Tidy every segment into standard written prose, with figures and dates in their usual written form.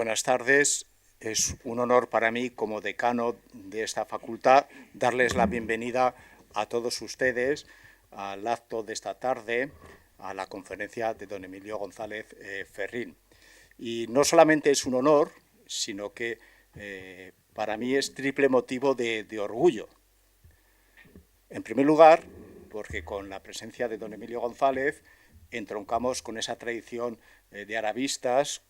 Buenas tardes. Es un honor para mí, como decano de esta facultad, darles la bienvenida a todos ustedes al acto de esta tarde, a la conferencia de don Emilio González Ferrín. Y no solamente es un honor, sino que para mí es triple motivo de orgullo. En primer lugar, porque con la presencia de don Emilio González entroncamos con esa tradición de arabistas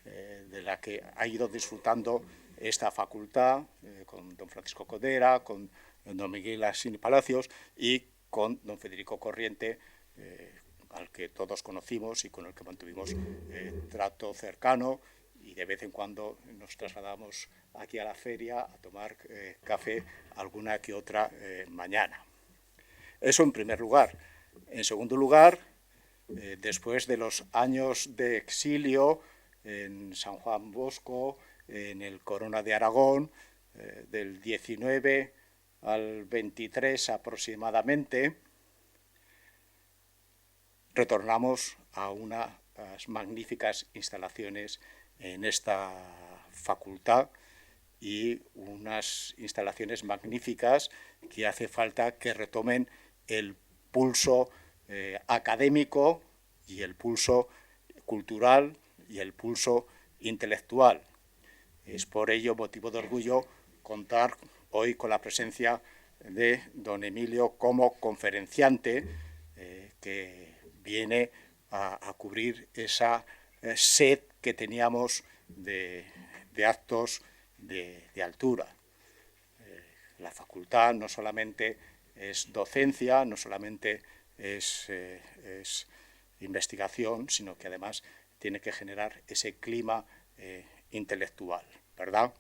de la que ha ido disfrutando esta facultad, con don Francisco Codera, con don Miguel Asini Palacios y con don Federico Corriente, al que todos conocimos y con el que mantuvimos trato cercano, y de vez en cuando nos trasladamos aquí a la feria a tomar café alguna que otra mañana. Eso en primer lugar. En segundo lugar, después de los años de exilio en San Juan Bosco, en el Corona de Aragón, del 19 al 23 aproximadamente, retornamos a unas magníficas instalaciones en esta facultad, y unas instalaciones magníficas que hace falta que retomen el pulso académico y el pulso cultural y el pulso intelectual. Es por ello motivo de orgullo contar hoy con la presencia de don Emilio como conferenciante que viene a cubrir esa sed que teníamos de actos de altura. La facultad no solamente es docencia, no solamente es investigación, sino que además tiene que generar ese clima intelectual, ¿verdad?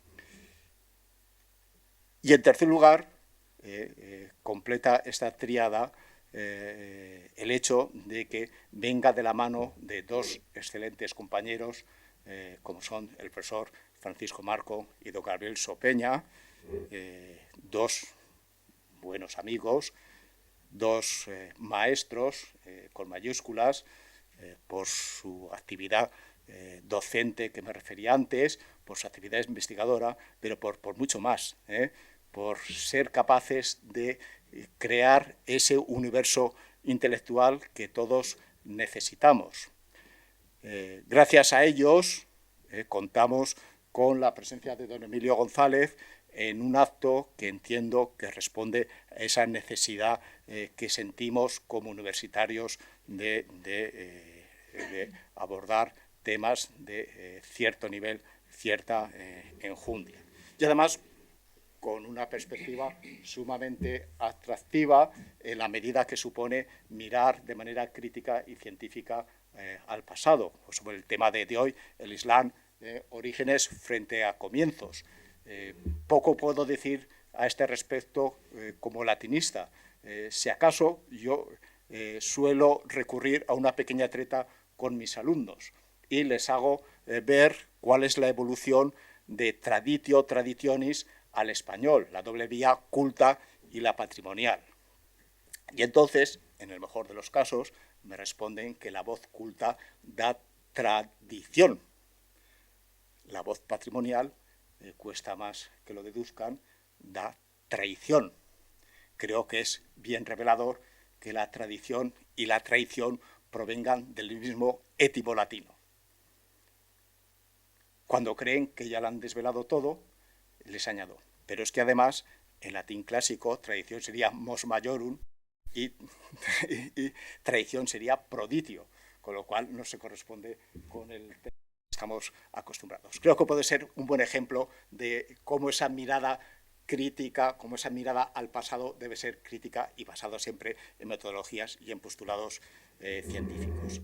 Y en tercer lugar, completa esta tríada el hecho de que venga de la mano de dos excelentes compañeros, como son el profesor Francisco Marco y don Gabriel Sopeña, dos buenos amigos, dos maestros con mayúsculas por su actividad docente que me refería antes, por su actividad investigadora, pero por mucho más, por ser capaces de crear ese universo intelectual que todos necesitamos. Gracias a ellos contamos con la presencia de don Emilio González en un acto que entiendo que responde a esa necesidad que sentimos como universitarios de abordar temas de cierto nivel, cierta enjundia. Y además con una perspectiva sumamente atractiva en la medida que supone mirar de manera crítica y científica al pasado. Pues sobre el tema de hoy, el Islam, orígenes frente a comienzos. Poco puedo decir a este respecto como latinista. Si acaso yo suelo recurrir a una pequeña treta con mis alumnos y les hago ver cuál es la evolución de traditio traditionis al español, la doble vía culta y la patrimonial. Y entonces, en el mejor de los casos, me responden que la voz culta da tradición. La voz patrimonial cuesta más que lo deduzcan, da traición. Creo que es bien revelador que la tradición y la traición provengan del mismo étimo latino. Cuando creen que ya lo han desvelado todo, les añado, pero es que además en latín clásico tradición sería mos maiorum y tradición sería proditio, con lo cual no se corresponde con el tema que estamos acostumbrados. Creo que puede ser un buen ejemplo de cómo esa mirada crítica, como esa mirada al pasado debe ser crítica y basada siempre en metodologías y en postulados científicos.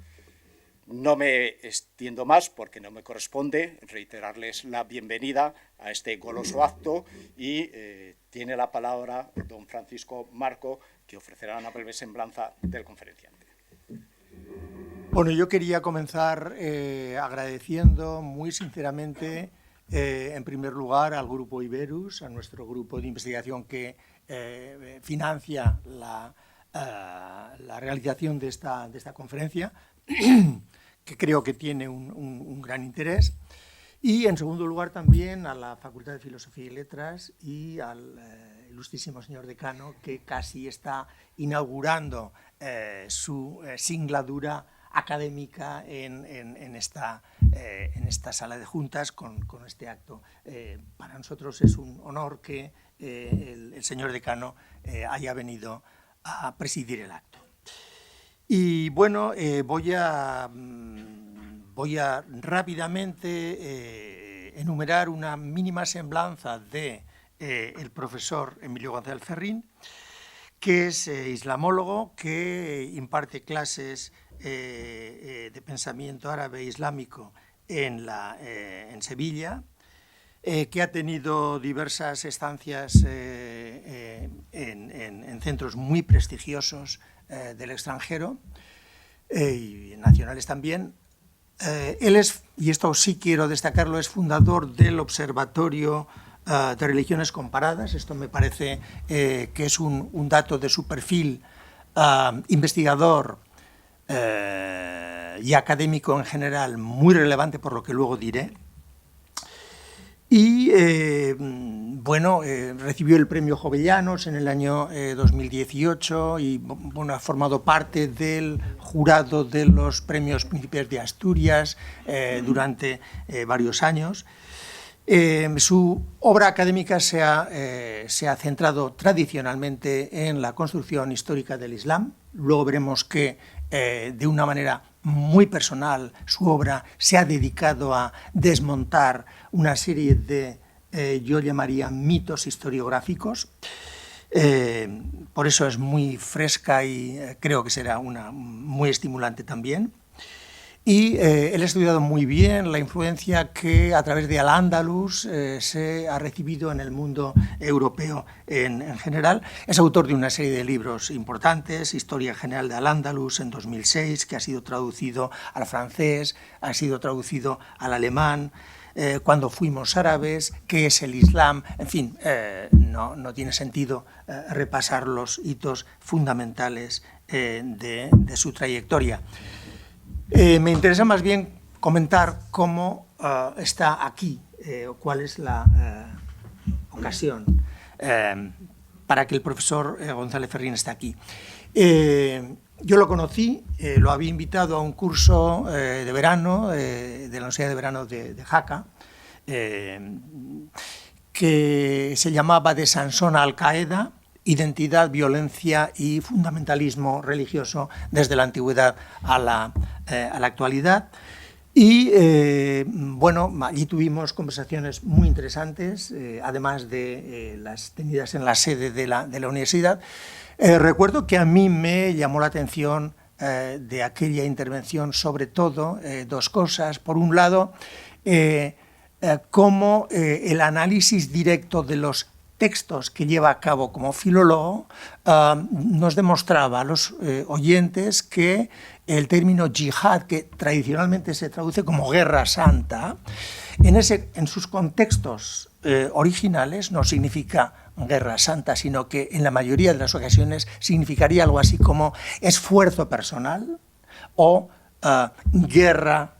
No me extiendo más porque no me corresponde reiterarles la bienvenida a este goloso acto y tiene la palabra don Francisco Marco, que ofrecerá una breve semblanza del conferenciante. Bueno, yo quería comenzar agradeciendo muy sinceramente, en primer lugar, al Grupo Iberus, a nuestro grupo de investigación que financia la realización de esta conferencia, que creo que tiene un gran interés. Y, en segundo lugar, también a la Facultad de Filosofía y Letras y al ilustrísimo señor decano, que casi está inaugurando su singladura académica en esta sala de juntas con este acto. Para nosotros es un honor que el señor decano haya venido a presidir el acto. Y bueno, voy a rápidamente enumerar una mínima semblanza de el profesor Emilio González Ferrín, que es islamólogo, que imparte clases de pensamiento árabe e islámico en Sevilla, que ha tenido diversas estancias en centros muy prestigiosos del extranjero y nacionales también. Él es, y esto sí quiero destacarlo, es fundador del Observatorio de Religiones Comparadas. Esto me parece que es un dato de su perfil investigador y académico en general muy relevante, por lo que luego diré. Y bueno, recibió el premio Jovellanos en el año 2018 y bueno, ha formado parte del jurado de los premios Príncipes de Asturias durante varios años. Su obra académica se ha centrado tradicionalmente en la construcción histórica del Islam. Luego veremos que de una manera muy personal su obra se ha dedicado a desmontar una serie de, yo llamaría, mitos historiográficos. Por eso es muy fresca y creo que será muy estimulante también. Y él ha estudiado muy bien la influencia que a través de Al-Ándalus se ha recibido en el mundo europeo en general. Es autor de una serie de libros importantes: Historia General de Al-Ándalus en 2006, que ha sido traducido al francés, ha sido traducido al alemán, Cuando fuimos árabes, ¿qué es el Islam? En fin, no tiene sentido repasar los hitos fundamentales de su trayectoria. Me interesa más bien comentar cómo está aquí, cuál es la ocasión para que el profesor González Ferrín esté aquí. Yo lo conocí, lo había invitado a un curso de verano, de la Universidad de Verano de Jaca, que se llamaba De Sansón a Al-Qaeda: Identidad, violencia y fundamentalismo religioso desde la antigüedad a la actualidad. Y bueno, allí tuvimos conversaciones muy interesantes, además de las tenidas en la sede de la universidad. Recuerdo que a mí me llamó la atención de aquella intervención sobre todo dos cosas. Por un lado, cómo el análisis directo de los textos que lleva a cabo como filólogo nos demostraba a los oyentes que el término yihad, que tradicionalmente se traduce como guerra santa, en sus contextos originales no significa guerra santa, sino que en la mayoría de las ocasiones significaría algo así como esfuerzo personal o guerra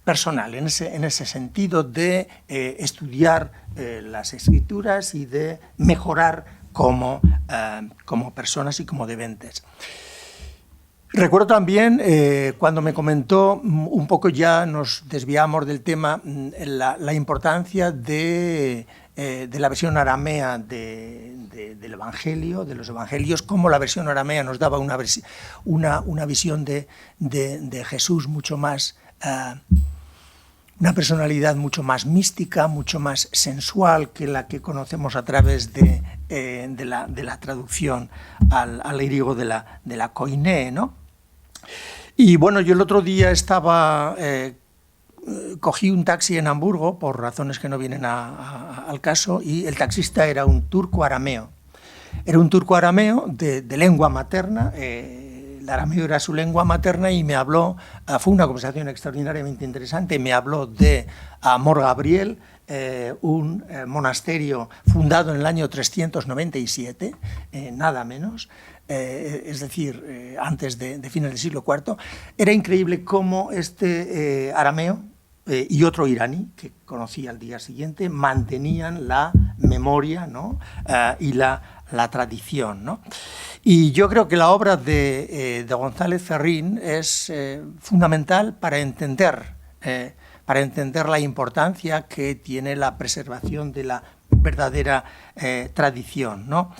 personal, en ese sentido de estudiar las escrituras y de mejorar como personas y como deventes. Recuerdo también, cuando me comentó, un poco ya nos desviamos del tema, la importancia de la versión aramea del Evangelio, de los Evangelios, cómo la versión aramea nos daba una visión de Jesús mucho más, una personalidad mucho más mística, mucho más sensual que la que conocemos a través de la traducción al griego de la koiné, ¿no? Y bueno, yo el otro día cogí un taxi en Hamburgo, por razones que no vienen al caso, y el taxista era un turco arameo. Era un turco arameo de lengua materna. El arameo era su lengua materna y me habló, fue una conversación extraordinariamente interesante, me habló de Mor Gabriel, un monasterio fundado en el año 397, nada menos, es decir, antes de finales del siglo IV. Era increíble cómo este arameo y otro iraní, que conocí al día siguiente, mantenían la memoria, ¿no? Y la tradición, ¿no? Y yo creo que la obra de González Ferrín es fundamental para entender la importancia que tiene la preservación de la verdadera tradición, ¿no?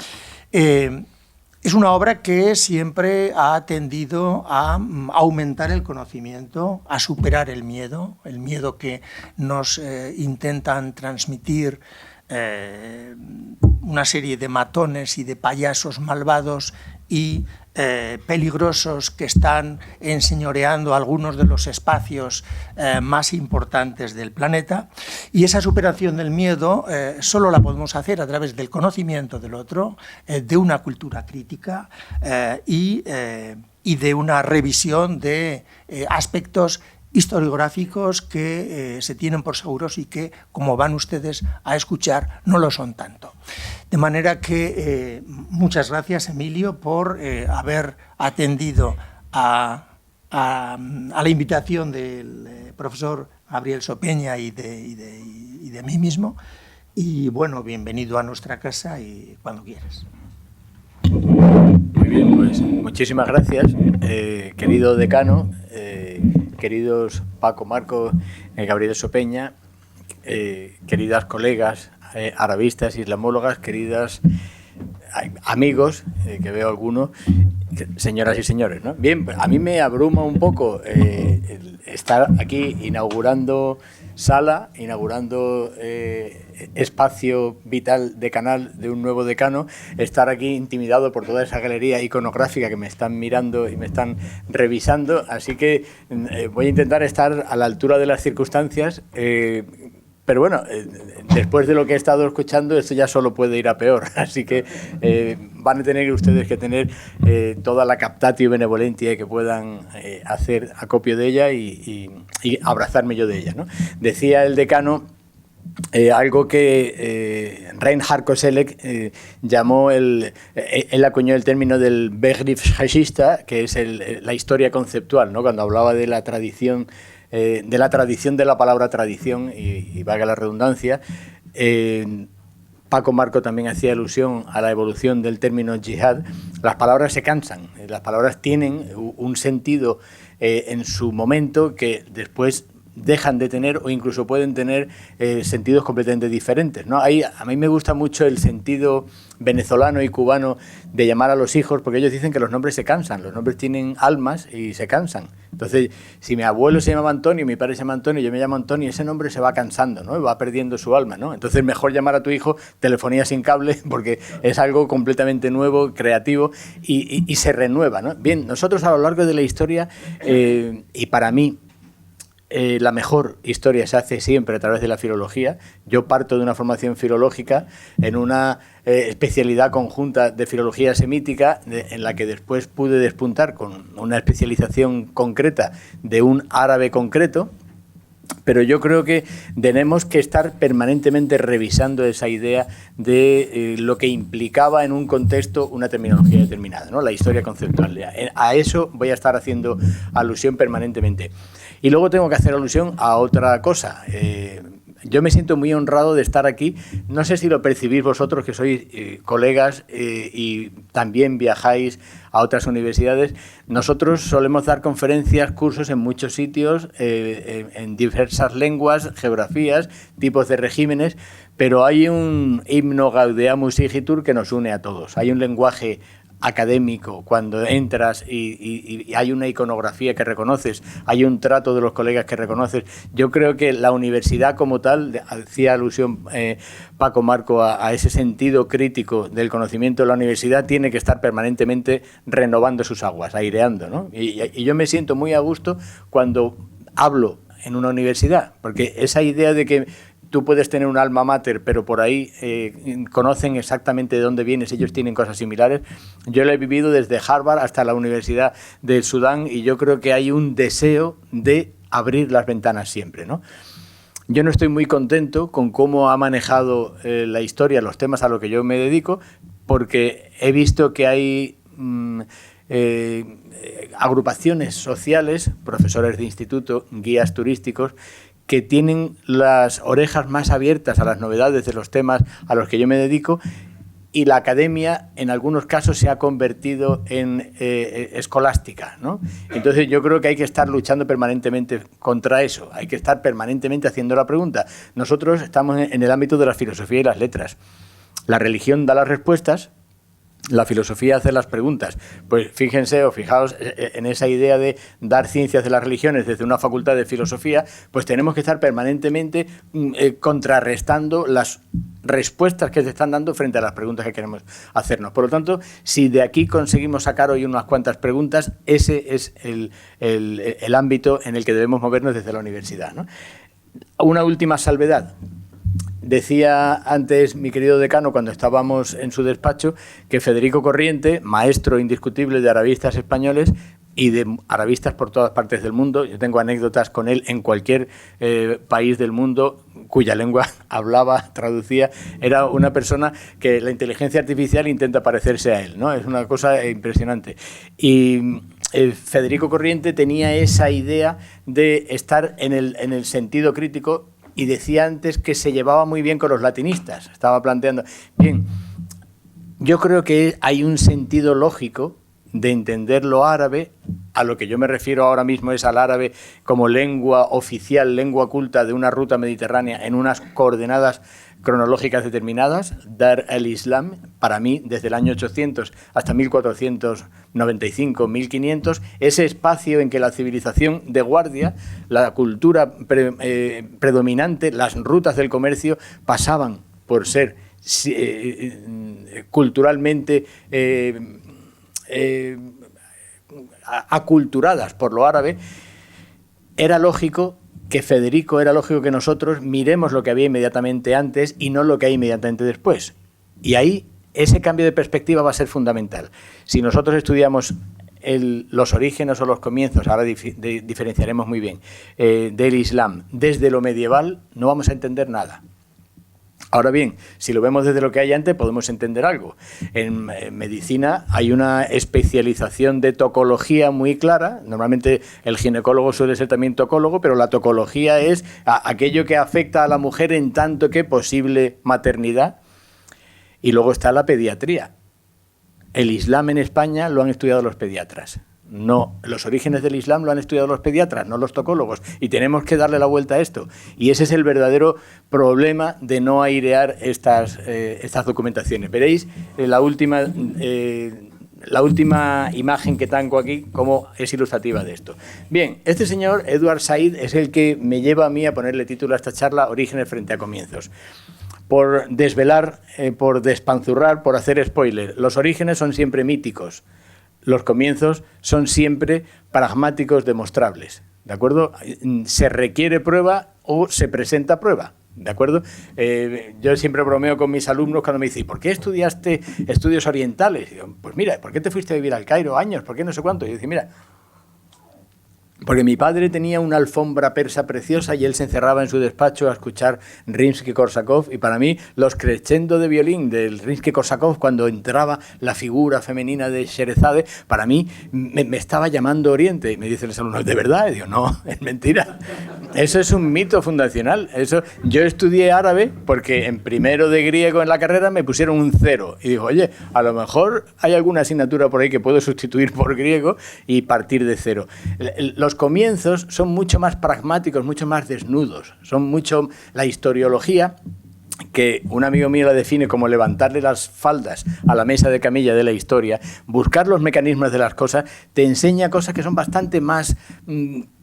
Es una obra que siempre ha tendido a aumentar el conocimiento, a superar el miedo que nos intentan transmitir una serie de matones y de payasos malvados y peligrosos que están enseñoreando algunos de los espacios más importantes del planeta, y esa superación del miedo solo la podemos hacer a través del conocimiento del otro, de una cultura crítica y de una revisión de aspectos historiográficos que se tienen por seguros y que, como van ustedes a escuchar, no lo son tanto. De manera que muchas gracias, Emilio, por haber atendido a la invitación del profesor Gabriel Sopeña y de mí mismo. Y bueno, bienvenido a nuestra casa y cuando quieras. Muy bien, pues muchísimas gracias, querido decano, queridos Paco, Marco, Gabriel Sopeña, queridas colegas arabistas, islamólogas, queridas amigos, que veo algunos, señoras y señores, ¿no? Bien, a mí me abruma un poco estar aquí inaugurando sala, inaugurando espacio vital decanal de un nuevo decano, estar aquí intimidado por toda esa galería iconográfica que me están mirando y me están revisando, así que voy a intentar estar a la altura de las circunstancias, pero bueno, después de lo que he estado escuchando, esto ya solo puede ir a peor, así que van a tener ustedes que tener toda la captatio benevolentia que puedan hacer acopio de ella y abrazarme yo de ella, ¿no? Decía el decano algo que Reinhard Koselleck llamó, él acuñó el término del Begriffsgeschichte, que es la historia conceptual, ¿no? Cuando hablaba de la tradición de la palabra tradición, y valga la redundancia. Paco Marco también hacía alusión a la evolución del término yihad. Las palabras se cansan, las palabras tienen un sentido en su momento que después dejan de tener o incluso pueden tener sentidos completamente diferentes, ¿no? A mí me gusta mucho el sentido venezolano y cubano de llamar a los hijos, porque ellos dicen que los nombres se cansan, los nombres tienen almas y se cansan. Entonces, si mi abuelo se llamaba Antonio, mi padre se llama Antonio, yo me llamo Antonio, ese nombre se va cansando, ¿no? Va perdiendo su alma, ¿no? Entonces, mejor llamar a tu hijo telefonía sin cable, porque es algo completamente nuevo, creativo y se renueva, ¿no? Bien, nosotros a lo largo de la historia, y para mí, la mejor historia se hace siempre a través de la filología. Yo parto de una formación filológica en una especialidad conjunta de filología semítica, en la que después pude despuntar con una especialización concreta de un árabe concreto. Pero yo creo que tenemos que estar permanentemente revisando esa idea de lo que implicaba en un contexto una terminología determinada, ¿no? La historia conceptual. A eso voy a estar haciendo alusión permanentemente. Y luego tengo que hacer alusión a otra cosa. Yo me siento muy honrado de estar aquí. No sé si lo percibís vosotros, que sois colegas y también viajáis a otras universidades. Nosotros solemos dar conferencias, cursos en muchos sitios, en diversas lenguas, geografías, tipos de regímenes, pero hay un himno Gaudeamus Igitur que nos une a todos. Hay un lenguaje académico cuando entras y hay una iconografía que reconoces, hay un trato de los colegas que reconoces. Yo creo que la universidad como tal, hacía alusión Paco Marco a ese sentido crítico del conocimiento de la universidad, tiene que estar permanentemente renovando sus aguas, aireando, ¿no? Y yo me siento muy a gusto cuando hablo en una universidad, porque esa idea de que tú puedes tener un alma mater, pero por ahí conocen exactamente de dónde vienes, ellos tienen cosas similares. Yo lo he vivido desde Harvard hasta la Universidad del Sudán y yo creo que hay un deseo de abrir las ventanas siempre, ¿no? Yo no estoy muy contento con cómo ha manejado la historia, los temas a los que yo me dedico, porque he visto que hay agrupaciones sociales, profesores de instituto, guías turísticos, que tienen las orejas más abiertas a las novedades de los temas a los que yo me dedico, y la academia en algunos casos se ha convertido en escolástica, ¿no? Entonces yo creo que hay que estar luchando permanentemente contra eso, hay que estar permanentemente haciendo la pregunta. Nosotros estamos en el ámbito de la filosofía y las letras. La religión da las respuestas, la filosofía hace las preguntas. Pues fíjense o fijaos en esa idea de dar ciencias de las religiones desde una facultad de filosofía, pues tenemos que estar permanentemente contrarrestando las respuestas que se están dando frente a las preguntas que queremos hacernos. Por lo tanto, si de aquí conseguimos sacar hoy unas cuantas preguntas, ese es el ámbito en el que debemos movernos desde la universidad, ¿no? Una última salvedad. Decía antes mi querido decano, cuando estábamos en su despacho, que Federico Corriente, maestro indiscutible de arabistas españoles y de arabistas por todas partes del mundo, yo tengo anécdotas con él en cualquier país del mundo cuya lengua hablaba, traducía, era una persona que la inteligencia artificial intenta parecerse a él, ¿no? Es una cosa impresionante. Y Federico Corriente tenía esa idea de estar en el sentido crítico. Y decía antes que se llevaba muy bien con los latinistas. Estaba planteando... Bien, yo creo que hay un sentido lógico de entender lo árabe, a lo que yo me refiero ahora mismo es al árabe como lengua oficial, lengua culta de una ruta mediterránea en unas coordenadas cronológicas determinadas. Dar el Islam, para mí, desde el año 800 hasta 1495, 1500, ese espacio en que la civilización de guardia, la cultura predominante, las rutas del comercio pasaban por ser culturalmente aculturadas por lo árabe. Era lógico que nosotros miremos lo que había inmediatamente antes y no lo que hay inmediatamente después. Y ahí ese cambio de perspectiva va a ser fundamental. Si nosotros estudiamos los orígenes o los comienzos, ahora diferenciaremos muy bien, del Islam desde lo medieval, no vamos a entender nada. Ahora bien, si lo vemos desde lo que hay antes, podemos entender algo. En medicina hay una especialización de tocología muy clara. Normalmente el ginecólogo suele ser también tocólogo, pero la tocología es aquello que afecta a la mujer en tanto que posible maternidad. Y luego está la pediatría. El Islam en España lo han estudiado los pediatras. No, los orígenes del Islam lo han estudiado los pediatras, no los tocólogos, y tenemos que darle la vuelta a esto. Y ese es el verdadero problema de no airear estas documentaciones. Veréis la última imagen que tengo aquí, como es ilustrativa de esto. Bien, este señor, Edward Said, es el que me lleva a mí a ponerle título a esta charla, Orígenes frente a comienzos. Por desvelar, por despanzurrar, por hacer spoiler, los orígenes son siempre míticos. Los comienzos son siempre pragmáticos, demostrables, ¿de acuerdo? Se requiere prueba o se presenta prueba, ¿de acuerdo? Yo siempre bromeo con mis alumnos cuando me dicen, ¿por qué estudiaste estudios orientales? Y digo, pues mira, ¿por qué te fuiste a vivir al Cairo años? ¿Por qué no sé cuánto? Y yo digo, mira, porque mi padre tenía una alfombra persa preciosa y él se encerraba en su despacho a escuchar Rimsky-Korsakov, y para mí los crescendo de violín del Rimsky-Korsakov, cuando entraba la figura femenina de Sherezade, para mí me estaba llamando Oriente. Y me dicen los alumnos, ¿de verdad? Y digo, no, es mentira. Eso es un mito fundacional. Yo estudié árabe porque en primero de griego en la carrera me pusieron un 0. Y digo, oye, a lo mejor hay alguna asignatura por ahí que puedo sustituir por griego y partir de 0. Los comienzos son mucho más pragmáticos, mucho más desnudos. Son mucho la historiología, que un amigo mío la define como levantarle las faldas a la mesa de camilla de la historia, buscar los mecanismos de las cosas, te enseña cosas que son bastante más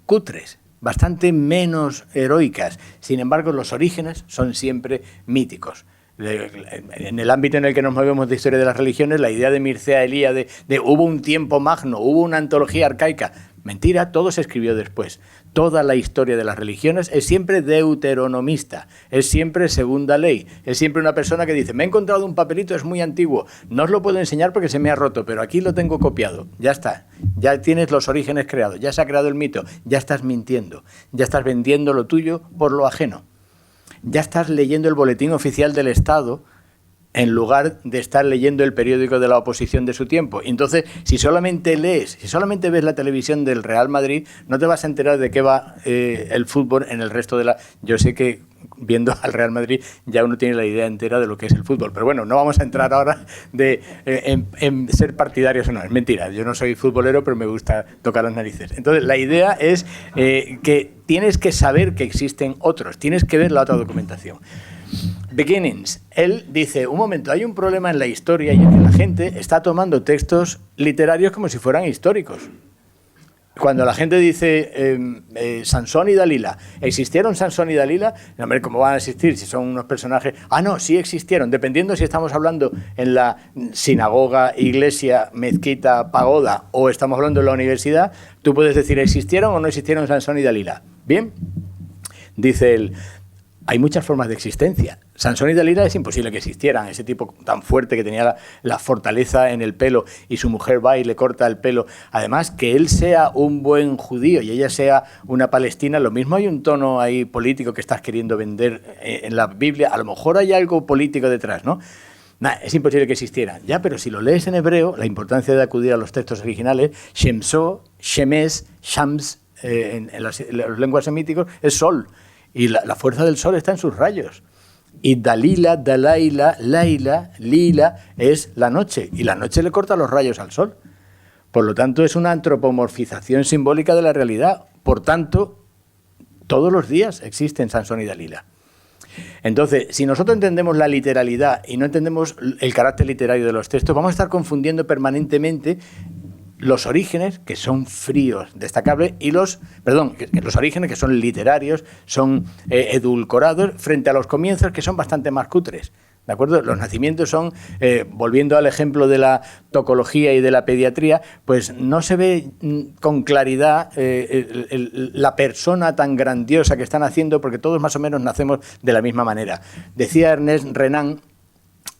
cutres, bastante menos heroicas. Sin embargo, los orígenes son siempre míticos. En el ámbito en el que nos movemos de historia de las religiones, la idea de Mircea Eliade de hubo un tiempo magno, hubo una antología arcaica. Mentira, todo se escribió después. Toda la historia de las religiones es siempre deuteronomista, es siempre segunda ley, es siempre una persona que dice, me he encontrado un papelito, es muy antiguo, no os lo puedo enseñar porque se me ha roto, pero aquí lo tengo copiado, ya está, ya tienes los orígenes creados, ya se ha creado el mito, ya estás mintiendo, ya estás vendiendo lo tuyo por lo ajeno, ya estás leyendo el boletín oficial del Estado en lugar de estar leyendo el periódico de la oposición de su tiempo. Y entonces, si solamente ves la televisión del Real Madrid, no te vas a enterar de qué va el fútbol en el resto de la... Yo sé que viendo al Real Madrid ya uno tiene la idea entera de lo que es el fútbol, pero bueno, no vamos a entrar ahora en ser partidarios o no, es mentira, yo no soy futbolero, pero me gusta tocar las narices. Entonces, la idea es que tienes que saber que existen otros, tienes que ver la otra documentación. Beginnings. Él dice, un momento, hay un problema en la historia y es que la gente está tomando textos literarios como si fueran históricos. Cuando la gente dice Sansón y Dalila, ¿existieron Sansón y Dalila? No, hombre, ¿cómo van a existir si son unos personajes? Ah, no, sí existieron, dependiendo si estamos hablando en la sinagoga, iglesia, mezquita, pagoda o estamos hablando en la universidad, tú puedes decir, ¿existieron o no existieron Sansón y Dalila? Bien, dice él. Hay muchas formas de existencia. Sansón y Dalila es imposible que existieran. Ese tipo tan fuerte que tenía la fortaleza en el pelo y su mujer va y le corta el pelo. Además, que él sea un buen judío y ella sea una palestina, lo mismo hay un tono ahí político que estás queriendo vender en la Biblia. A lo mejor hay algo político detrás, ¿no? Nah, es imposible que existieran. Ya, pero si lo lees en hebreo, la importancia de acudir a los textos originales, Shemso, Shemes, Shams, en las lenguas semíticas, es sol. Y la fuerza del sol está en sus rayos. Y Dalila, Dalaila, Laila, Lila es la noche. Y la noche le corta los rayos al sol. Por lo tanto, es una antropomorfización simbólica de la realidad. Por tanto, todos los días existen Sansón y Dalila. Entonces, si nosotros entendemos la literalidad y no entendemos el carácter literario de los textos, vamos a estar confundiendo permanentemente los orígenes, que son fríos, destacables, y los orígenes, que son literarios, son edulcorados, frente a los comienzos, que son bastante más cutres. ¿De acuerdo? Los nacimientos son, volviendo al ejemplo de la tocología y de la pediatría, pues no se ve con claridad la persona tan grandiosa que están haciendo, porque todos más o menos nacemos de la misma manera. Decía Ernest Renan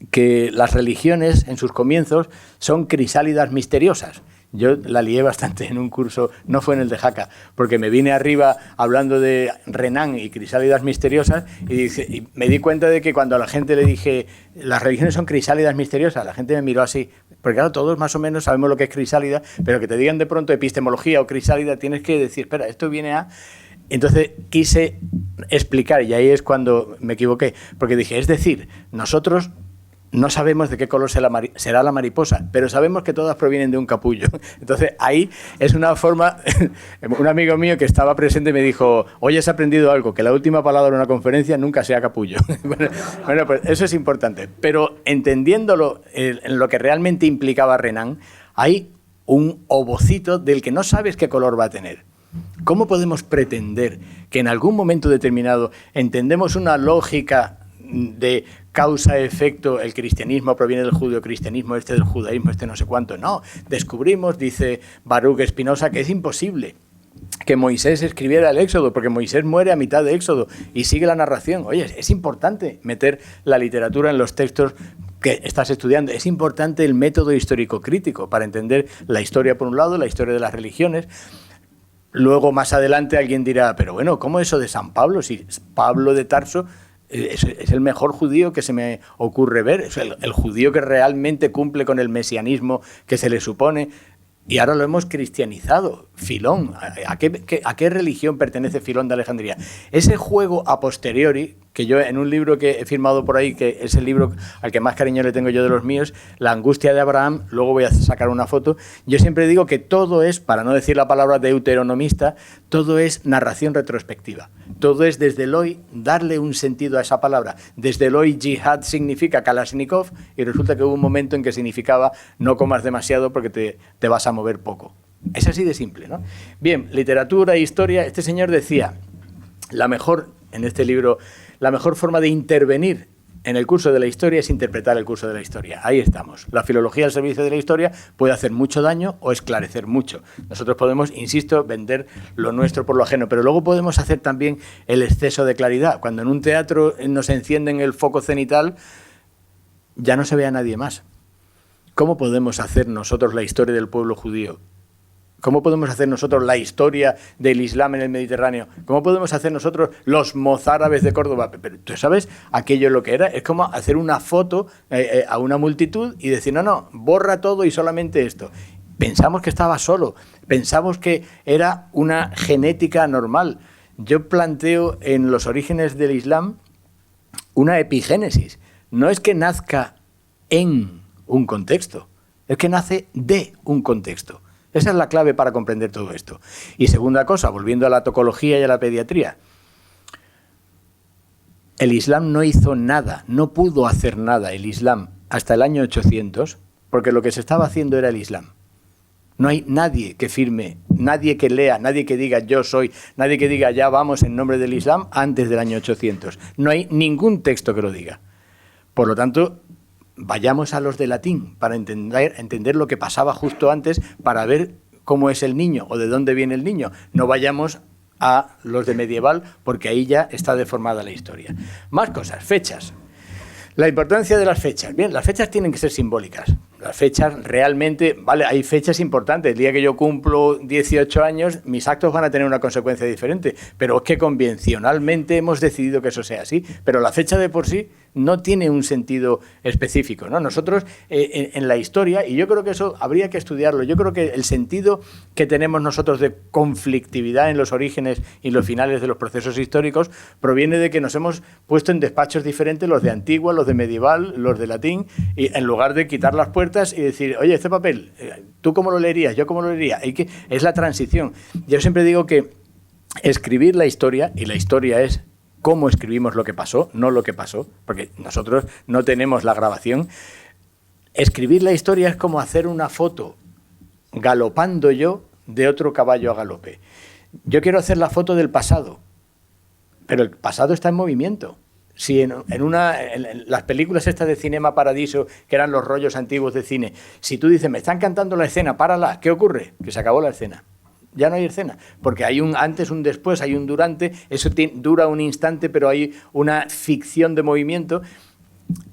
que las religiones, en sus comienzos, son crisálidas misteriosas. Yo la lié bastante en un curso, no fue en el de Jaca, porque me vine arriba hablando de Renan y crisálidas misteriosas y me di cuenta de que cuando a la gente le dije las religiones son crisálidas misteriosas, la gente me miró así, porque claro, todos más o menos sabemos lo que es crisálida, pero que te digan de pronto epistemología o crisálida, tienes que decir, espera, esto viene a... Entonces quise explicar, y ahí es cuando me equivoqué, porque dije, es decir, nosotros no sabemos de qué color será la mariposa, pero sabemos que todas provienen de un capullo. Entonces, ahí es una forma... Un amigo mío que estaba presente me dijo, hoy has aprendido algo, que la última palabra de una conferencia nunca sea capullo. Bueno, pues eso es importante. Pero entendiéndolo en lo que realmente implicaba Renan, hay un ovocito del que no sabes qué color va a tener. ¿Cómo podemos pretender que en algún momento determinado entendemos una lógica de causa-efecto, el cristianismo proviene del judeocristianismo, este del judaísmo, este no sé cuánto? No, descubrimos, dice Baruch Spinoza, que es imposible que Moisés escribiera el Éxodo, porque Moisés muere a mitad de Éxodo y sigue la narración. Oye, es importante meter la literatura en los textos que estás estudiando. Es importante el método histórico-crítico para entender la historia por un lado, la historia de las religiones. Luego, más adelante, alguien dirá, pero bueno, ¿cómo eso de San Pablo? Si Pablo de Tarso es el mejor judío que se me ocurre ver, es el judío que realmente cumple con el mesianismo que se le supone, y ahora lo hemos cristianizado. Filón, ¿a qué religión pertenece Filón de Alejandría? Ese juego a posteriori, que yo en un libro que he firmado por ahí, que es el libro al que más cariño le tengo yo de los míos, La angustia de Abraham, luego voy a sacar una foto, yo siempre digo que todo es, para no decir la palabra deuteronomista, todo es narración retrospectiva. Todo es desde el hoy darle un sentido a esa palabra. Desde el hoy yihad significa Kalashnikov y resulta que hubo un momento en que significaba no comas demasiado porque te vas a mover poco. Es así de simple, ¿no? Bien, literatura e historia. Este señor decía, en este libro, la mejor forma de intervenir en el curso de la historia es interpretar el curso de la historia. Ahí estamos. La filología al servicio de la historia puede hacer mucho daño o esclarecer mucho. Nosotros podemos, insisto, vender lo nuestro por lo ajeno, pero luego podemos hacer también el exceso de claridad. Cuando en un teatro nos encienden el foco cenital, ya no se ve a nadie más. ¿Cómo podemos hacer nosotros la historia del pueblo judío ¿Cómo podemos hacer nosotros la historia del Islam en el Mediterráneo? ¿Cómo podemos hacer nosotros los mozárabes de Córdoba? Pero tú sabes aquello lo que era. Es como hacer una foto a una multitud y decir, no, borra todo y solamente esto. Pensamos que estaba solo, pensamos que era una genética normal. Yo planteo en los orígenes del Islam una epigénesis. No es que nazca en un contexto, es que nace de un contexto. Esa es la clave para comprender todo esto. Y segunda cosa, volviendo a la tocología y a la pediatría, el Islam no hizo nada, no pudo hacer nada el Islam hasta el año 800, porque lo que se estaba haciendo era el Islam. No hay nadie que firme, nadie que lea, nadie que diga yo soy, nadie que diga ya vamos en nombre del Islam antes del año 800. No hay ningún texto que lo diga. Por lo tanto, vayamos a los de latín para entender lo que pasaba justo antes, para ver cómo es el niño o de dónde viene el niño. No vayamos a los de medieval, porque ahí ya está deformada la historia. Más cosas, fechas. La importancia de las fechas. Bien, las fechas tienen que ser simbólicas. Las fechas realmente, vale, hay fechas importantes. El día que yo cumplo 18 años, mis actos van a tener una consecuencia diferente, pero es que convencionalmente hemos decidido que eso sea así, pero la fecha de por sí no tiene un sentido específico, ¿no? Nosotros en la historia, y yo creo que eso habría que estudiarlo, yo creo que el sentido que tenemos nosotros de conflictividad en los orígenes y los finales de los procesos históricos proviene de que nos hemos puesto en despachos diferentes, los de Antigua, los de medieval, los de latín, y en lugar de quitar las puertas y decir, oye, este papel, ¿tú cómo lo leerías? ¿Yo cómo lo leería? Es la transición. Yo siempre digo que escribir la historia, y la historia es cómo escribimos lo que pasó, no lo que pasó, porque nosotros no tenemos la grabación. Escribir la historia es como hacer una foto galopando yo de otro caballo a galope. Yo quiero hacer la foto del pasado, pero el pasado está en movimiento. Si en las películas estas de Cinema Paradiso, que eran los rollos antiguos de cine, si tú dices, me están cantando la escena, párala, ¿qué ocurre? Que se acabó la escena. Ya no hay escena, porque hay un antes, un después, hay un durante, eso dura un instante, pero hay una ficción de movimiento.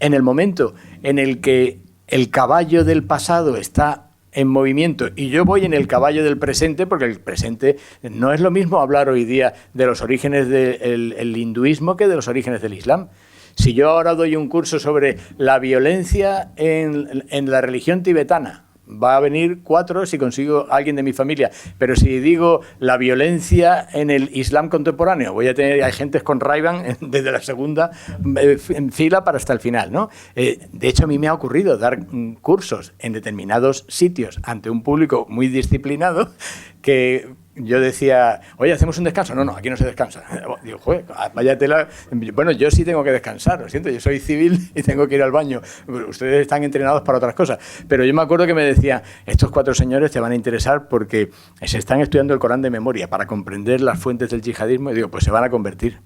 En el momento en el que el caballo del pasado está en movimiento y yo voy en el caballo del presente, porque el presente no es lo mismo hablar hoy día de los orígenes del hinduismo que de los orígenes del Islam. Si yo ahora doy un curso sobre la violencia en la religión tibetana, va a venir 4 si consigo a alguien de mi familia, pero si digo la violencia en el Islam contemporáneo, voy a tener agentes con Ray-Ban desde la segunda en fila para hasta el final, ¿no? De hecho, a mí me ha ocurrido dar cursos en determinados sitios ante un público muy disciplinado que yo decía, oye, ¿hacemos un descanso? No, aquí no se descansa. Digo, joder, vaya tela. Bueno, yo sí tengo que descansar, lo siento, yo soy civil y tengo que ir al baño. Ustedes están entrenados para otras cosas. Pero yo me acuerdo que me decía, estos 4 señores te van a interesar porque se están estudiando el Corán de memoria para comprender las fuentes del yihadismo. Y digo, pues se van a convertir.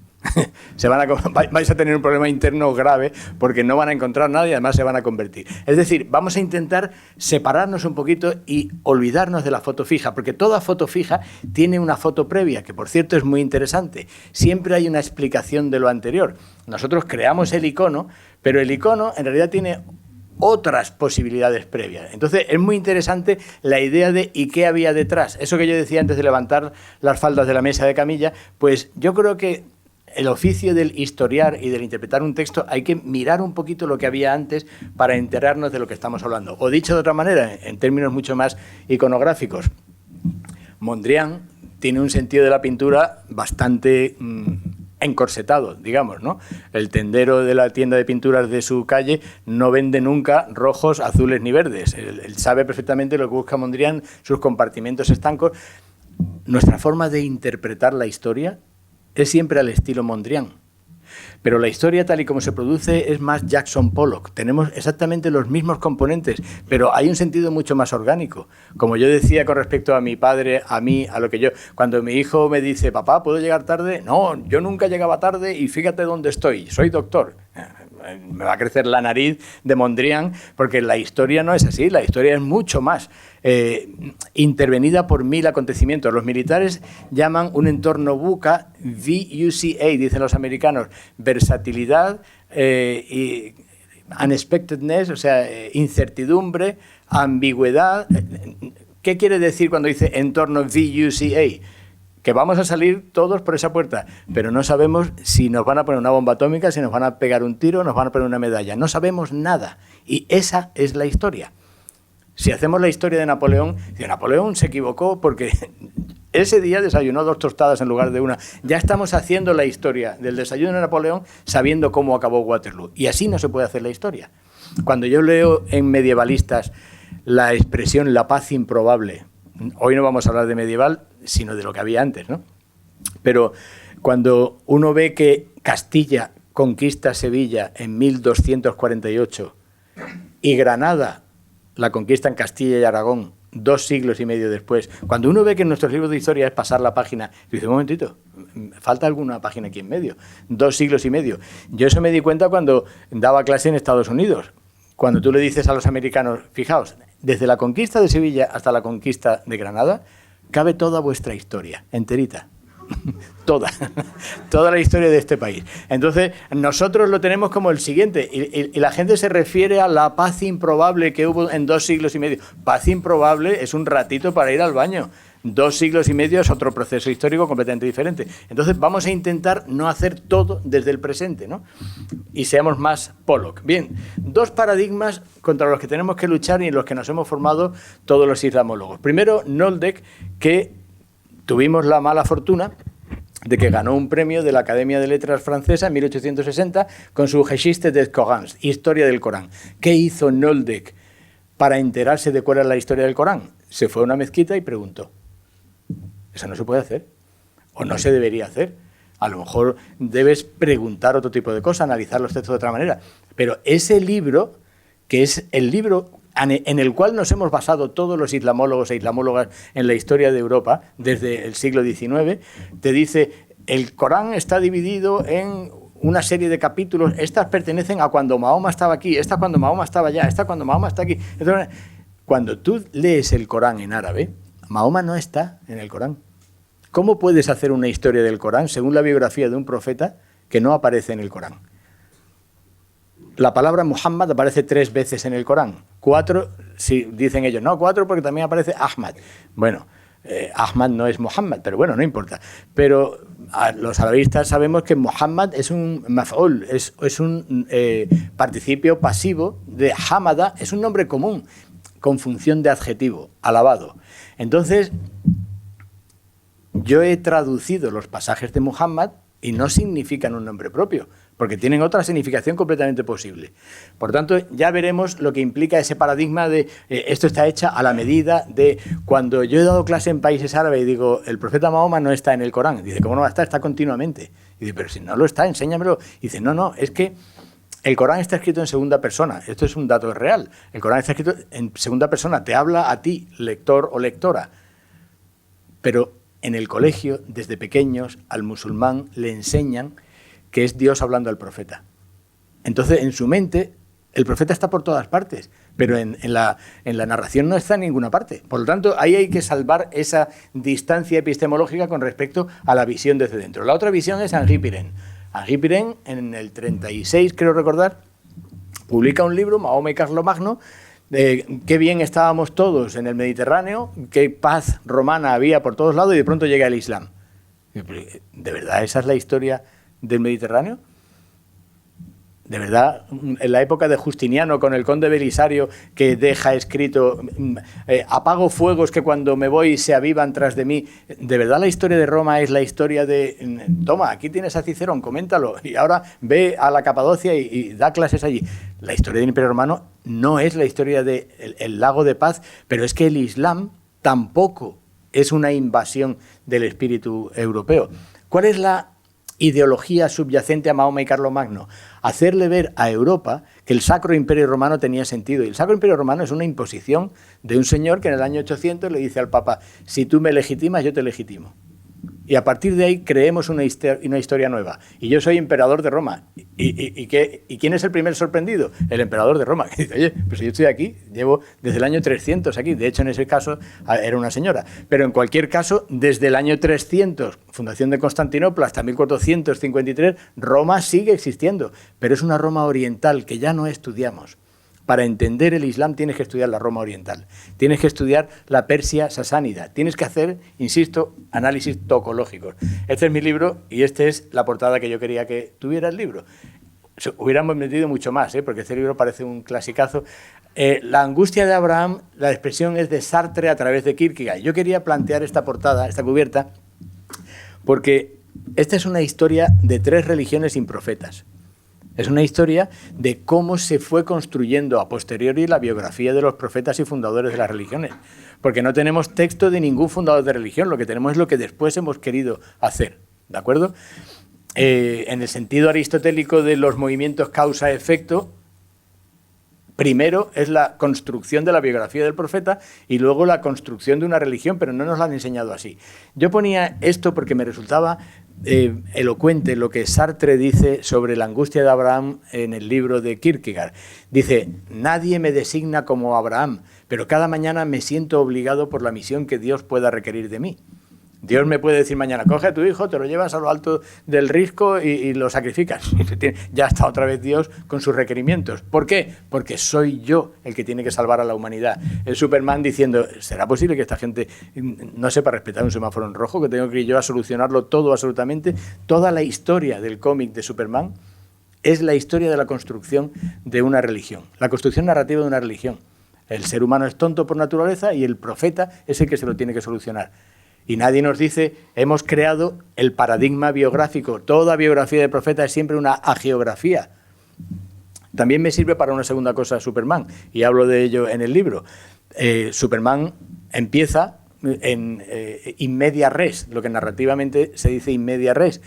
Vais a tener un problema interno grave porque no van a encontrar nada y además se van a convertir. Es decir, vamos a intentar separarnos un poquito y olvidarnos de la foto fija, porque toda foto fija tiene una foto previa, que por cierto es muy interesante. Siempre hay una explicación de lo anterior. Nosotros creamos el icono, pero el icono en realidad tiene otras posibilidades previas. Entonces es muy interesante la idea de ¿y qué había detrás? Eso que yo decía antes de levantar las faldas de la mesa de camilla, pues yo creo que el oficio del historiar y del interpretar un texto hay que mirar un poquito lo que había antes para enterarnos de lo que estamos hablando. O dicho de otra manera, en términos mucho más iconográficos, Mondrian tiene un sentido de la pintura bastante encorsetado, digamos, ¿no? El tendero de la tienda de pinturas de su calle no vende nunca rojos, azules ni verdes. Él sabe perfectamente lo que busca Mondrian, sus compartimentos estancos. Nuestra forma de interpretar la historia es siempre al estilo Mondrian. Pero la historia tal y como se produce es más Jackson Pollock. Tenemos exactamente los mismos componentes, pero hay un sentido mucho más orgánico. Como yo decía con respecto a mi padre, a mí, a lo que yo... Cuando mi hijo me dice, papá, ¿puedo llegar tarde? No, yo nunca llegaba tarde y fíjate dónde estoy, soy doctor. Me va a crecer la nariz de Mondrian, porque la historia no es así, la historia es mucho más intervenida por 1000 acontecimientos. Los militares llaman un entorno VUCA, VUCA, dicen los americanos, versatilidad y unexpectedness, o sea, incertidumbre, ambigüedad. ¿Qué quiere decir cuando dice entorno VUCA? Que vamos a salir todos por esa puerta, pero no sabemos si nos van a poner una bomba atómica, si nos van a pegar un tiro, nos van a poner una medalla. No sabemos nada. Y esa es la historia. Si hacemos la historia de Napoleón se equivocó porque ese día desayunó 2 tostadas en lugar de una. Ya estamos haciendo la historia del desayuno de Napoleón sabiendo cómo acabó Waterloo. Y así no se puede hacer la historia. Cuando yo leo en medievalistas la expresión la paz improbable, hoy no vamos a hablar de medieval, sino de lo que había antes, ¿no? Pero cuando uno ve que Castilla conquista Sevilla en 1248 y Granada la conquista en Castilla y Aragón 2 siglos y medio después, cuando uno ve que en nuestros libros de historia es pasar la página, dice, un momentito, falta alguna página aquí en medio, 2 siglos y medio. Yo eso me di cuenta cuando daba clase en Estados Unidos. Cuando tú le dices a los americanos, fijaos, desde la conquista de Sevilla hasta la conquista de Granada, cabe toda vuestra historia, enterita. toda la historia de este país. Entonces, nosotros lo tenemos como el siguiente, y la gente se refiere a la paz improbable que hubo en 2 siglos y medio. Paz improbable es un ratito para ir al baño. 2 siglos y medio es otro proceso histórico completamente diferente. Entonces, vamos a intentar no hacer todo desde el presente, ¿no? Y seamos más Pollock. Bien, 2 paradigmas contra los que tenemos que luchar y en los que nos hemos formado todos los islamólogos. Primero, Noldek, que tuvimos la mala fortuna de que ganó un premio de la Academia de Letras francesa en 1860 con su Geschichte des Korans, Historia del Corán. ¿Qué hizo Noldek para enterarse de cuál era la historia del Corán? Se fue a una mezquita y preguntó. Eso no se puede hacer, o no se debería hacer. A lo mejor debes preguntar otro tipo de cosas, analizar los textos de otra manera. Pero ese libro, que es el libro en el cual nos hemos basado todos los islamólogos e islamólogas en la historia de Europa desde el siglo XIX, te dice, el Corán está dividido en una serie de capítulos, estas pertenecen a cuando Mahoma estaba aquí, esta cuando Mahoma estaba allá, esta cuando Mahoma está aquí. Entonces, cuando tú lees el Corán en árabe, Mahoma no está en el Corán. ¿Cómo puedes hacer una historia del Corán según la biografía de un profeta que no aparece en el Corán? La palabra Muhammad aparece 3 veces en el Corán. 4, si dicen ellos, no, 4 porque también aparece Ahmad. Bueno, Ahmad no es Muhammad, pero bueno, no importa. Pero los arabistas sabemos que Muhammad es un maf'ul, es un participio pasivo de Hamada, es un nombre común con función de adjetivo, alabado. Entonces, yo he traducido los pasajes de Muhammad y no significan un nombre propio, porque tienen otra significación completamente posible. Por tanto, ya veremos lo que implica ese paradigma de esto está hecha a la medida de cuando yo he dado clase en países árabes y digo, el profeta Mahoma no está en el Corán. Dice, ¿cómo no va a estar? Está continuamente. Y dice, pero si no lo está, enséñamelo. Y dice, no, es que el Corán está escrito en segunda persona. Esto es un dato real. El Corán está escrito en segunda persona. Te habla a ti, lector o lectora. Pero en el colegio, desde pequeños, al musulmán le enseñan que es Dios hablando al profeta. Entonces, en su mente, el profeta está por todas partes, pero en la narración no está en ninguna parte. Por lo tanto, ahí hay que salvar esa distancia epistemológica con respecto a la visión desde dentro. La otra visión es Henri Pirenne. Henri Pirenne, en el 36, creo recordar, publica un libro, Mahoma y Carlomagno, de qué bien estábamos todos en el Mediterráneo, qué paz romana había por todos lados y de pronto llega el Islam. ¿De verdad esa es la historia del Mediterráneo? De verdad, en la época de Justiniano, con el conde Belisario, que deja escrito, apago fuegos que cuando me voy se avivan tras de mí. ¿De verdad la historia de Roma es la historia de, toma, aquí tienes a Cicerón, coméntalo, y ahora ve a la Capadocia y da clases allí? La historia del Imperio Romano no es la historia del lago de paz, pero es que el Islam tampoco es una invasión del espíritu europeo. ¿Cuál es la ideología subyacente a Mahoma y Carlomagno? Hacerle ver a Europa que el Sacro Imperio Romano tenía sentido. Y el Sacro Imperio Romano es una imposición de un señor que en el año 800 le dice al Papa, si tú me legitimas, yo te legitimo. Y a partir de ahí creemos una historia nueva. Y yo soy emperador de Roma. ¿Y quién es el primer sorprendido? El emperador de Roma. Que dice, oye, pues yo estoy aquí, llevo desde el año 300 aquí. De hecho, en ese caso era una señora. Pero en cualquier caso, desde el año 300, fundación de Constantinopla, hasta 1453, Roma sigue existiendo. Pero es una Roma oriental que ya no estudiamos. Para entender el Islam tienes que estudiar la Roma oriental, tienes que estudiar la Persia sasánida, tienes que hacer, insisto, análisis tocológicos. Este es mi libro y esta es la portada que yo quería que tuviera el libro. Hubiéramos metido mucho más, porque este libro parece un clasicazo. La angustia de Abraham, la expresión es de Sartre a través de Kierkegaard. Yo quería plantear esta portada, esta cubierta, porque esta es una historia de 3 religiones sin profetas. Es una historia de cómo se fue construyendo a posteriori la biografía de los profetas y fundadores de las religiones. Porque no tenemos texto de ningún fundador de religión, lo que tenemos es lo que después hemos querido hacer. ¿De acuerdo? En el sentido aristotélico de los movimientos causa-efecto, primero es la construcción de la biografía del profeta y luego la construcción de una religión, pero no nos la han enseñado así. Yo ponía esto porque me resultaba elocuente lo que Sartre dice sobre la angustia de Abraham en el libro de Kierkegaard. Dice, nadie me designa como Abraham, pero cada mañana me siento obligado por la misión que Dios pueda requerir de mí. Dios me puede decir mañana, coge a tu hijo, te lo llevas a lo alto del risco y lo sacrificas. Ya está otra vez Dios con sus requerimientos. ¿Por qué? Porque soy yo el que tiene que salvar a la humanidad. El Superman diciendo, ¿será posible que esta gente no sepa respetar un semáforo en rojo? Que tengo que ir yo a solucionarlo todo absolutamente. Toda la historia del cómic de Superman es la historia de la construcción de una religión. La construcción narrativa de una religión. El ser humano es tonto por naturaleza y el profeta es el que se lo tiene que solucionar. Y nadie nos dice, hemos creado el paradigma biográfico. Toda biografía de profeta es siempre una agiografía. También me sirve para una segunda cosa Superman, y hablo de ello en el libro. Superman empieza en in media res, lo que narrativamente se dice in media res.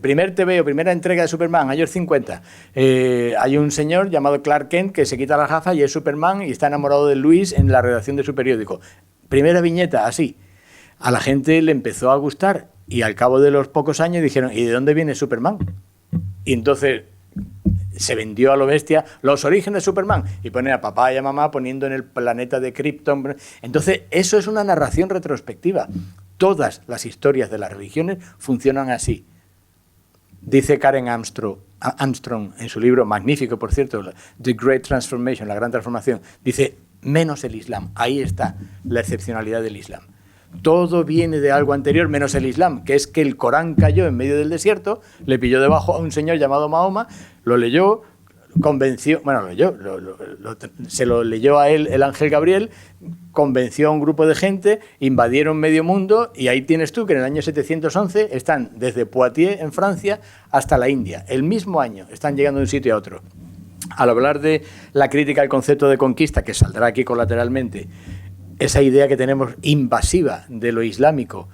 Primer TVO, primera entrega de Superman, años 50. Hay un señor llamado Clark Kent que se quita las gafas y es Superman y está enamorado de Lois en la redacción de su periódico. Primera viñeta, así. A la gente le empezó a gustar y al cabo de los pocos años dijeron, ¿y de dónde viene Superman? Y entonces se vendió a lo bestia los orígenes de Superman y pone a papá y a mamá poniendo en el planeta de Krypton. Entonces eso es una narración retrospectiva. Todas las historias de las religiones funcionan así. Dice Karen Armstrong en su libro, magnífico por cierto, The Great Transformation, la gran transformación, dice, menos el Islam. Ahí está la excepcionalidad del Islam. Todo viene de algo anterior, menos el Islam, que es que el Corán cayó en medio del desierto, le pilló debajo a un señor llamado Mahoma, lo leyó, convenció, bueno, se lo leyó a él el ángel Gabriel, convenció a un grupo de gente, invadieron medio mundo y ahí tienes tú que en el año 711 están desde Poitiers en Francia hasta la India. El mismo año están llegando de un sitio a otro. Al hablar de la crítica al concepto de conquista, que saldrá aquí colateralmente, esa idea que tenemos invasiva de lo islámico,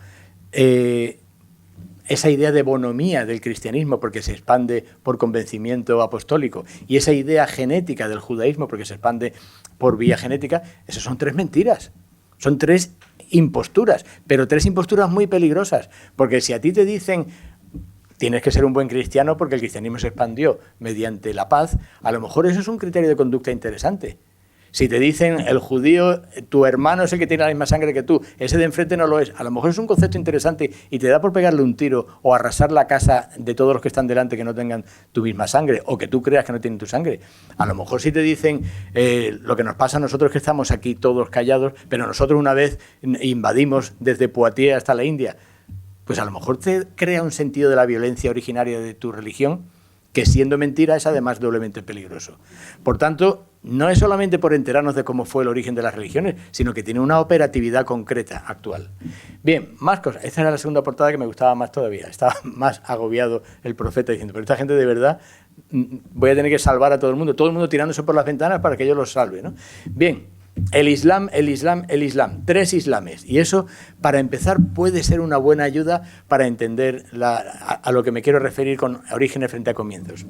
esa idea de bonomía del cristianismo porque se expande por convencimiento apostólico y esa idea genética del judaísmo porque se expande por vía genética, esas son 3 mentiras, son 3 imposturas, pero 3 imposturas muy peligrosas, porque si a ti te dicen tienes que ser un buen cristiano porque el cristianismo se expandió mediante la paz, a lo mejor eso es un criterio de conducta interesante. Si te dicen el judío, tu hermano es el que tiene la misma sangre que tú, ese de enfrente no lo es, a lo mejor es un concepto interesante y te da por pegarle un tiro o arrasar la casa de todos los que están delante que no tengan tu misma sangre o que tú creas que no tienen tu sangre. A lo mejor si te dicen lo que nos pasa a nosotros que estamos aquí todos callados, pero nosotros una vez invadimos desde Poitiers hasta la India, pues a lo mejor te crea un sentido de la violencia originaria de tu religión que siendo mentira es además doblemente peligroso. Por tanto, no es solamente por enterarnos de cómo fue el origen de las religiones, sino que tiene una operatividad concreta actual. Bien, más cosas. Esta era la segunda portada que me gustaba más todavía. Estaba más agobiado el profeta diciendo, pero esta gente de verdad voy a tener que salvar a todo el mundo tirándose por las ventanas para que yo los salve, ¿no? Bien, el Islam, 3 islames. Y eso, para empezar, puede ser una buena ayuda para entender a lo que me quiero referir con orígenes frente a comienzos.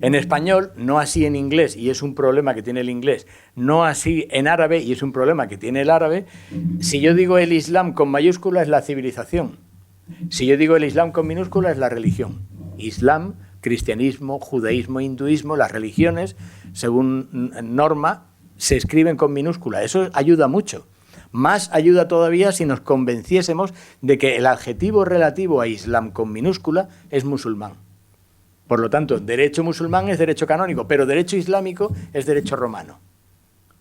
En español, no así en inglés, y es un problema que tiene el inglés, no así en árabe, y es un problema que tiene el árabe. Si yo digo el Islam con mayúscula es la civilización. Si yo digo el Islam con minúscula es la religión. Islam, cristianismo, judaísmo, hinduismo, las religiones, según norma, se escriben con minúscula. Eso ayuda mucho. Más ayuda todavía si nos convenciésemos de que el adjetivo relativo a Islam con minúscula es musulmán. Por lo tanto, derecho musulmán es derecho canónico, pero derecho islámico es derecho romano.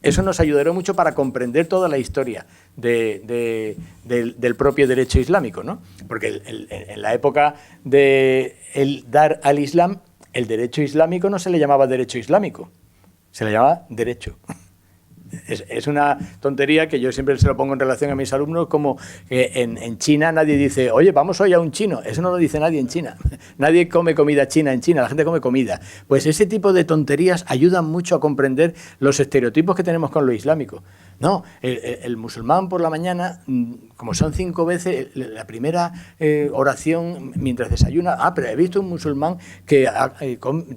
Eso nos ayudará mucho para comprender toda la historia del propio derecho islámico, ¿no? Porque en la época del dar al Islam, el derecho islámico no se le llamaba derecho islámico, se le llamaba derecho. Es una tontería que yo siempre se lo pongo en relación a mis alumnos, como que en China nadie dice, oye, vamos hoy a un chino. Eso no lo dice nadie en China. Nadie come comida china en China, la gente come comida. Pues ese tipo de tonterías ayudan mucho a comprender los estereotipos que tenemos con lo islámico. No, el musulmán por la mañana, como son 5 veces, la primera oración mientras desayuna, pero he visto un musulmán que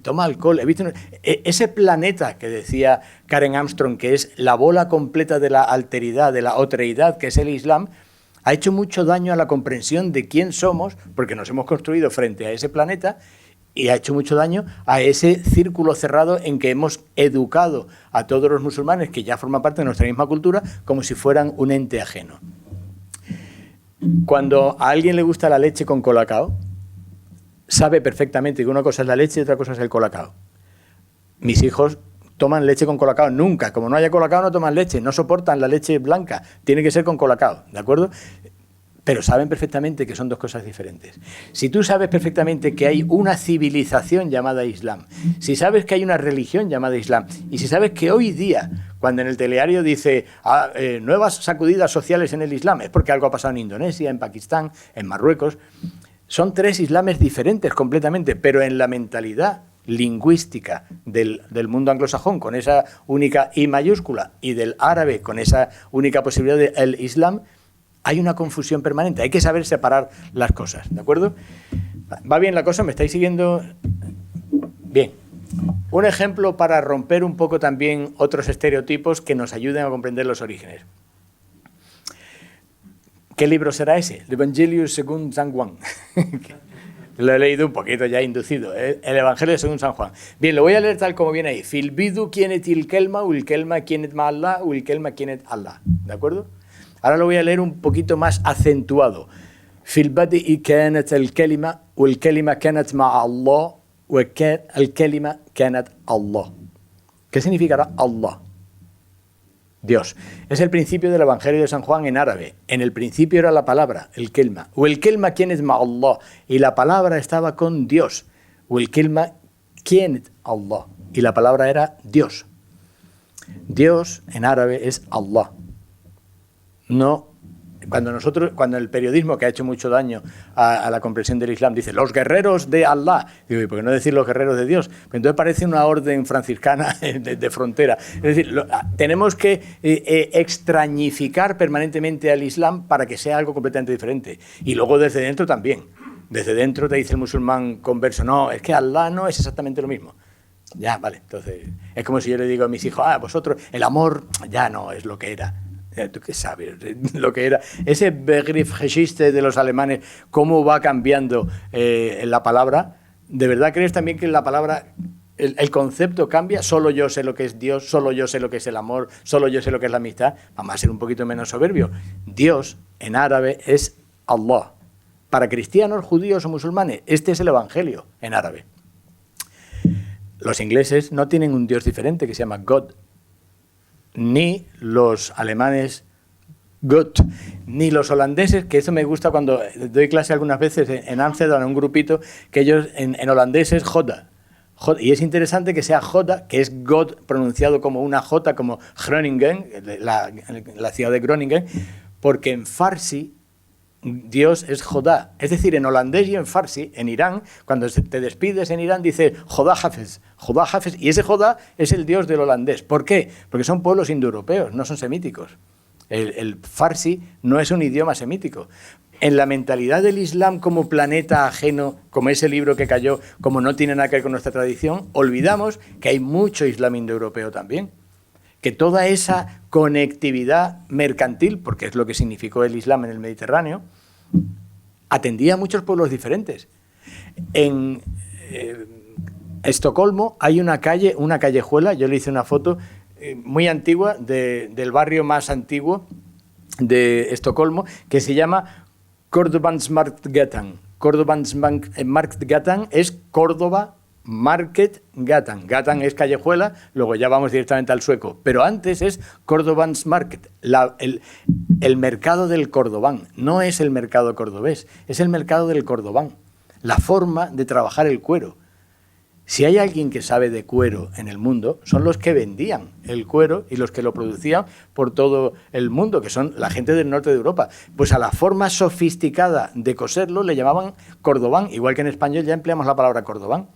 toma alcohol, he visto ese planeta que decía Karen Armstrong, que es la bola completa de la alteridad, de la otreidad, que es el Islam, ha hecho mucho daño a la comprensión de quién somos, porque nos hemos construido frente a ese planeta, y ha hecho mucho daño a ese círculo cerrado en que hemos educado a todos los musulmanes, que ya forman parte de nuestra misma cultura, como si fueran un ente ajeno. Cuando a alguien le gusta la leche con colacao, sabe perfectamente que una cosa es la leche y otra cosa es el colacao. Mis hijos toman leche con colacao nunca. Como no haya colacao, no toman leche. No soportan la leche blanca. Tiene que ser con colacao, ¿de acuerdo? Pero saben perfectamente que son dos cosas diferentes. Si tú sabes perfectamente que hay una civilización llamada Islam, si sabes que hay una religión llamada Islam, y si sabes que hoy día, cuando en el telediario dice nuevas sacudidas sociales en el Islam, es porque algo ha pasado en Indonesia, en Pakistán, en Marruecos, son 3 islames diferentes completamente, pero en la mentalidad lingüística del mundo anglosajón, con esa única I mayúscula, y del árabe, con esa única posibilidad del Islam, hay una confusión permanente. Hay que saber separar las cosas, ¿de acuerdo? ¿Va bien la cosa? ¿Me estáis siguiendo? Bien. Un ejemplo para romper un poco también otros estereotipos que nos ayuden a comprender los orígenes. ¿Qué libro será ese? El Evangelio según San Juan. Lo he leído un poquito ya inducido. El Evangelio según San Juan. Bien, lo voy a leer tal como viene ahí. Fil bidu kienet il kelma, ul kelma kienet ma Allah, ul kelma kienet Allah. ¿De acuerdo? Ahora lo voy a leer un poquito más acentuado. Fil badi kanat al kelima, ul kelima kanat ma Allah, al kelima kanat Allah. ¿Qué significará Allah? Dios. Es el principio del Evangelio de San Juan en árabe. En el principio era la palabra, el kelma. O el kelma kienet ma Allah. Y la palabra estaba con Dios. O el kelma kienet Allah. Y la palabra era Dios. Dios en árabe es Allah. No, cuando el periodismo, que ha hecho mucho daño a la comprensión del Islam, dice los guerreros de Allah, digo, ¿y por qué no decir los guerreros de Dios? Pues entonces parece una orden franciscana de frontera. Es decir, tenemos que extrañificar permanentemente al Islam para que sea algo completamente diferente. Y luego desde dentro también. Desde dentro te dice el musulmán converso, no, es que Allah no es exactamente lo mismo. Ya, vale, entonces es como si yo le digo a mis hijos, vosotros, el amor ya no es lo que era. ¿Tú qué sabes lo que era? Ese Begriffsgeschichte de los alemanes, cómo va cambiando la palabra. ¿De verdad crees también que la palabra, el concepto cambia? Solo yo sé lo que es Dios, solo yo sé lo que es el amor, solo yo sé lo que es la amistad. Vamos a ser un poquito menos soberbio. Dios, en árabe, es Allah. Para cristianos, judíos o musulmanes, este es el Evangelio en árabe. Los ingleses no tienen un Dios diferente que se llama God. Ni los alemanes Gott, ni los holandeses, que eso me gusta cuando doy clase algunas veces en Amsterdam, en un grupito, que ellos en holandés es Joda. Y es interesante que sea Joda, que es God pronunciado como una J, como Groningen, la ciudad de Groningen, porque en farsi Dios es Jodá. Es decir, en holandés y en farsi, en Irán, cuando te despides en Irán, dice Jodá Hafez, y ese Jodá es el Dios del holandés. ¿Por qué? Porque son pueblos indoeuropeos, no son semíticos. El farsi no es un idioma semítico. En la mentalidad del Islam como planeta ajeno, como ese libro que cayó, como no tiene nada que ver con nuestra tradición, olvidamos que hay mucho Islam indoeuropeo también. Que toda esa conectividad mercantil, porque es lo que significó el Islam en el Mediterráneo, atendía a muchos pueblos diferentes. En Estocolmo hay una callejuela, yo le hice una foto muy antigua del barrio más antiguo de Estocolmo, que se llama Cordovansmarktgatan. Cordovansmarktgatan es Córdoba Market Gatan. Gatan es callejuela, luego ya vamos directamente al sueco. Pero antes es Cordobans Market, el mercado del Cordobán. No es el mercado cordobés, es el mercado del Cordobán. La forma de trabajar el cuero. Si hay alguien que sabe de cuero en el mundo, son los que vendían el cuero y los que lo producían por todo el mundo, que son la gente del norte de Europa. Pues a la forma sofisticada de coserlo le llamaban cordobán, igual que en español ya empleamos la palabra cordobán.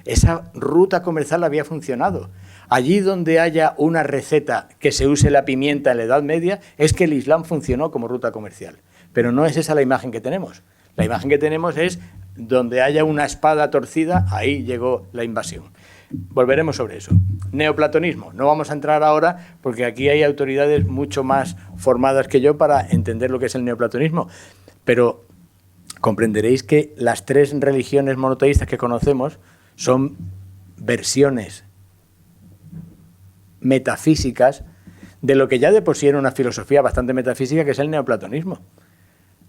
Esa ruta comercial había funcionado. Allí donde haya una receta que se use la pimienta en la Edad Media, es que el Islam funcionó como ruta comercial. Pero no es esa la imagen que tenemos. La imagen que tenemos es donde haya una espada torcida, ahí llegó la invasión. Volveremos sobre eso. Neoplatonismo. No vamos a entrar ahora porque aquí hay autoridades mucho más formadas que yo para entender lo que es el neoplatonismo. Pero comprenderéis que las tres religiones monoteístas que conocemos son versiones metafísicas de lo que ya de por sí era una filosofía bastante metafísica, que es el neoplatonismo.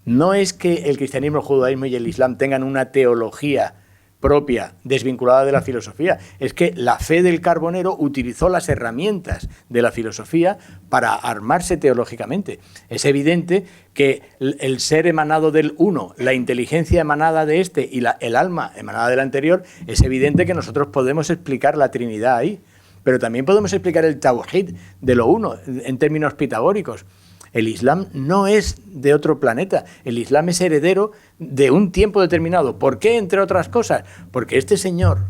No es que el cristianismo, el judaísmo y el islam tengan una teología propia, desvinculada de la filosofía. Es que la fe del carbonero utilizó las herramientas de la filosofía para armarse teológicamente. Es evidente que el ser emanado del uno, la inteligencia emanada de este y el alma emanada del anterior, es evidente que nosotros podemos explicar la Trinidad ahí. Pero también podemos explicar el tawhid de lo uno en términos pitagóricos. El Islam no es de otro planeta. El Islam es heredero de un tiempo determinado. ¿Por qué? Entre otras cosas. Porque este señor,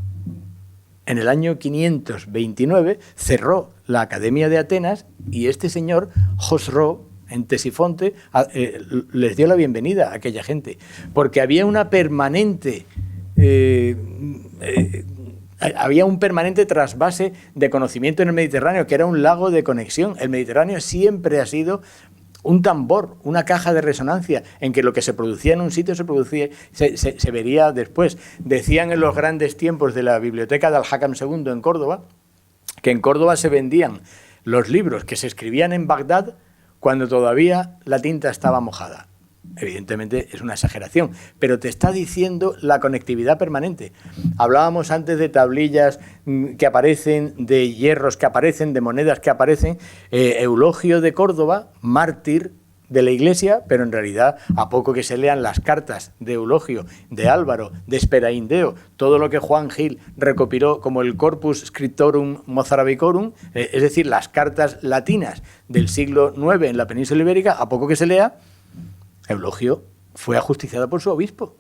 en el año 529, cerró la Academia de Atenas y este señor, Josro, en Ctesifonte, les dio la bienvenida a aquella gente. Porque había una permanente... había un permanente trasvase de conocimiento en el Mediterráneo, que era un lago de conexión. El Mediterráneo siempre ha sido un tambor, una caja de resonancia, en que lo que se producía en un sitio se vería después. Decían en los grandes tiempos de la biblioteca de Al-Hakam II en Córdoba, que en Córdoba se vendían los libros que se escribían en Bagdad cuando todavía la tinta estaba mojada. Evidentemente es una exageración, pero te está diciendo la conectividad permanente. Hablábamos antes de tablillas que aparecen, de hierros que aparecen, de monedas que aparecen. Eulogio de Córdoba, mártir de la Iglesia, pero en realidad, a poco que se lean las cartas de Eulogio, de Álvaro, de Esperaindeo, todo lo que Juan Gil recopiló como el Corpus Scriptorum Mozarabicorum, es decir, las cartas latinas del siglo IX en la península ibérica, a poco que se lea, Eulogio fue ajusticiado por su obispo.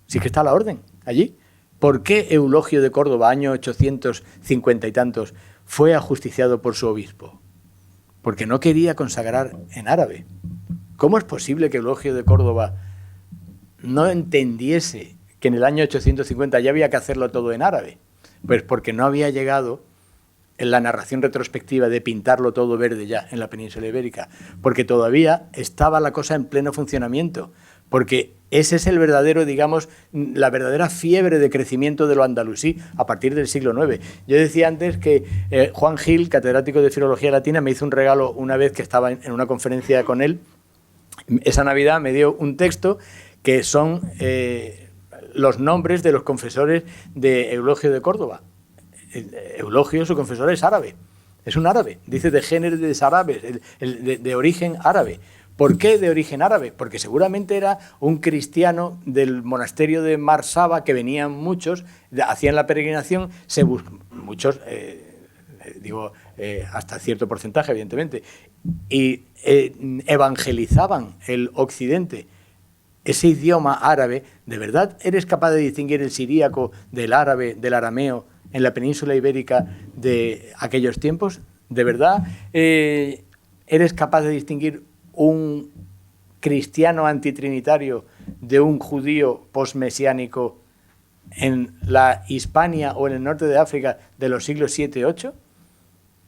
Sí que está la orden allí. ¿Por qué Eulogio de Córdoba, año 850 y tantos, fue ajusticiado por su obispo? Porque no quería consagrar en árabe. ¿Cómo es posible que Eulogio de Córdoba no entendiese que en el año 850 ya había que hacerlo todo en árabe? Pues porque no había llegado en la narración retrospectiva de pintarlo todo verde ya en la península ibérica, porque todavía estaba la cosa en pleno funcionamiento, porque ese es el verdadero, digamos, la verdadera fiebre de crecimiento de lo andalusí a partir del siglo IX. Yo decía antes que Juan Gil, catedrático de Filología Latina, me hizo un regalo una vez que estaba en una conferencia con él. Esa Navidad me dio un texto que son los nombres de los confesores de Eulogio de Córdoba. Eulogio, su confesor, es árabe, es un árabe, dice de géneros árabes, de origen árabe. ¿Por qué de origen árabe? Porque seguramente era un cristiano del monasterio de Marsaba, que venían muchos, hacían la peregrinación, muchos, hasta cierto porcentaje, evidentemente, y evangelizaban el occidente. Ese idioma árabe, ¿de verdad eres capaz de distinguir el siríaco del árabe, del arameo, en la península ibérica de aquellos tiempos? ¿De verdad eres capaz de distinguir un cristiano antitrinitario de un judío posmesiánico en la Hispania o en el norte de África de los siglos 7 y 8?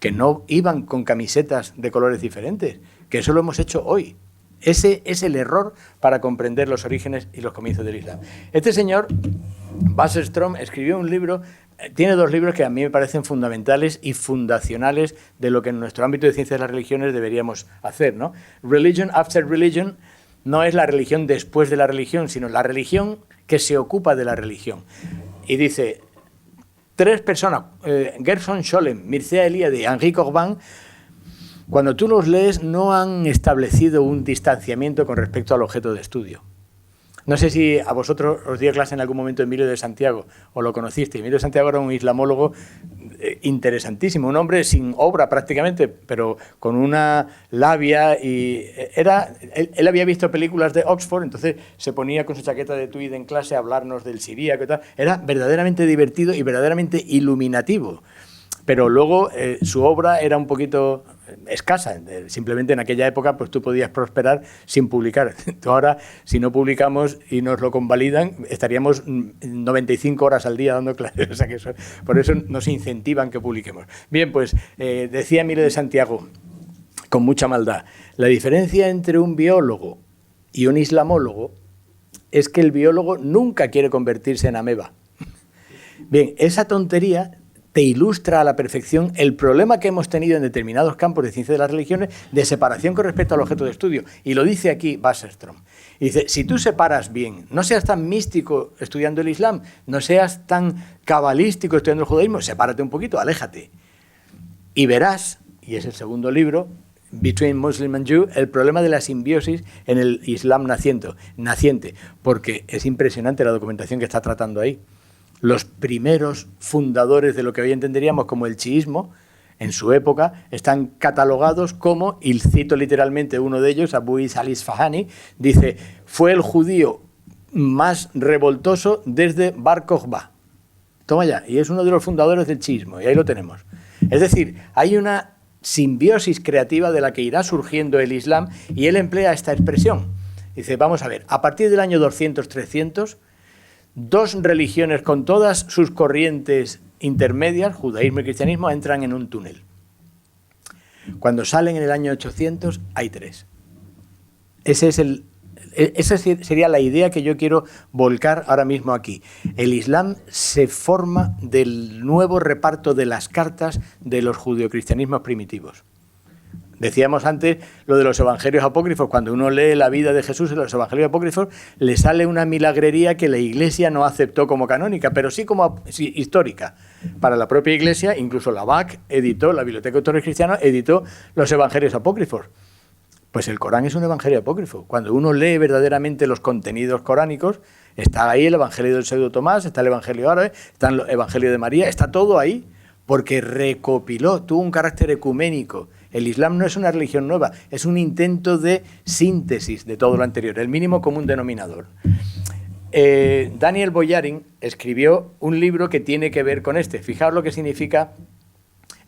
Que no iban con camisetas de colores diferentes, que eso lo hemos hecho hoy. Ese es el error para comprender los orígenes y los comienzos del Islam. Este señor, Wasserstrom, escribió un libro. Tiene dos libros que a mí me parecen fundamentales y fundacionales de lo que en nuestro ámbito de ciencias de las religiones deberíamos hacer, ¿no? Religion After Religion no es la religión después de la religión, sino la religión que se ocupa de la religión. y dice, 3 personas, Gershom Scholem, Mircea Eliade y Henri Corbin, cuando tú los lees no han establecido un distanciamiento con respecto al objeto de estudio. No sé si a vosotros os dio clase en algún momento Emilio de Santiago, o lo conocisteis. Emilio de Santiago era un islamólogo interesantísimo, un hombre sin obra prácticamente, pero con una labia, y él había visto películas de Oxford, entonces se ponía con su chaqueta de tweed en clase a hablarnos del siríaco y tal. Era verdaderamente divertido y verdaderamente iluminativo. Pero luego su obra era un poquito escasa. Simplemente en aquella época pues tú podías prosperar sin publicar. Ahora, si no publicamos y nos lo convalidan, estaríamos 95 horas al día dando clases. O sea que por eso nos incentivan que publiquemos. Bien, pues decía Emilio de Santiago, con mucha maldad, la diferencia entre un biólogo y un islamólogo es que el biólogo nunca quiere convertirse en ameba. Bien, esa tontería te ilustra a la perfección el problema que hemos tenido en determinados campos de ciencia de las religiones de separación con respecto al objeto de estudio. Y lo dice aquí Wasserstrom. Y dice, si tú separas bien, no seas tan místico estudiando el Islam, no seas tan cabalístico estudiando el judaísmo, sepárate un poquito, aléjate. Y verás, y es el segundo libro, Between Muslim and Jew, el problema de la simbiosis en el Islam naciente, porque es impresionante la documentación que está tratando ahí. Los primeros fundadores de lo que hoy entenderíamos como el chiismo, en su época, están catalogados como, y cito literalmente uno de ellos, Abu Isa al-Isfahani, dice, fue el judío más revoltoso desde Bar Kokhba. Toma ya, y es uno de los fundadores del chiismo, y ahí lo tenemos. Es decir, hay una simbiosis creativa de la que irá surgiendo el Islam, y él emplea esta expresión. Dice, vamos a ver, a partir del año 200-300, 2 religiones con todas sus corrientes intermedias, judaísmo y cristianismo, entran en un túnel. Cuando salen en el año 800, hay 3. Esa sería la idea que yo quiero volcar ahora mismo aquí. El Islam se forma del nuevo reparto de las cartas de los judeocristianismos primitivos. Decíamos antes lo de los evangelios apócrifos. Cuando uno lee la vida de Jesús en los evangelios apócrifos, le sale una milagrería que la Iglesia no aceptó como canónica, pero sí como histórica. Para la propia Iglesia, incluso la BAC editó, la Biblioteca de Autores Cristianos, editó los evangelios apócrifos. Pues el Corán es un evangelio apócrifo. Cuando uno lee verdaderamente los contenidos coránicos, está ahí el evangelio del pseudo Tomás, está el evangelio árabe, está el evangelio de María, está todo ahí, porque recopiló, tuvo un carácter ecuménico. El Islam no es una religión nueva, es un intento de síntesis de todo lo anterior, el mínimo común denominador. Daniel Boyarin escribió un libro que tiene que ver con este. Fijaos lo que significa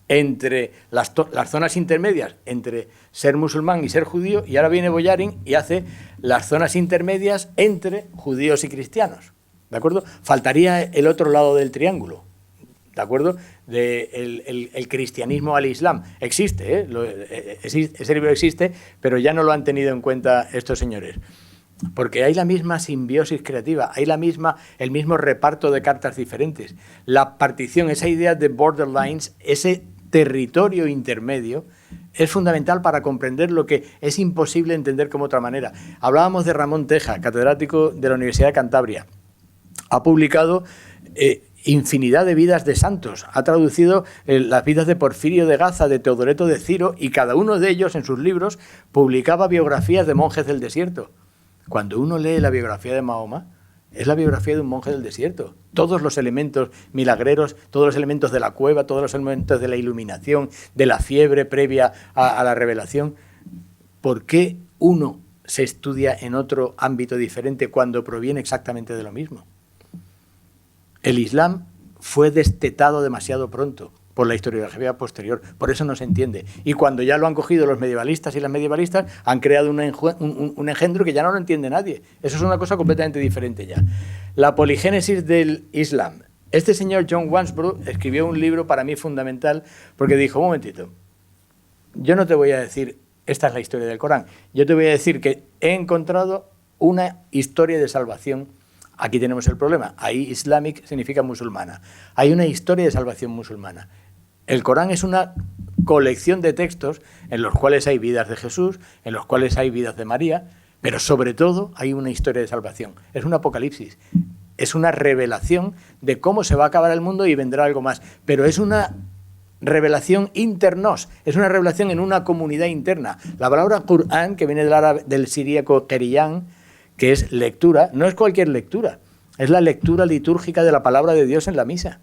entre las zonas intermedias, entre ser musulmán y ser judío, y ahora viene Boyarin y hace las zonas intermedias entre judíos y cristianos. ¿De acuerdo? Faltaría el otro lado del triángulo. ¿De acuerdo? El cristianismo al Islam. Existe, ese libro existe, pero ya no lo han tenido en cuenta estos señores. Porque hay la misma simbiosis creativa, hay el mismo reparto de cartas diferentes. La partición, esa idea de borderlines, ese territorio intermedio, es fundamental para comprender lo que es imposible entender como otra manera. Hablábamos de Ramón Teja, catedrático de la Universidad de Cantabria. Ha publicado infinidad de vidas de santos. Ha traducido las vidas de Porfirio de Gaza, de Teodoreto de Ciro, y cada uno de ellos en sus libros publicaba biografías de monjes del desierto. Cuando uno lee la biografía de Mahoma, es la biografía de un monje del desierto. Todos los elementos milagreros, todos los elementos de la cueva, todos los elementos de la iluminación, de la fiebre previa a la revelación. ¿Por qué uno se estudia en otro ámbito diferente cuando proviene exactamente de lo mismo? El Islam fue destetado demasiado pronto por la historiografía posterior, por eso no se entiende. Y cuando ya lo han cogido los medievalistas y las medievalistas, han creado un engendro que ya no lo entiende nadie. Eso es una cosa completamente diferente ya. La poligénesis del Islam. Este señor John Wansbrough escribió un libro para mí fundamental, porque dijo, un momentito, yo no te voy a decir, esta es la historia del Corán, yo te voy a decir que he encontrado una historia de salvación. Aquí tenemos el problema. Ahí Islamic significa musulmana. Hay una historia de salvación musulmana. El Corán es una colección de textos en los cuales hay vidas de Jesús, en los cuales hay vidas de María, pero sobre todo hay una historia de salvación. Es un apocalipsis. es una revelación de cómo se va a acabar el mundo y vendrá algo más. Pero es una revelación internos, es una revelación en una comunidad interna. La palabra Qur'an, que viene del árabe, del siríaco qeriyan, que es lectura, no es cualquier lectura, es la lectura litúrgica de la palabra de Dios en la misa.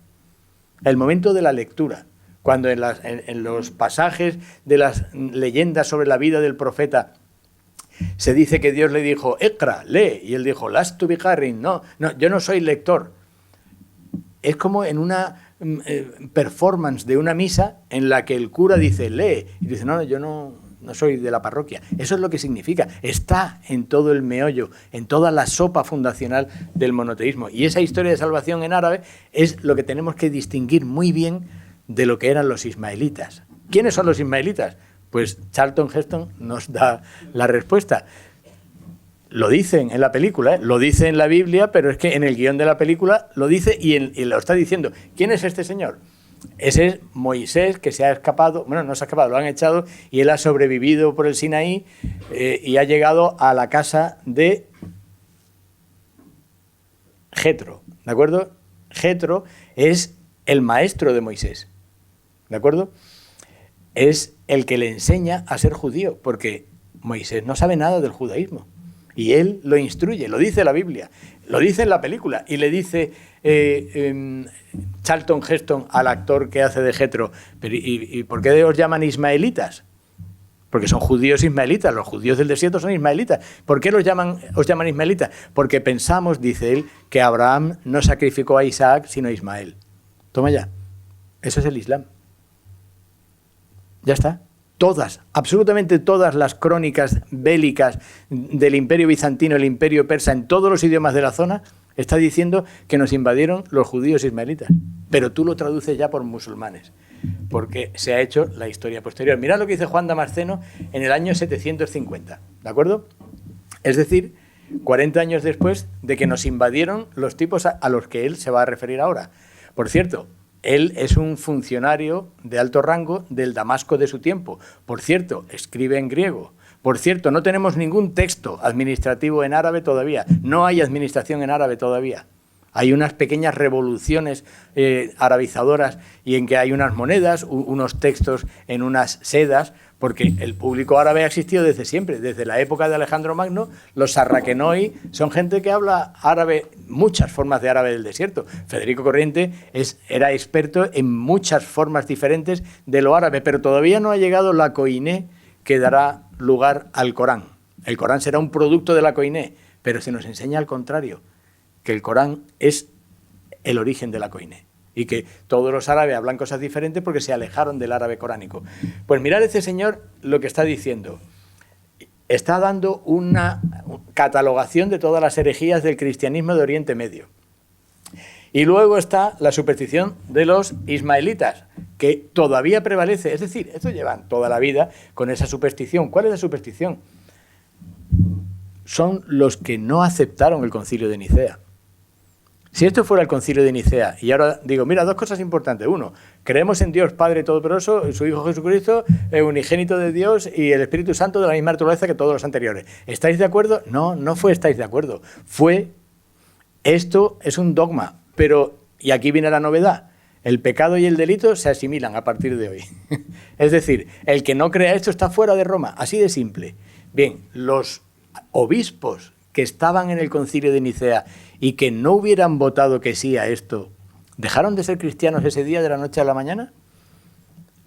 El momento de la lectura, cuando en los pasajes de las leyendas sobre la vida del profeta se dice que Dios le dijo, Iqra, lee, y él dijo, Lastu biqarrin, no, yo no soy lector. Es como en una performance de una misa en la que el cura dice, lee, y dice, no, yo no soy de la parroquia. Eso es lo que significa, está en todo el meollo, en toda la sopa fundacional del monoteísmo. Y esa historia de salvación en árabe es lo que tenemos que distinguir muy bien de lo que eran los ismaelitas. ¿Quiénes son los ismaelitas? Pues Charlton Heston nos da la respuesta. Lo dicen en la película, lo dice en la Biblia, pero es que en el guión de la película lo dice y lo está diciendo. ¿Quién es este señor? Ese es Moisés, que se ha escapado, bueno, no se ha escapado, lo han echado, y él ha sobrevivido por el Sinaí y ha llegado a la casa de Jetro, ¿de acuerdo? Jetro es el maestro de Moisés, ¿de acuerdo? Es el que le enseña a ser judío, porque Moisés no sabe nada del judaísmo. Y él lo instruye, lo dice la Biblia, lo dice en la película, y le dice Charlton Heston al actor que hace de Jetro, ¿y por qué os llaman ismaelitas? Porque son judíos ismaelitas, los judíos del desierto son ismaelitas. ¿Por qué os llaman ismaelitas? Porque pensamos, dice él, que Abraham no sacrificó a Isaac sino a Ismael. Toma ya, eso es el Islam. Ya está. Todas, absolutamente todas las crónicas bélicas del Imperio Bizantino, el Imperio Persa, en todos los idiomas de la zona, está diciendo que nos invadieron los judíos ismaelitas. Pero tú lo traduces ya por musulmanes, porque se ha hecho la historia posterior. Mirad lo que dice Juan Damasceno en el año 750, ¿de acuerdo? Es decir, 40 años después de que nos invadieron los tipos a los que él se va a referir ahora. Por cierto, él es un funcionario de alto rango del Damasco de su tiempo. Por cierto, escribe en griego. Por cierto, no tenemos ningún texto administrativo en árabe todavía. No hay administración en árabe todavía. Hay unas pequeñas revoluciones arabizadoras y en que hay unas monedas, unos textos en unas sedas, porque el público árabe ha existido desde siempre, desde la época de Alejandro Magno. Los sarraquenoi son gente que habla árabe, muchas formas de árabe del desierto. Federico Corriente era experto en muchas formas diferentes de lo árabe, pero todavía no ha llegado la coiné que dará lugar al Corán. El Corán será un producto de la coiné, pero se nos enseña al contrario, que el Corán es el origen de la coiné y que todos los árabes hablan cosas diferentes porque se alejaron del árabe coránico. Pues mirad este señor lo que está diciendo. Está dando una catalogación de todas las herejías del cristianismo de Oriente Medio. Y luego está la superstición de los ismaelitas, que todavía prevalece. Es decir, estos llevan toda la vida con esa superstición. ¿Cuál es la superstición? Son los que no aceptaron el Concilio de Nicea. Si esto fuera el Concilio de Nicea, y ahora digo, mira, dos cosas importantes. Uno, creemos en Dios Padre Todopoderoso, su Hijo Jesucristo, unigénito de Dios y el Espíritu Santo de la misma naturaleza que todos los anteriores. ¿Estáis de acuerdo? No, no fue estáis de acuerdo. Fue, esto es un dogma, pero, y aquí viene la novedad, el pecado y el delito se asimilan a partir de hoy. Es decir, el que no crea esto está fuera de Roma, así de simple. Bien, los obispos que estaban en el Concilio de Nicea y que no hubieran votado que sí a esto, ¿dejaron de ser cristianos ese día de la noche a la mañana?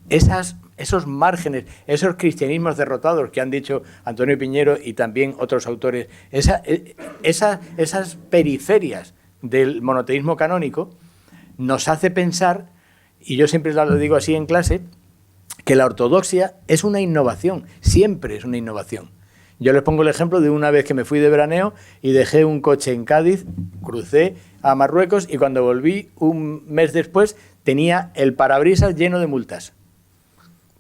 Esos márgenes, esos cristianismos derrotados que han dicho Antonio Piñero y también otros autores, esas periferias del monoteísmo canónico nos hace pensar, y yo siempre lo digo así en clase, que la ortodoxia es una innovación, siempre es una innovación. Yo les pongo el ejemplo de una vez que me fui de veraneo y dejé un coche en Cádiz, crucé a Marruecos y cuando volví un mes después tenía el parabrisas lleno de multas.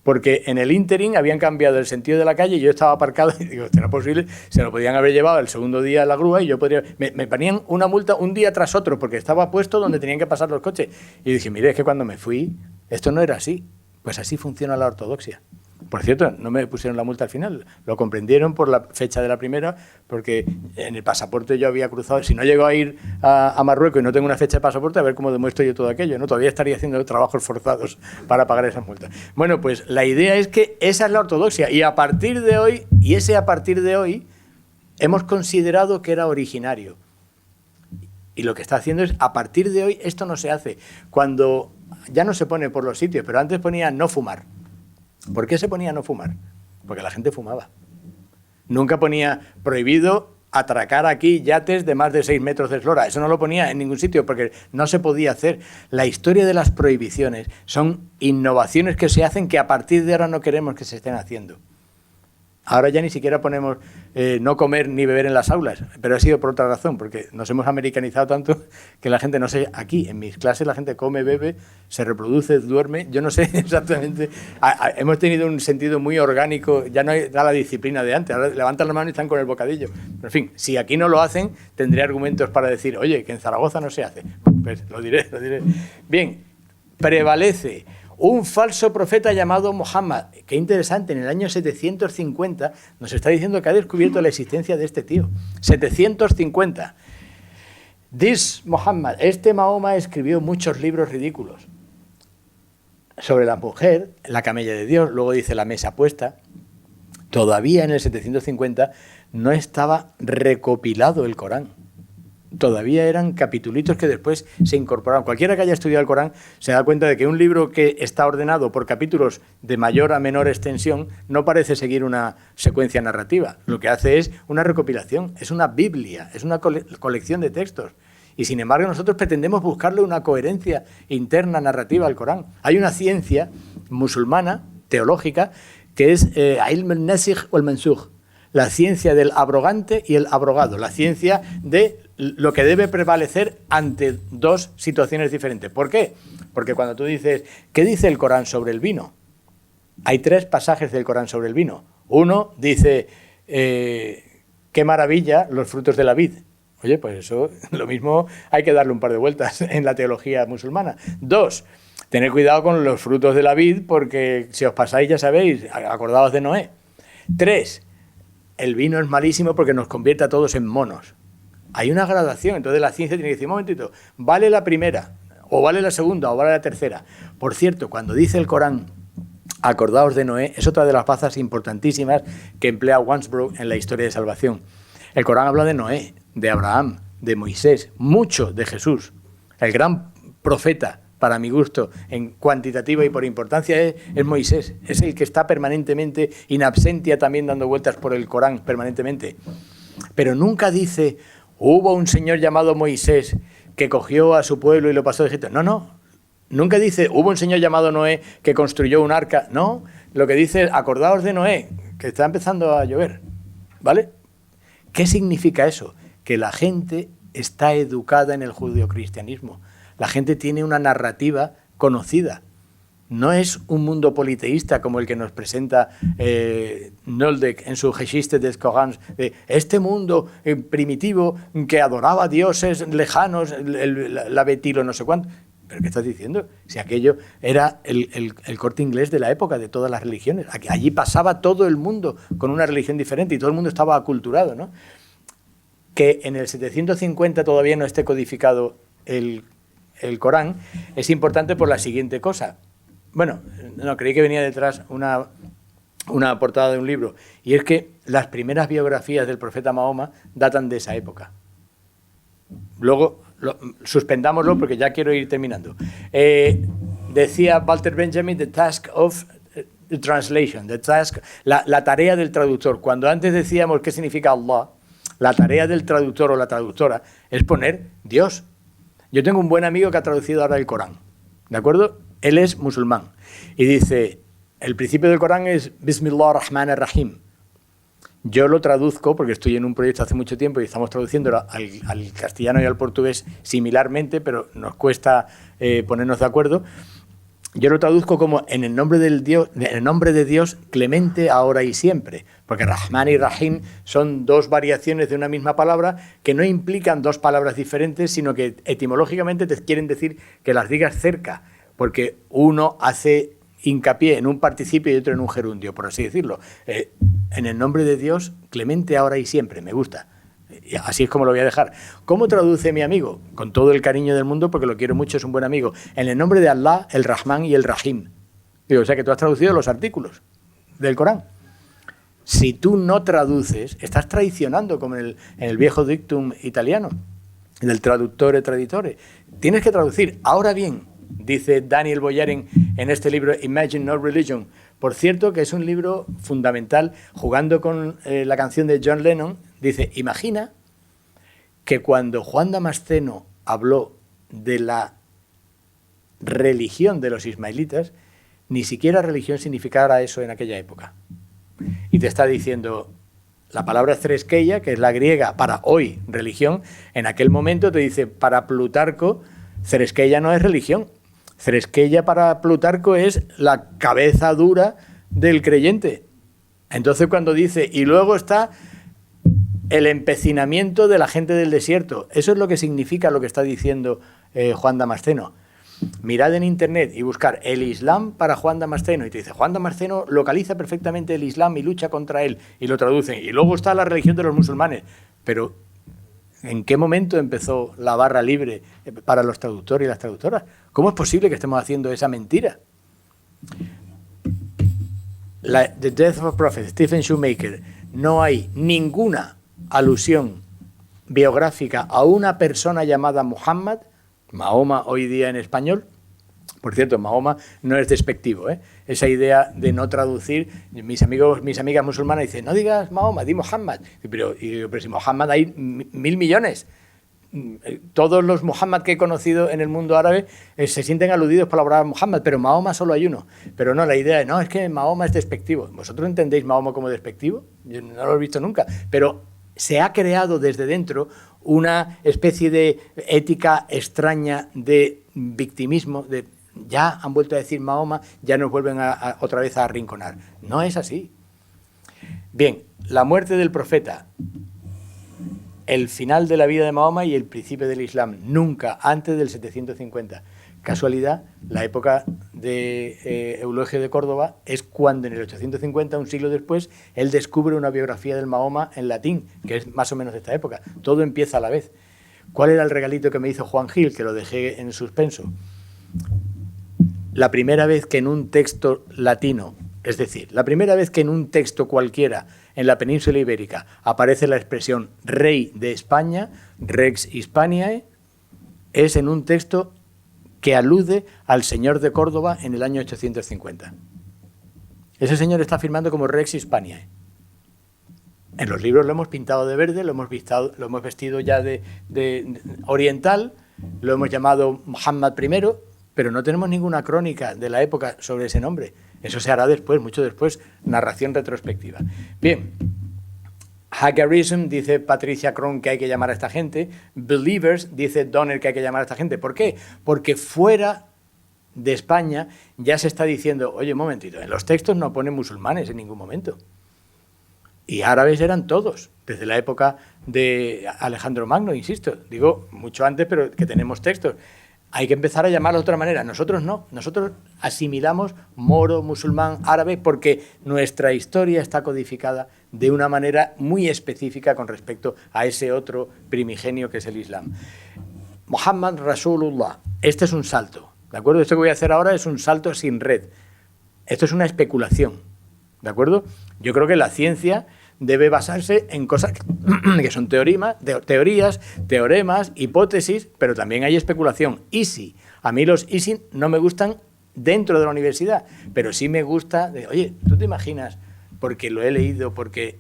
Porque en el ínterin habían cambiado el sentido de la calle y yo estaba aparcado y digo, esto no es posible, se lo podían haber llevado el segundo día a la grúa y yo podría... Me ponían una multa un día tras otro porque estaba puesto donde tenían que pasar los coches. Y dije, mire, es que cuando me fui, esto no era así. Pues así funciona la ortodoxia. Por cierto, no me pusieron la multa al final, lo comprendieron por la fecha de la primera, porque en el pasaporte yo había cruzado, si no llego a ir a Marruecos y no tengo una fecha de pasaporte, a ver cómo demuestro yo todo aquello, ¿no? Todavía estaría haciendo trabajos forzados para pagar esas multas. Bueno, pues la idea es que esa es la ortodoxia, y a partir de hoy, hemos considerado que era originario. Y lo que está haciendo es, a partir de hoy, esto no se hace. Cuando ya no se pone por los sitios, pero antes ponía no fumar. ¿Por qué se ponía no fumar? Porque la gente fumaba. Nunca ponía prohibido atracar aquí yates de más de 6 metros de eslora. Eso no lo ponía en ningún sitio porque no se podía hacer. La historia de las prohibiciones son innovaciones que se hacen que a partir de ahora no queremos que se estén haciendo. Ahora ya ni siquiera ponemos no comer ni beber en las aulas, pero ha sido por otra razón, porque nos hemos americanizado tanto que la gente, no sé, aquí en mis clases la gente come, bebe, se reproduce, duerme, yo no sé exactamente, hemos tenido un sentido muy orgánico, ya no hay la disciplina de antes, ahora levantan la mano y están con el bocadillo. Pero, en fin, si aquí no lo hacen, tendré argumentos para decir, oye, que en Zaragoza no se hace. Pues lo diré. Bien, prevalece un falso profeta llamado Muhammad. Qué interesante, en el año 750 nos está diciendo que ha descubierto la existencia de este tío. 750. This Muhammad, este Mahoma escribió muchos libros ridículos sobre la mujer, la camella de Dios, luego dice la mesa puesta. Todavía en el 750 no estaba recopilado el Corán. Todavía eran capitulitos que después se incorporaron. Cualquiera que haya estudiado el Corán se da cuenta de que un libro que está ordenado por capítulos de mayor a menor extensión no parece seguir una secuencia narrativa. Lo que hace es una recopilación, es una Biblia, es una colección de textos. Y sin embargo nosotros pretendemos buscarle una coherencia interna narrativa al Corán. Hay una ciencia musulmana, teológica, que es Ilm al-Nasikh o al-Mansukh, la ciencia del abrogante y el abrogado, la ciencia de lo que debe prevalecer ante dos situaciones diferentes. ¿Por qué? Porque cuando tú dices, ¿qué dice el Corán sobre el vino? Hay 3 pasajes del Corán sobre el vino. Uno dice, qué maravilla los frutos de la vid. Oye, pues eso, lo mismo hay que darle un par de vueltas en la teología musulmana. 2, tener cuidado con los frutos de la vid porque si os pasáis ya sabéis, acordaos de Noé. 3, el vino es malísimo porque nos convierte a todos en monos. Hay una gradación, entonces la ciencia tiene que decir, un momentito, vale la primera, o vale la segunda, o vale la tercera. Por cierto, cuando dice el Corán, acordaos de Noé, es otra de las bazas importantísimas que emplea Wansbrough en la historia de salvación. El Corán habla de Noé, de Abraham, de Moisés, mucho de Jesús. El gran profeta, para mi gusto, en cuantitativa y por importancia, es Moisés. Es el que está permanentemente, in absentia, también dando vueltas por el Corán permanentemente. Pero nunca dice, hubo un señor llamado Moisés que cogió a su pueblo y lo pasó de Egipto. No. Nunca dice, hubo un señor llamado Noé que construyó un arca. No, lo que dice es, acordaos de Noé, que está empezando a llover. ¿Vale? ¿Qué significa eso? Que la gente está educada en el judeocristianismo. La gente tiene una narrativa conocida. No es un mundo politeísta como el que nos presenta Nolde en su Geschichte des Korans, de este mundo primitivo que adoraba a dioses lejanos, la Betilo, no sé cuánto. ¿Pero qué estás diciendo? Si aquello era el Corte Inglés de la época, de todas las religiones. Allí pasaba todo el mundo con una religión diferente y todo el mundo estaba aculturado, ¿no? Que en el 750 todavía no esté codificado el Corán es importante por la siguiente cosa. Bueno, no, creí que venía detrás una portada de un libro, y es que las primeras biografías del profeta Mahoma datan de esa época. Luego, suspendámoslo porque ya quiero ir terminando. Decía Walter Benjamin, the task of the translation, la tarea del traductor. Cuando antes decíamos qué significa Allah, la tarea del traductor o la traductora es poner Dios. Yo tengo un buen amigo que ha traducido ahora el Corán, ¿de acuerdo? Él es musulmán y dice, el principio del Corán es Bismillah ar-Rahman ar-Rahim. Yo lo traduzco porque estoy en un proyecto hace mucho tiempo y estamos traduciéndolo al castellano y al portugués similarmente, pero nos cuesta ponernos de acuerdo. Yo lo traduzco como en el nombre de Dios clemente ahora y siempre, porque Rahman y Rahim son 2 variaciones de una misma palabra que no implican 2 palabras diferentes, sino que etimológicamente te quieren decir que las digas cerca, porque uno hace hincapié en un participio y otro en un gerundio, por así decirlo. En el nombre de Dios, clemente ahora y siempre, me gusta. Y así es como lo voy a dejar. ¿Cómo traduce mi amigo? Con todo el cariño del mundo, porque lo quiero mucho, es un buen amigo. En el nombre de Allah, el Rahman y el Rahim. Digo, o sea que tú has traducido los artículos del Corán. Si tú no traduces, estás traicionando, como en el viejo dictum italiano, del traductore traditore. Tienes que traducir. Ahora bien, dice Daniel Boyarin en este libro Imagine No Religion, por cierto que es un libro fundamental, jugando con la canción de John Lennon, dice, imagina que cuando Juan Damasceno habló de la religión de los ismaelitas, ni siquiera religión significara eso en aquella época. Y te está diciendo, la palabra Threskeia, que es la griega para hoy religión, en aquel momento te dice, para Plutarco, Threskeia no es religión. Threskeia para Plutarco es la cabeza dura del creyente. Entonces cuando dice, y luego está el empecinamiento de la gente del desierto, eso es lo que significa lo que está diciendo Juan Damasceno. Mirad en internet y buscar el Islam para Juan Damasceno y te dice, Juan Damasceno localiza perfectamente el Islam y lucha contra él, y lo traducen. Y luego está la religión de los musulmanes. Pero ¿en qué momento empezó la barra libre para los traductores y las traductoras? ¿Cómo es posible que estemos haciendo esa mentira? The Death of a Prophet, Stephen Shoemaker, no hay ninguna alusión biográfica a una persona llamada Muhammad, Mahoma hoy día en español. Por cierto, Mahoma no es despectivo, ¿eh? Esa idea de no traducir, mis amigas musulmanas dicen, no digas Mahoma, di Muhammad. Pero si Muhammad hay 1.000 millones. Todos los Muhammad que he conocido en el mundo árabe se sienten aludidos por la palabra Muhammad, pero Mahoma solo hay uno. Pero no, la idea no, es que Mahoma es despectivo. ¿Vosotros entendéis Mahoma como despectivo? Yo no lo he visto nunca, pero se ha creado desde dentro una especie de ética extraña de victimismo, de ya han vuelto a decir Mahoma, ya nos vuelven otra vez a arrinconar. No es así. Bien, la muerte del profeta, el final de la vida de Mahoma y el principio del Islam, nunca antes del 750. Casualidad, la época de Eulogio de Córdoba es cuando en el 850, un siglo después, él descubre una biografía del Mahoma en latín, que es más o menos de esta época. Todo empieza a la vez. ¿Cuál era el regalito que me hizo Juan Gil, que lo dejé en suspenso? La primera vez que en un texto latino, es decir, la primera vez que en un texto cualquiera en la península ibérica aparece la expresión rey de España, Rex Hispaniae, es en un texto que alude al señor de Córdoba en el año 850. Ese señor está firmando como Rex Hispaniae. En los libros lo hemos pintado de verde, lo hemos vestido ya de oriental, lo hemos llamado Muhammad I, pero no tenemos ninguna crónica de la época sobre ese nombre. Eso se hará después, mucho después, narración retrospectiva. Bien, Hagarism, dice Patricia Cron que hay que llamar a esta gente. Believers, dice Donner que hay que llamar a esta gente. ¿Por qué? Porque fuera de España ya se está diciendo, oye, un momentito, en los textos no ponen musulmanes en ningún momento. Y árabes eran todos, desde la época de Alejandro Magno, insisto. Digo, mucho antes, pero que tenemos textos. Hay que empezar a llamarlo de otra manera. Nosotros no. Nosotros asimilamos moro, musulmán, árabe, porque nuestra historia está codificada de una manera muy específica con respecto a ese otro primigenio que es el Islam. Muhammad Rasulullah. Este es un salto. ¿De acuerdo? Esto que voy a hacer ahora es un salto sin red. Esto es una especulación. ¿De acuerdo? Yo creo que la ciencia debe basarse en cosas que son teorías, teoremas, hipótesis, pero también hay especulación. Easy. A mí los easy no me gustan dentro de la universidad, pero sí me gusta oye, ¿tú te imaginas? Porque lo he leído, porque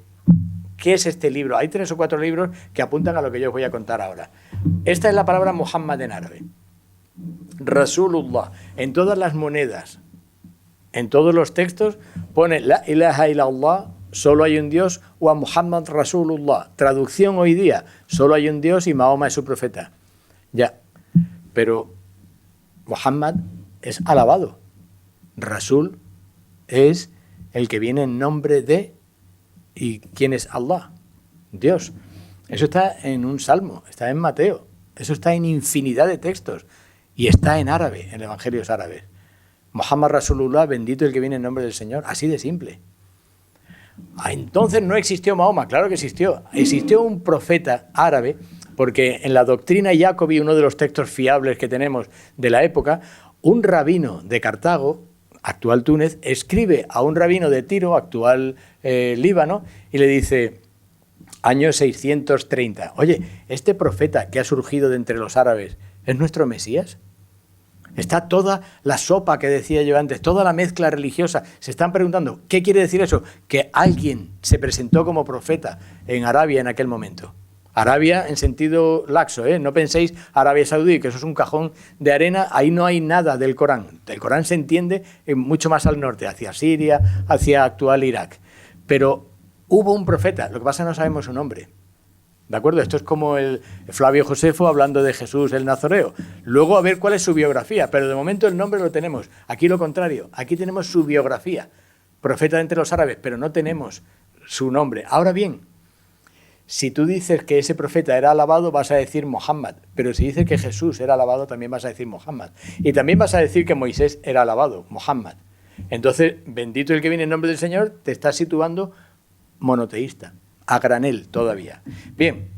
¿qué es este libro? Hay 3 o 4 libros que apuntan a lo que yo os voy a contar ahora. Esta es la palabra Muhammad en árabe. Rasulullah. En todas las monedas, en todos los textos, pone la ilaha illallah, solo hay un Dios, o a Muhammad Rasulullah. Traducción hoy día, solo hay un Dios y Mahoma es su profeta. Ya, pero Muhammad es alabado. Rasul es el que viene en nombre de, ¿y quién es Allah? Dios. Eso está en un salmo, está en Mateo, eso está en infinidad de textos y está en árabe, en evangelios árabes. Muhammad Rasulullah, bendito el que viene en nombre del Señor. Así de simple. Entonces no existió Mahoma. Claro que existió. Existió un profeta árabe, porque en la doctrina Jacobi, uno de los textos fiables que tenemos de la época, un rabino de Cartago, actual Túnez, escribe a un rabino de Tiro, actual Líbano, y le dice, año 630, oye, este profeta que ha surgido de entre los árabes, ¿es nuestro Mesías? Está toda la sopa que decía yo antes, toda la mezcla religiosa. Se están preguntando, ¿qué quiere decir eso? Que alguien se presentó como profeta en Arabia en aquel momento. Arabia en sentido laxo, ¿eh? No penséis Arabia Saudí, que eso es un cajón de arena, ahí no hay nada del Corán. El Corán se entiende mucho más al norte, hacia Siria, hacia actual Irak. Pero hubo un profeta, lo que pasa es que no sabemos su nombre. ¿De acuerdo? Esto es como el Flavio Josefo hablando de Jesús el Nazoreo. Luego a ver cuál es su biografía, pero de momento el nombre lo tenemos. Aquí lo contrario, aquí tenemos su biografía. Profeta entre los árabes, pero no tenemos su nombre. Ahora bien, si tú dices que ese profeta era alabado, vas a decir Muhammad. Pero si dices que Jesús era alabado, también vas a decir Muhammad. Y también vas a decir que Moisés era alabado, Muhammad. Entonces, bendito el que viene en nombre del Señor, te estás situando monoteísta. A granel todavía. Bien,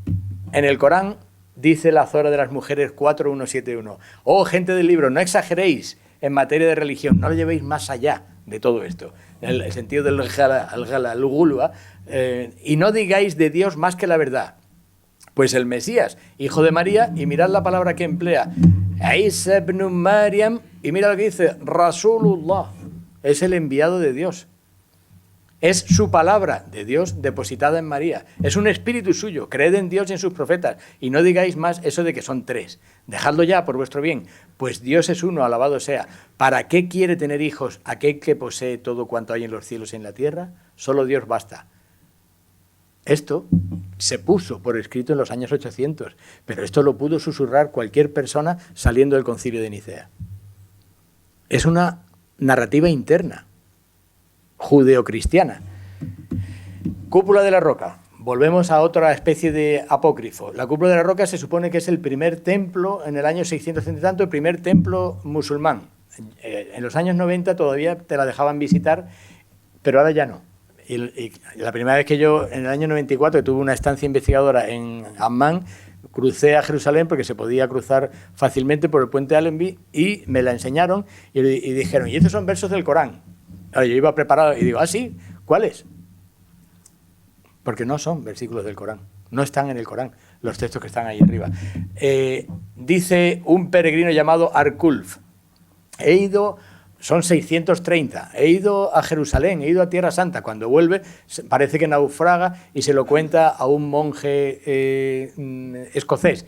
en el Corán dice la Zora de las Mujeres 4.171. Oh, gente del libro, no exageréis en materia de religión, no lo llevéis más allá de todo esto. En el sentido del gulwa, y no digáis de Dios más que la verdad. Pues el Mesías, hijo de María, y mirad la palabra que emplea, Isa ibn Maryam, y mira lo que dice, Rasulullah, es el enviado de Dios. Es su palabra de Dios depositada en María. Es un espíritu suyo. Creed en Dios y en sus profetas. Y no digáis más eso de que son tres. Dejadlo ya por vuestro bien. Pues Dios es uno, alabado sea. ¿Para qué quiere tener hijos aquel que posee todo cuanto hay en los cielos y en la tierra? Solo Dios basta. Esto se puso por escrito en los años 800. Pero esto lo pudo susurrar cualquier persona saliendo del concilio de Nicea. Es una narrativa interna, judeocristiana. Cúpula de la Roca. Volvemos a otra especie de apócrifo. La Cúpula de la Roca se supone que es el primer templo, en el año 600 y tanto, el primer templo musulmán. En los años 90 todavía te la dejaban visitar, pero ahora ya no. Y la primera vez que yo, en el año 94, tuve una estancia investigadora en Ammán, crucé a Jerusalén porque se podía cruzar fácilmente por el puente de Allenby y me la enseñaron y dijeron, y estos son versos del Corán. Ahora, yo iba preparado y digo, ¿ah, sí? ¿Cuáles? Porque no son versículos del Corán, no están en el Corán los textos que están ahí arriba. Dice un peregrino llamado Arkulf, son 630, he ido a Jerusalén, he ido a Tierra Santa, cuando vuelve parece que naufraga y se lo cuenta a un monje escocés.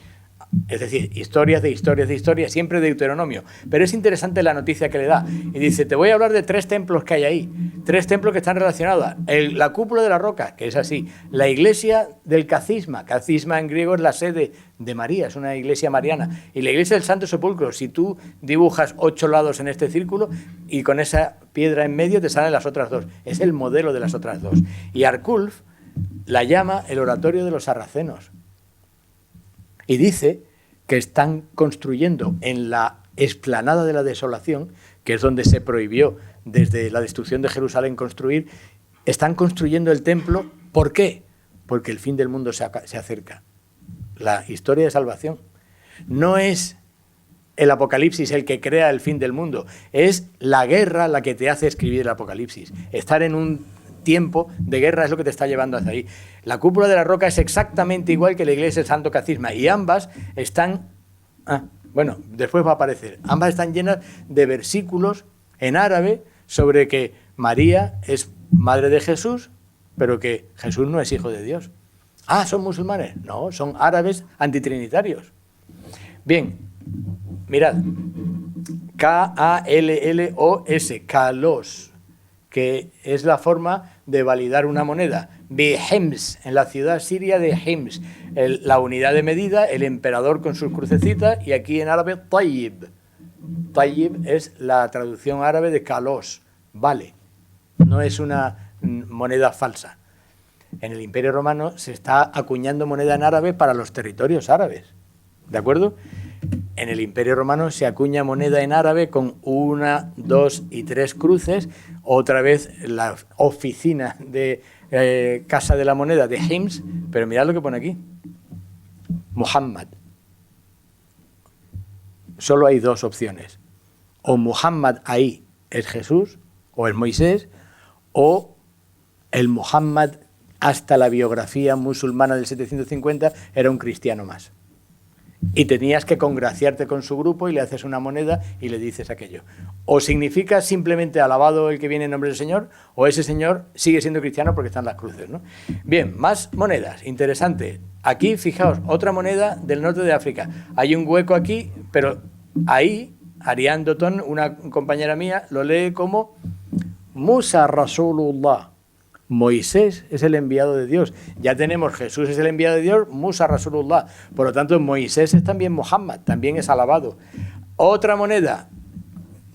Es decir, historias de historias de historias, siempre de Deuteronomio. Pero es interesante la noticia que le da. Y dice, te voy a hablar de 3 templos que hay ahí. 3 templos que están relacionados. La Cúpula de la Roca, que es así. La iglesia del Cacisma. Cacisma en griego es la sede de María, es una iglesia mariana. Y la iglesia del Santo Sepulcro. Si tú dibujas 8 lados en este círculo y con esa piedra en medio te salen las otras 2. Es el modelo de las otras 2. Y Arkulf la llama el oratorio de los sarracenos. Y dice que están construyendo en la explanada de la desolación, que es donde se prohibió desde la destrucción de Jerusalén construir, están construyendo el templo. ¿Por qué? Porque el fin del mundo se acerca. La historia de salvación. No es el Apocalipsis el que crea el fin del mundo, es la guerra la que te hace escribir el Apocalipsis. Estar en un tiempo de guerra es lo que te está llevando hacia ahí. La Cúpula de la Roca es exactamente igual que la iglesia del Santo Cacisma y ambas están, bueno, después va a aparecer, ambas están llenas de versículos en árabe sobre que María es madre de Jesús, pero que Jesús no es hijo de Dios. ¿Son musulmanes? No, son árabes antitrinitarios. Bien, mirad, K-A-L-L-O-S, Kalos, que es la forma de validar una moneda. Bihims, en la ciudad siria de Hims, la unidad de medida, el emperador con sus crucecitas, y aquí en árabe, Tayyib. Tayyib es la traducción árabe de Kalos, vale, no es una moneda falsa. En el Imperio Romano se está acuñando moneda en árabe para los territorios árabes, ¿de acuerdo? en el Imperio Romano se acuña moneda en árabe con 1, 2 y 3 cruces. Otra vez la oficina de Casa de la Moneda de Hims, pero mirad lo que pone aquí. Muhammad. Solo hay 2 opciones. O Muhammad ahí es Jesús, o es Moisés, o el Muhammad hasta la biografía musulmana del 750 era un cristiano más. Y tenías que congraciarte con su grupo y le haces una moneda y le dices aquello. O significa simplemente alabado el que viene en nombre del Señor, o ese señor sigue siendo cristiano porque están las cruces, ¿no? Bien, más monedas, interesante. Aquí, fijaos, otra moneda del norte de África. Hay un hueco aquí, pero ahí, Ariane Doton, una compañera mía, lo lee como Musa Rasulullah. Moisés es el enviado de Dios. Ya tenemos Jesús es el enviado de Dios, Musa Rasulullah. Por lo tanto, Moisés es también Muhammad, también es alabado. Otra moneda,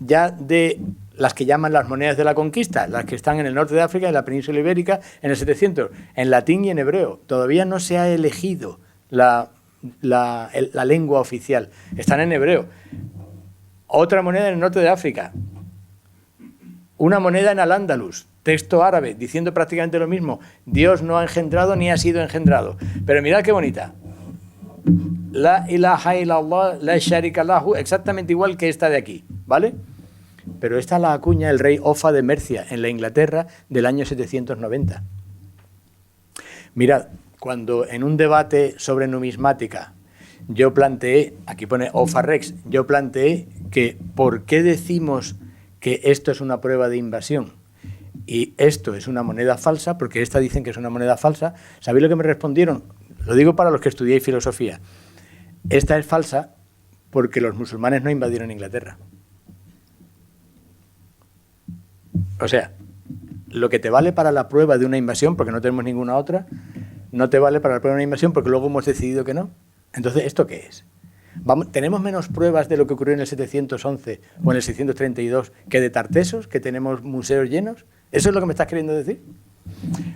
ya de las que llaman las monedas de la conquista, las que están en el norte de África, en la península ibérica, en el 700, en latín y en hebreo. Todavía no se ha elegido la lengua oficial. Están en hebreo. Otra moneda en el norte de África. Una moneda en Al-Ándalus, texto árabe, diciendo prácticamente lo mismo. Dios no ha engendrado ni ha sido engendrado. Pero mirad qué bonita. La ilaha illallah, la sharika lahu, exactamente igual que esta de aquí, ¿vale? Pero esta la acuña el rey Offa de Mercia, en la Inglaterra del año 790. Mirad, cuando en un debate sobre numismática yo planteé, aquí pone Offa Rex, yo planteé que ¿por qué decimos que esto es una prueba de invasión y esto es una moneda falsa? Porque esta dicen que es una moneda falsa. ¿Sabéis lo que me respondieron? Lo digo para los que estudiáis filosofía. Esta es falsa porque los musulmanes no invadieron Inglaterra. O sea, lo que te vale para la prueba de una invasión, porque no tenemos ninguna otra, no te vale para la prueba de una invasión porque luego hemos decidido que no. Entonces, ¿esto qué es? ¿Tenemos menos pruebas de lo que ocurrió en el 711 o en el 632 que de Tartesos, que tenemos museos llenos? ¿Eso es lo que me estás queriendo decir?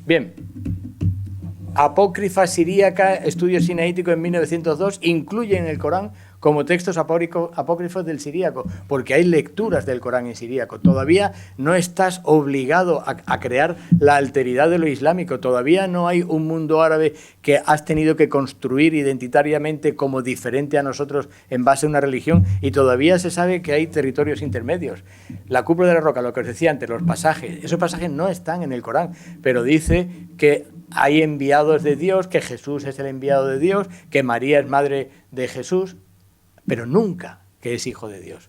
Bien. Apócrifa siríaca, estudio sinaítico en 1902, incluye en el Corán como textos apócrifos del siríaco, porque hay lecturas del Corán en siríaco. Todavía no estás obligado a crear la alteridad de lo islámico, todavía no hay un mundo árabe que has tenido que construir identitariamente como diferente a nosotros en base a una religión, y todavía se sabe que hay territorios intermedios. La cúpula de la roca, lo que os decía antes, los pasajes, esos pasajes no están en el Corán, pero dice que hay enviados de Dios, que Jesús es el enviado de Dios, que María es madre de Jesús, pero nunca que es hijo de Dios.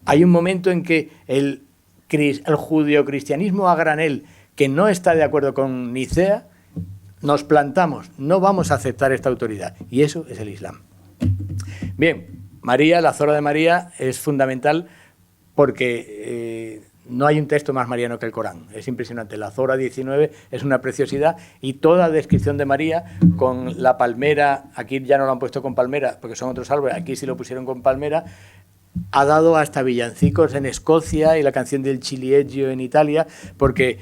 Hay un momento en que el judeocristianismo a granel, que no está de acuerdo con Nicea, nos plantamos, no vamos a aceptar esta autoridad, y eso es el Islam. Bien, María, la Zora de María, es fundamental porque no hay un texto más mariano que el Corán. Es impresionante. La Zora 19 es una preciosidad, y toda descripción de María con la palmera, aquí ya no lo han puesto con palmera porque son otros árboles, aquí sí lo pusieron con palmera, ha dado hasta villancicos en Escocia y la canción del Ciliegio en Italia, porque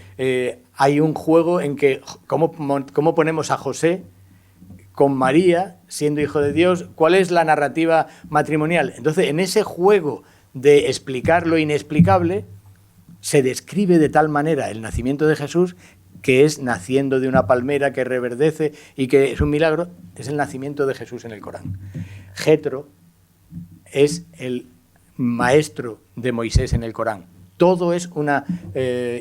hay un juego en que cómo ponemos a José con María siendo hijo de Dios, cuál es la narrativa matrimonial. Entonces, en ese juego de explicar lo inexplicable, se describe de tal manera el nacimiento de Jesús, que es naciendo de una palmera que reverdece y que es un milagro. Es el nacimiento de Jesús en el Corán. Jetro es el maestro de Moisés en el Corán. Todo es una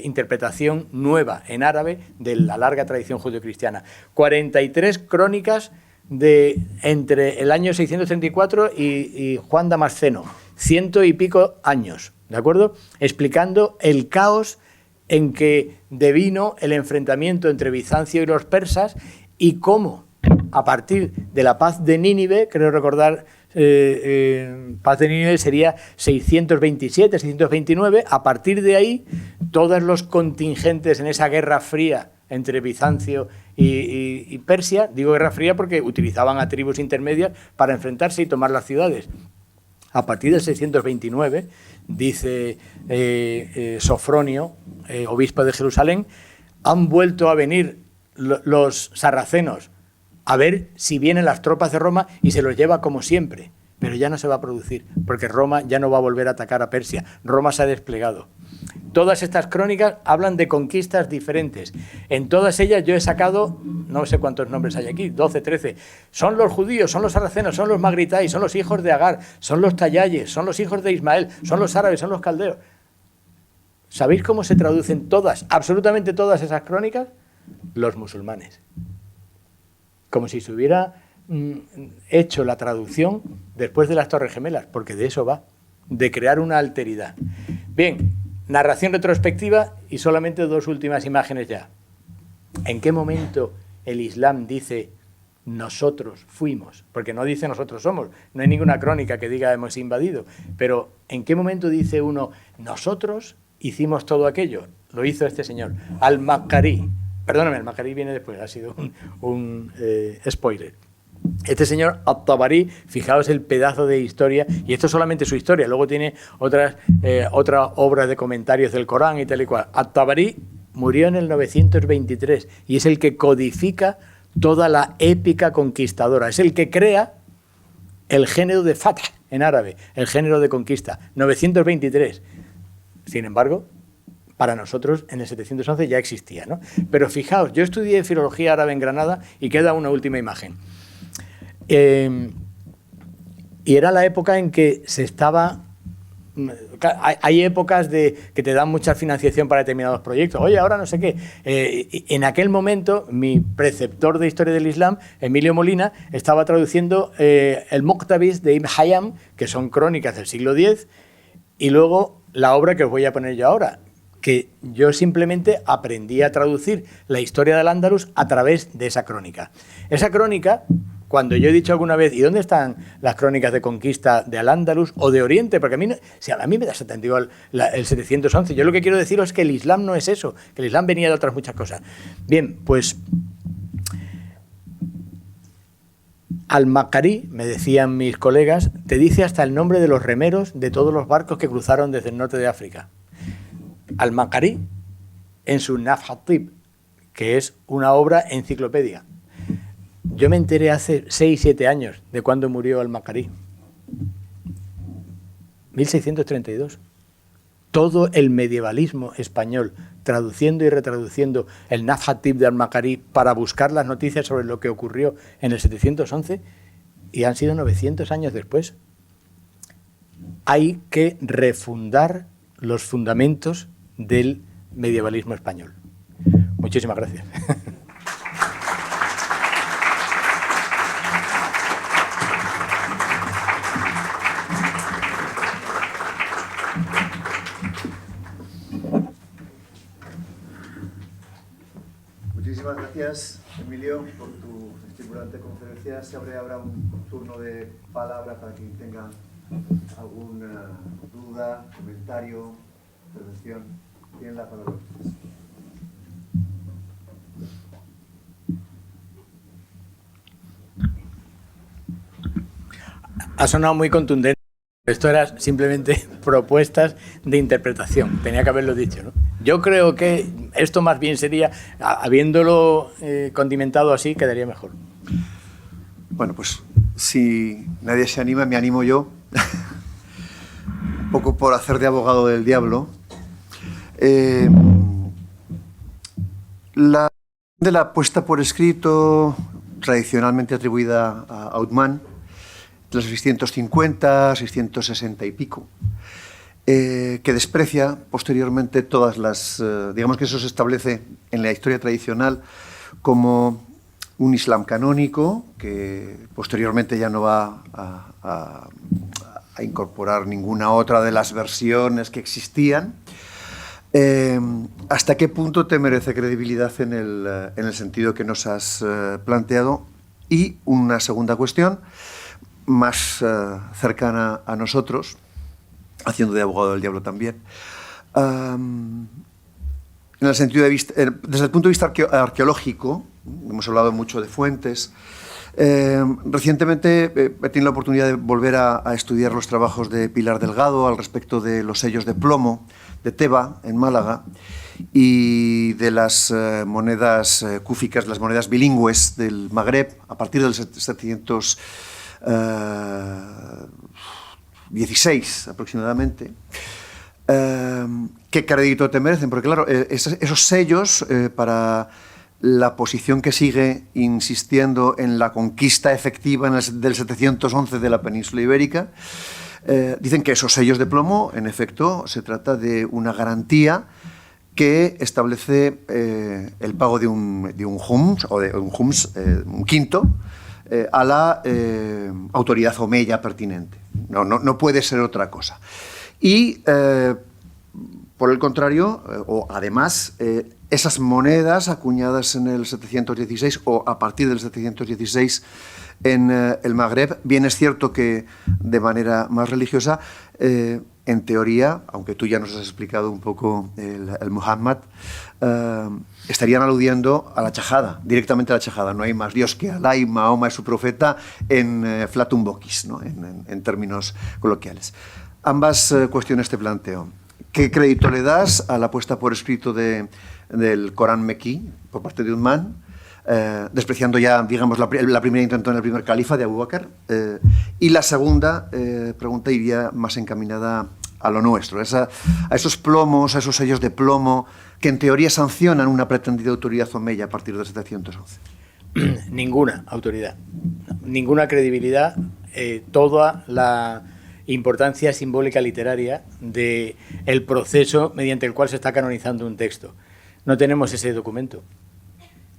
interpretación nueva en árabe de la larga tradición judeocristiana. 43 crónicas entre el año 634 y Juan Damasceno, 100 y pico años, ¿de acuerdo? Explicando el caos en que devino el enfrentamiento entre Bizancio y los persas, y cómo, a partir de la paz de Nínive, creo recordar, paz de Nínive sería 627, 629, a partir de ahí, todos los contingentes en esa guerra fría entre Bizancio y Persia, digo guerra fría porque utilizaban a tribus intermedias para enfrentarse y tomar las ciudades. A partir del 629, dice Sofronio, obispo de Jerusalén, han vuelto a venir los sarracenos a ver si vienen las tropas de Roma y se los lleva como siempre. pero ya no se va a producir, porque Roma ya no va a volver a atacar a Persia. Roma se ha desplegado. Todas estas crónicas hablan de conquistas diferentes. En todas ellas yo he sacado, no sé cuántos nombres hay aquí, 12, 13. Son los judíos, son los sarracenos, son los magritáis, son los hijos de Agar, son los tayayes, son los hijos de Ismael, son los árabes, son los caldeos. ¿Sabéis cómo se traducen todas, absolutamente todas esas crónicas? Los musulmanes. Como si se hubiera hecho la traducción después de las Torres Gemelas, porque de eso va, de crear una alteridad. Bien, narración retrospectiva y solamente dos últimas imágenes ya. ¿En qué momento el Islam dice nosotros fuimos? Porque no dice nosotros somos, no hay ninguna crónica que diga hemos invadido, pero ¿en qué momento dice uno nosotros hicimos todo aquello? Lo hizo este señor, Al-Makkari. Perdóname, Al-Makkari viene después, ha sido un spoiler. Este señor At-Tabari, fijaos el pedazo de historia, y esto es solamente su historia, luego tiene otras obras de comentarios del Corán y tal y cual. At-Tabari murió en el 923 y es el que codifica toda la épica conquistadora, es el que crea el género de Fath en árabe, el género de conquista, 923. Sin embargo, para nosotros en el 711 ya existía, ¿no? Pero fijaos, yo estudié filología árabe en Granada y queda una última imagen. Y era la época en que se estaba... Hay épocas que te dan mucha financiación para determinados proyectos. Oye, ahora no sé qué. En aquel momento, mi preceptor de Historia del Islam, Emilio Molina, estaba traduciendo el Muqtabis de Ibn Hayyan, que son crónicas del siglo X, y luego la obra que os voy a poner yo ahora, que yo simplemente aprendí a traducir la historia del Andalus a través de esa crónica. Esa crónica... Cuando yo he dicho alguna vez, ¿y dónde están las crónicas de conquista de Al-Ándalus o de Oriente? Porque a mí me da atendido el 711. Yo lo que quiero deciros es que el Islam no es eso, que el Islam venía de otras muchas cosas. Bien, pues Al-Makkari, me decían mis colegas, te dice hasta el nombre de los remeros de todos los barcos que cruzaron desde el norte de África. Al-Makkari, en su Nafhatib, que es una obra enciclopedia. Yo me enteré hace 6-7 años de cuándo murió Al-Makkari. 1632. Todo el medievalismo español, traduciendo y retraduciendo el Nafhatib de Al-Makkari para buscar las noticias sobre lo que ocurrió en el 711, y han sido 900 años después. Hay que refundar los fundamentos del medievalismo español. Muchísimas gracias. Muchísimas gracias, Emilio, por tu estimulante conferencia. Se abre ahora un turno de palabra para quien tenga alguna duda, comentario, intervención. Tienen la palabra. Ha sonado muy contundente. Esto era simplemente propuestas de interpretación. Tenía que haberlo dicho, ¿no? Yo creo que esto más bien sería, habiéndolo condimentado así, quedaría mejor. Bueno, pues si nadie se anima, me animo yo. Un poco por hacer de abogado del diablo. La puesta por escrito, tradicionalmente atribuida a Othman, de los 650, 660 y pico, que desprecia posteriormente todas las... digamos que eso se establece en la historia tradicional como un Islam canónico, que posteriormente ya no va a incorporar ninguna otra de las versiones que existían. ¿Hasta qué punto te merece credibilidad en el sentido que nos has planteado? Y una segunda cuestión, más cercana a nosotros, haciendo de abogado del diablo también, en el sentido de vista, desde el punto de vista arqueológico, hemos hablado mucho de fuentes. Recientemente he tenido la oportunidad de volver a estudiar los trabajos de Pilar Delgado al respecto de los sellos de plomo de Teba, en Málaga, y de las monedas cúficas, las monedas bilingües del Magreb, a partir del 700 XVI aproximadamente. ¿Qué crédito te merecen? Porque claro, esos sellos para la posición que sigue insistiendo en la conquista efectiva del 711 de la península ibérica, dicen que esos sellos de plomo, en efecto, se trata de una garantía que establece el pago de un hums, o de un hums, un quinto, a la autoridad omeya pertinente. No puede ser otra cosa. Y, por el contrario, o además, esas monedas acuñadas en el 716 o a partir del 716 en el Magreb, bien es cierto que de manera más religiosa, en teoría, aunque tú ya nos has explicado un poco el Muhammad, estarían aludiendo a la Chajada, directamente a la Chajada. No hay más Dios que Alá y Mahoma es su profeta en flatum vocis, ¿no? en términos coloquiales. Ambas cuestiones te planteo. ¿Qué crédito le das a la puesta por escrito del Corán mequí por parte de Uthman, despreciando ya, digamos, la primera intentó en el primer califa de Abu Bakr? Y la segunda pregunta iría más encaminada a lo nuestro, a esos plomos, a esos sellos de plomo que en teoría sancionan una pretendida autoridad omeya a partir del 711. Ninguna autoridad, ninguna credibilidad, toda la importancia simbólica literaria del proceso mediante el cual se está canonizando un texto. No tenemos ese documento,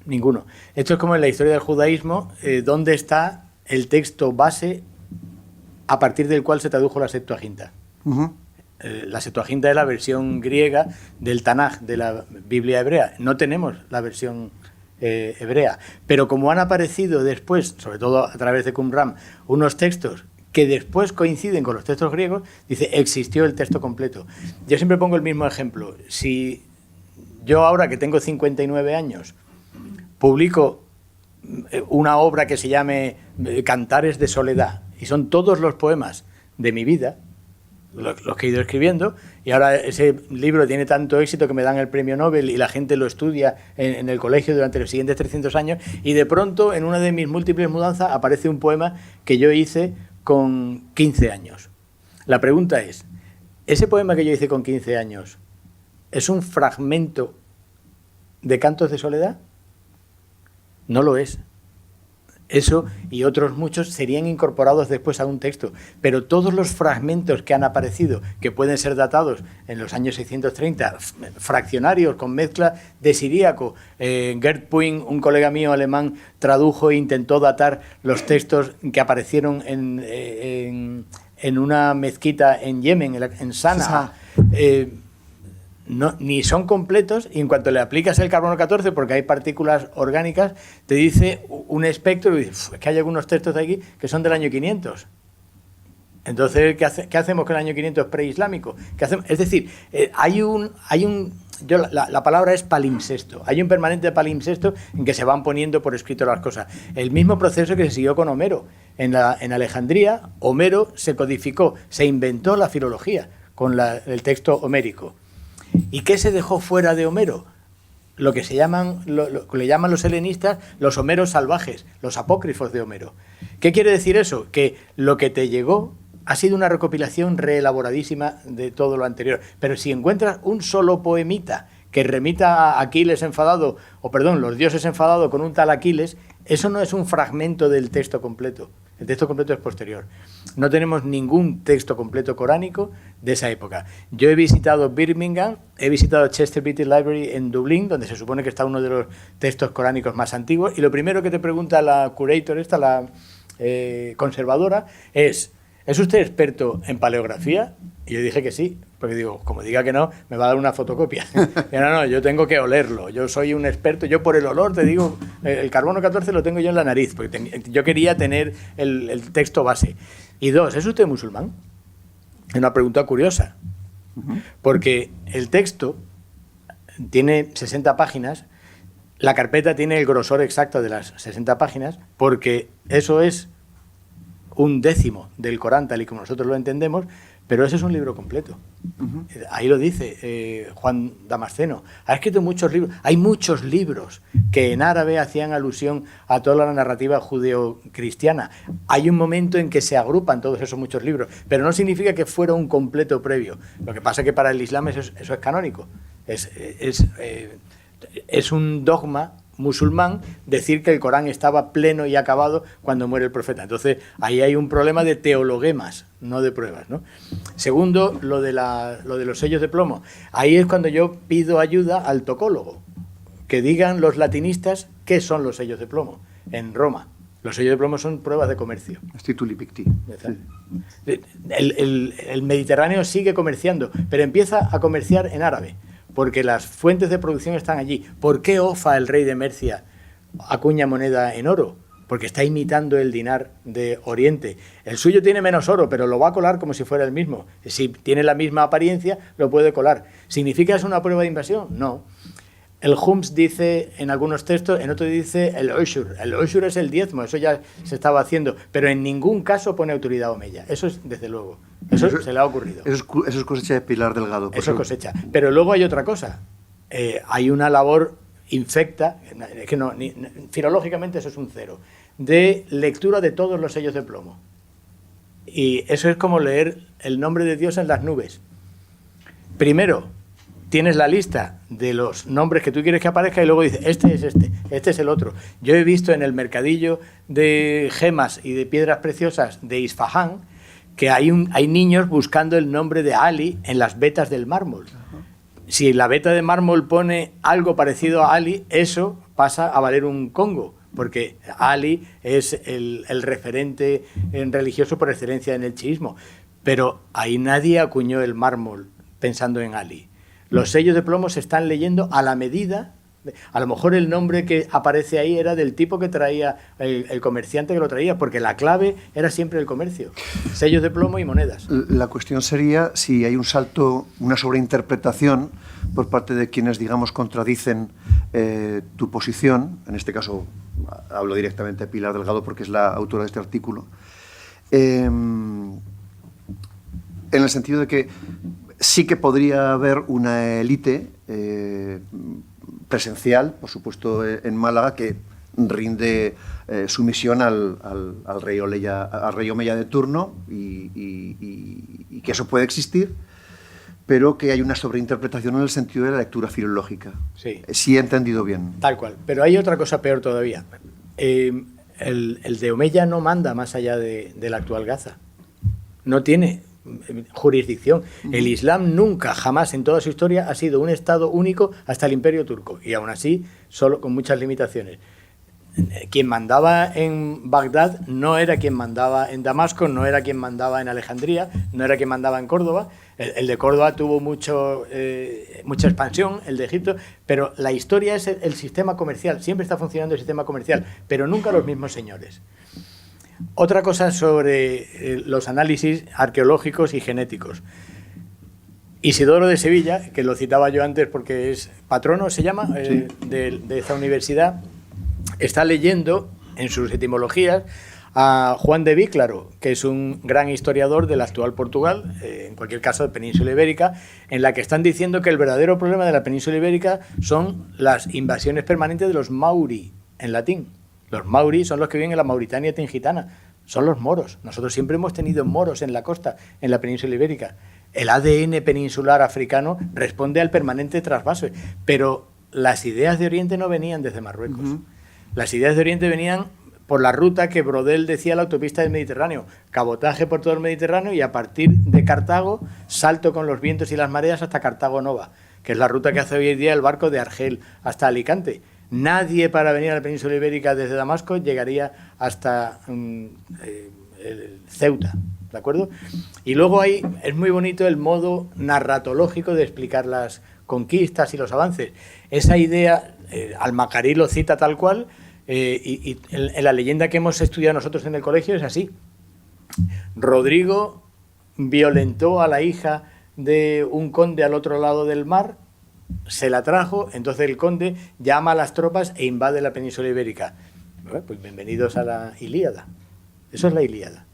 ninguno. Esto es como en la historia del judaísmo, ¿dónde está el texto base a partir del cual se tradujo la Septuaginta? La Septuaginta es la versión griega del Tanaj, de la Biblia hebrea. No tenemos la versión hebrea, pero como han aparecido después, sobre todo a través de Qumran, unos textos que después coinciden con los textos griegos, dice, existió el texto completo. Yo siempre pongo el mismo ejemplo. Si yo ahora, que tengo 59 años, publico una obra que se llame Cantares de Soledad, y son todos los poemas de mi vida, los que he ido escribiendo, y ahora ese libro tiene tanto éxito que me dan el premio Nobel y la gente lo estudia en el colegio durante los siguientes 300 años, y de pronto en una de mis múltiples mudanzas aparece un poema que yo hice con 15 años. La pregunta es, ¿ese poema que yo hice con 15 años es un fragmento de Cantos de Soledad? No lo es. Eso y otros muchos serían incorporados después a un texto, pero todos los fragmentos que han aparecido, que pueden ser datados en los años 630, fraccionarios con mezcla de siríaco. Gerd Puing, un colega mío alemán, tradujo e intentó datar los textos que aparecieron en una mezquita en Yemen, en Sanaa. No, ni son completos, y en cuanto le aplicas el carbono 14, porque hay partículas orgánicas, te dice un espectro y dices, es que hay algunos textos de aquí que son del año 500. Entonces, ¿qué hacemos con el año 500 preislámico? Es decir, la palabra es palimpsesto. Hay un permanente palimpsesto en que se van poniendo por escrito las cosas. El mismo proceso que se siguió con Homero. En Alejandría, Homero se codificó, se inventó la filología con el texto homérico. ¿Y qué se dejó fuera de Homero? Lo que le llaman los helenistas los Homeros salvajes, los apócrifos de Homero. ¿Qué quiere decir eso? Que lo que te llegó ha sido una recopilación reelaboradísima de todo lo anterior. Pero si encuentras un solo poemita que remita a Aquiles enfadado, los dioses enfadados con un tal Aquiles, eso no es un fragmento del texto completo. El texto completo es posterior. No tenemos ningún texto completo coránico de esa época. Yo he visitado Birmingham, he visitado Chester Beatty Library en Dublín, donde se supone que está uno de los textos coránicos más antiguos, y lo primero que te pregunta la curator, la conservadora, ¿es usted experto en paleografía? Y yo dije que sí, porque digo, como diga que no, me va a dar una fotocopia. Y no, yo tengo que olerlo, yo soy un experto, yo por el olor te digo, el carbono 14 lo tengo yo en la nariz, porque yo quería tener el texto base. Y dos, ¿es usted musulmán? Es una pregunta curiosa, porque el texto tiene 60 páginas, la carpeta tiene el grosor exacto de las 60 páginas, porque eso es un décimo del Corán tal y como nosotros lo entendemos, pero ese es un libro completo. Ahí lo dice Juan Damasceno. Ha escrito muchos libros. Hay muchos libros que en árabe hacían alusión a toda la narrativa judeo-cristiana. Hay un momento en que se agrupan todos esos muchos libros, pero no significa que fuera un completo previo. Lo que pasa es que para el Islam eso es canónico. Es un dogma musulmán decir que el Corán estaba pleno y acabado cuando muere el profeta. Entonces, ahí hay un problema de teologemas, no de pruebas, ¿no? Segundo, lo de los sellos de plomo. Ahí es cuando yo pido ayuda al tocólogo, que digan los latinistas qué son los sellos de plomo en Roma. Los sellos de plomo son pruebas de comercio. Tituli picti. El Mediterráneo sigue comerciando, pero empieza a comerciar en árabe, porque las fuentes de producción están allí. ¿Por qué Ofa, el rey de Mercia, acuña moneda en oro? Porque está imitando el dinar de Oriente. El suyo tiene menos oro, pero lo va a colar como si fuera el mismo. Si tiene la misma apariencia, lo puede colar. ¿Significa que es una prueba de invasión? No. El Homs dice en algunos textos, en otro dice el Ushur. El Ushur es el diezmo, eso ya se estaba haciendo, pero en ningún caso pone autoridad omeya. Eso es, desde luego. Eso se le ha ocurrido. Eso es cosecha de Pilar Delgado. Eso es cosecha. Pero luego hay otra cosa. Hay una labor infecta, que filológicamente eso es un cero, de lectura de todos los sellos de plomo. Y eso es como leer el nombre de Dios en las nubes. Primero, tienes la lista de los nombres que tú quieres que aparezca y luego dices, este es el otro. Yo he visto en el mercadillo de gemas y de piedras preciosas de Isfahán que hay niños buscando el nombre de Ali en las vetas del mármol. Si la veta de mármol pone algo parecido a Ali, eso pasa a valer un congo, porque Ali es el referente religioso por excelencia en el chiismo. Pero ahí nadie acuñó el mármol pensando en Ali. Los sellos de plomo se están leyendo a la medida. A lo mejor el nombre que aparece ahí era del tipo que traía el comerciante que lo traía, porque la clave era siempre el comercio. Sellos de plomo y monedas. La cuestión sería si hay un salto, una sobreinterpretación por parte de quienes, digamos, contradicen tu posición. En este caso hablo directamente de Pilar Delgado porque es la autora de este artículo. En el sentido de que sí que podría haber una élite presencial, por supuesto, en Málaga, que rinde sumisión al rey omeya de turno y que eso puede existir, pero que hay una sobreinterpretación en el sentido de la lectura filológica. Sí. Sí he entendido bien. Tal cual. Pero hay otra cosa peor todavía. El de Omeya no manda más allá de la actual Gaza. No tiene jurisdicción. El Islam nunca, jamás en toda su historia ha sido un estado único hasta el Imperio Turco, y aún así solo con muchas limitaciones. Quien mandaba en Bagdad no era quien mandaba en Damasco, no era quien mandaba en Alejandría, no era quien mandaba en Córdoba. El de Córdoba tuvo mucha expansión, el de Egipto, pero la historia es el sistema comercial, siempre está funcionando el sistema comercial, pero nunca los mismos señores. Otra cosa sobre los análisis arqueológicos y genéticos. Isidoro de Sevilla, que lo citaba yo antes porque es patrono, se llama, sí, de esta universidad, está leyendo en sus etimologías a Juan de Víclaro, que es un gran historiador del actual Portugal, en cualquier caso de Península Ibérica, en la que están diciendo que el verdadero problema de la Península Ibérica son las invasiones permanentes de los mauri, en latín. Los mauri son los que viven en la Mauritania tingitana, son los moros. Nosotros siempre hemos tenido moros en la costa, en la Península Ibérica. El ADN peninsular africano responde al permanente trasvase, pero las ideas de Oriente no venían desde Marruecos. Las ideas de Oriente venían por la ruta que Brodel decía, la autopista del Mediterráneo, cabotaje por todo el Mediterráneo y a partir de Cartago, salto con los vientos y las mareas hasta Cartago Nova, que es la ruta que hace hoy en día el barco de Argel hasta Alicante. Nadie para venir a la Península Ibérica desde Damasco llegaría hasta Ceuta, ¿de acuerdo? Y luego ahí es muy bonito el modo narratológico de explicar las conquistas y los avances. Esa idea, Al-Makari lo cita tal cual, y en la leyenda que hemos estudiado nosotros en el colegio es así. Rodrigo violentó a la hija de un conde al otro lado del mar, se la trajo, entonces el conde llama a las tropas e invade la península ibérica. Bueno, pues bienvenidos a la Ilíada. Eso es la Ilíada.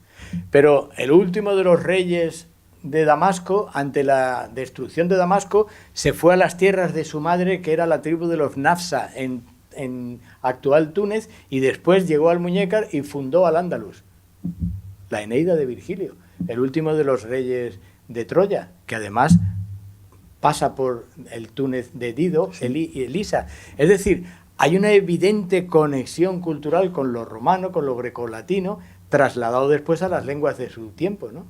Pero el último de los reyes de Damasco, ante la destrucción de Damasco, se fue a las tierras de su madre, que era la tribu de los Nafsa, en actual Túnez, y después llegó al Muñécar y fundó Al-Ándalus. La Eneida de Virgilio, el último de los reyes de Troya, que además pasa por el Túnez de Dido y Elisa. Es decir, hay una evidente conexión cultural con lo romano, con lo grecolatino, trasladado después a las lenguas de su tiempo, ¿no?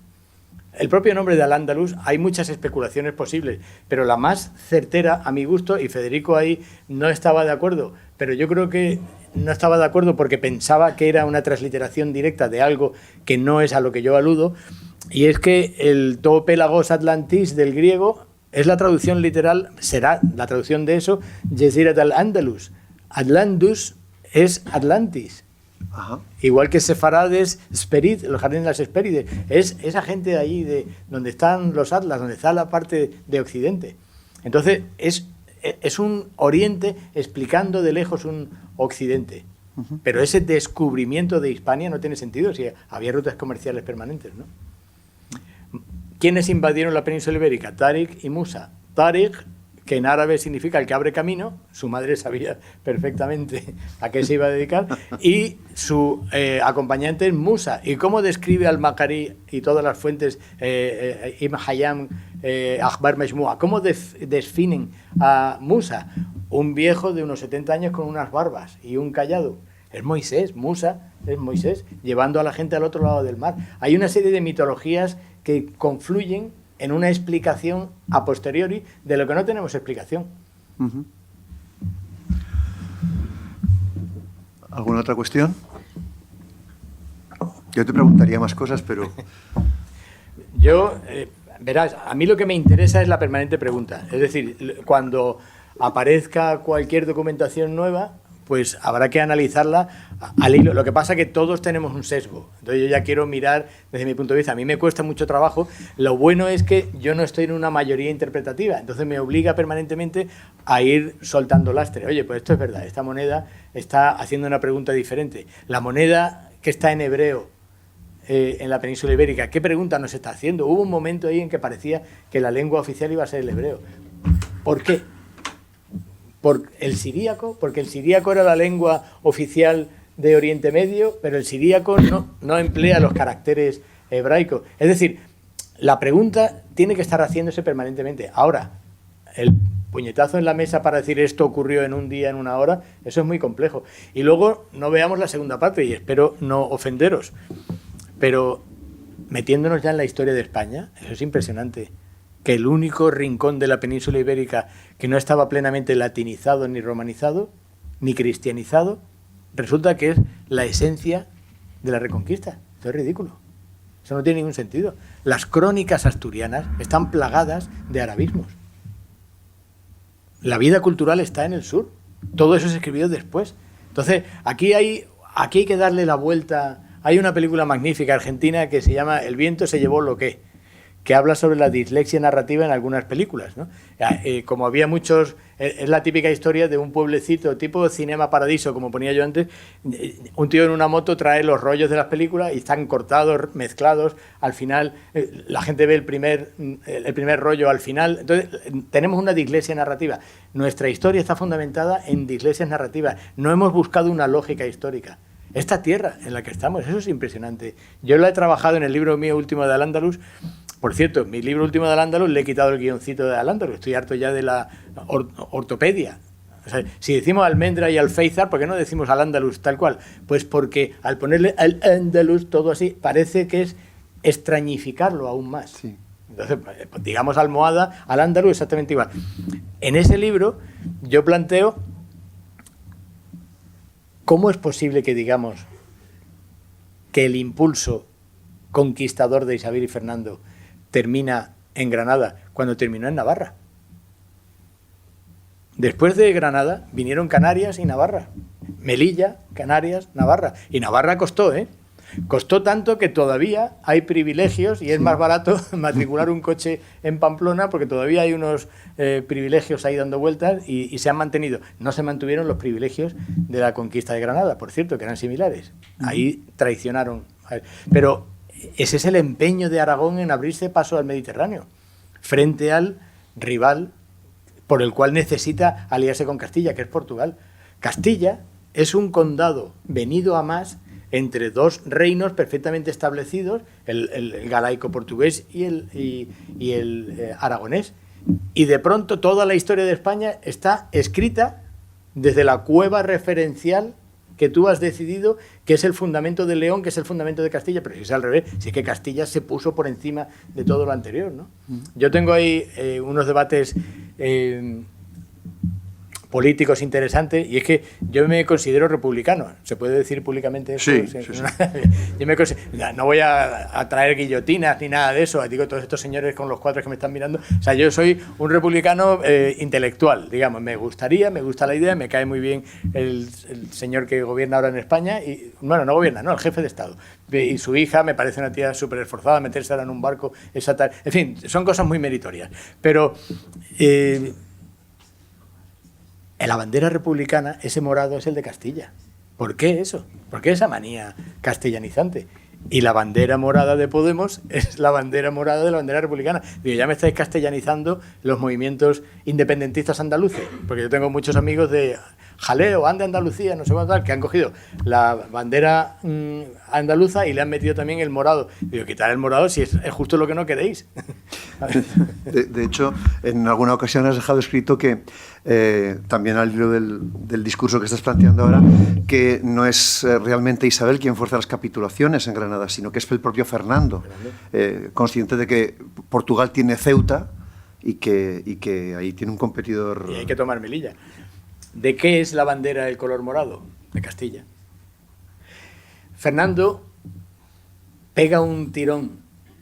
El propio nombre de Al-Ándalus, hay muchas especulaciones posibles, pero la más certera, a mi gusto, y Federico ahí no estaba de acuerdo, pero yo creo que no estaba de acuerdo porque pensaba que era una transliteración directa de algo que no es a lo que yo aludo, y es que el to pélagos Atlantis del griego es la traducción literal, será la traducción de eso, Jesirat al-Andalus. Atlantis es Atlantis. Ajá. Igual que Sefarad es Sperid, los jardines de las Hespérides. Es esa gente de allí, de donde están los Atlas, donde está la parte de Occidente. Entonces, es un Oriente explicando de lejos un Occidente. Uh-huh. Pero ese descubrimiento de Hispania no tiene sentido si había rutas comerciales permanentes, ¿no? ¿Quiénes invadieron la península ibérica? Tariq y Musa. Tariq, que en árabe significa el que abre camino, su madre sabía perfectamente a qué se iba a dedicar, y su acompañante es Musa. ¿Y cómo describe al-Makari y todas las fuentes, Ibn Hayyam, Akhbar Majmua, cómo definen a Musa? Un viejo de unos 70 años con unas barbas y un cayado. Es Moisés, Musa es Moisés, llevando a la gente al otro lado del mar. Hay una serie de mitologías que confluyen en una explicación a posteriori de lo que no tenemos explicación. Uh-huh. ¿Alguna otra cuestión? Yo te preguntaría más cosas, pero... Yo, verás, a mí lo que me interesa es la permanente pregunta. Es decir, cuando aparezca cualquier documentación nueva, pues habrá que analizarla al hilo. Lo que pasa es que todos tenemos un sesgo. Entonces yo ya quiero mirar desde mi punto de vista. A mí me cuesta mucho trabajo. Lo bueno es que yo no estoy en una mayoría interpretativa. Entonces me obliga permanentemente a ir soltando lastre. Oye, pues esto es verdad. Esta moneda está haciendo una pregunta diferente. La moneda que está en hebreo en la península ibérica, ¿qué pregunta nos está haciendo? Hubo un momento ahí en que parecía que la lengua oficial iba a ser el hebreo. ¿Por qué? ¿Por el siríaco? Porque el siríaco era la lengua oficial de Oriente Medio, pero el siríaco no emplea los caracteres hebraicos. Es decir, la pregunta tiene que estar haciéndose permanentemente. Ahora, el puñetazo en la mesa para decir esto ocurrió en un día, en una hora, eso es muy complejo. Y luego no veamos la segunda parte, y espero no ofenderos, pero metiéndonos ya en la historia de España, eso es impresionante. Que el único rincón de la península ibérica que no estaba plenamente latinizado, ni romanizado, ni cristianizado, resulta que es la esencia de la Reconquista. Esto es ridículo. Eso no tiene ningún sentido. Las crónicas asturianas están plagadas de arabismos. La vida cultural está en el sur. Todo eso se escribió después. Entonces, aquí hay que darle la vuelta. Hay una película magnífica argentina que se llama El viento se llevó lo que habla sobre la dislexia narrativa en algunas películas, ¿no? Como había muchos, es la típica historia de un pueblecito tipo Cinema Paradiso, como ponía yo antes, un tío en una moto trae los rollos de las películas y están cortados, mezclados, al final la gente ve el primer rollo al final. Entonces tenemos una dislexia narrativa. Nuestra historia está fundamentada en dislexias narrativas, no hemos buscado una lógica histórica. Esta tierra en la que estamos, eso es impresionante. Yo lo he trabajado en el libro mío último de Al-Ándalus. Por cierto, mi libro último de Al-Ándalus le he quitado el guioncito de Al-Ándalus. Estoy harto ya de la ortopedia. O sea, si decimos almendra y alféizar, ¿por qué no decimos Al-Ándalus tal cual? Pues porque al ponerle Al-Ándalus todo así, parece que es extrañificarlo aún más. Sí. Entonces, pues, digamos almohada, Al-Ándalus exactamente igual. En ese libro yo planteo cómo es posible que digamos que el impulso conquistador de Isabel y Fernando termina en Granada cuando terminó en Navarra. Después de Granada vinieron Canarias y Navarra. Melilla, Canarias, Navarra. Y Navarra costó, ¿eh? Costó tanto que todavía hay privilegios y es más barato matricular un coche en Pamplona porque todavía hay unos privilegios ahí dando vueltas y se han mantenido. No se mantuvieron los privilegios de la conquista de Granada, por cierto, que eran similares. Ahí traicionaron. Pero ese es el empeño de Aragón en abrirse paso al Mediterráneo, frente al rival por el cual necesita aliarse con Castilla, que es Portugal. Castilla es un condado venido a más entre dos reinos perfectamente establecidos, el galaico portugués y el aragonés. Y de pronto toda la historia de España está escrita desde la cueva referencial que tú has decidido, que es el fundamento de León, que es el fundamento de Castilla, pero si es al revés, si es que Castilla se puso por encima de todo lo anterior, ¿no? Yo tengo ahí unos debates políticos interesantes, y es que yo me considero republicano. ¿Se puede decir públicamente eso? Sí. Yo no voy a traer guillotinas ni nada de eso. Digo, todos estos señores con los cuadros que me están mirando. O sea, yo soy un republicano intelectual, digamos. Me gusta la idea, me cae muy bien el señor que gobierna ahora en España. Y, bueno, no gobierna, no, el jefe de Estado. Y su hija me parece una tía súper esforzada, meterse ahora en un barco, en fin, son cosas muy meritorias. Pero en la bandera republicana, ese morado es el de Castilla. ¿Por qué eso? ¿Por qué esa manía castellanizante? Y la bandera morada de Podemos es la bandera morada de la bandera republicana. Digo, ya me estáis castellanizando los movimientos independentistas andaluces, porque yo tengo muchos amigos de Jaleo, Ande Andalucía, no sé cuánto tal, que han cogido la bandera andaluza y le han metido también el morado. Digo, quitar el morado si es justo lo que no queréis. De hecho, en alguna ocasión has dejado escrito que, también al hilo del discurso que estás planteando ahora, que no es realmente Isabel quien fuerza las capitulaciones en Granada, sino que es el propio Fernando, consciente de que Portugal tiene Ceuta y que ahí tiene un competidor. Y hay que tomar Melilla. ¿De qué es la bandera el color morado? De Castilla. Fernando pega un tirón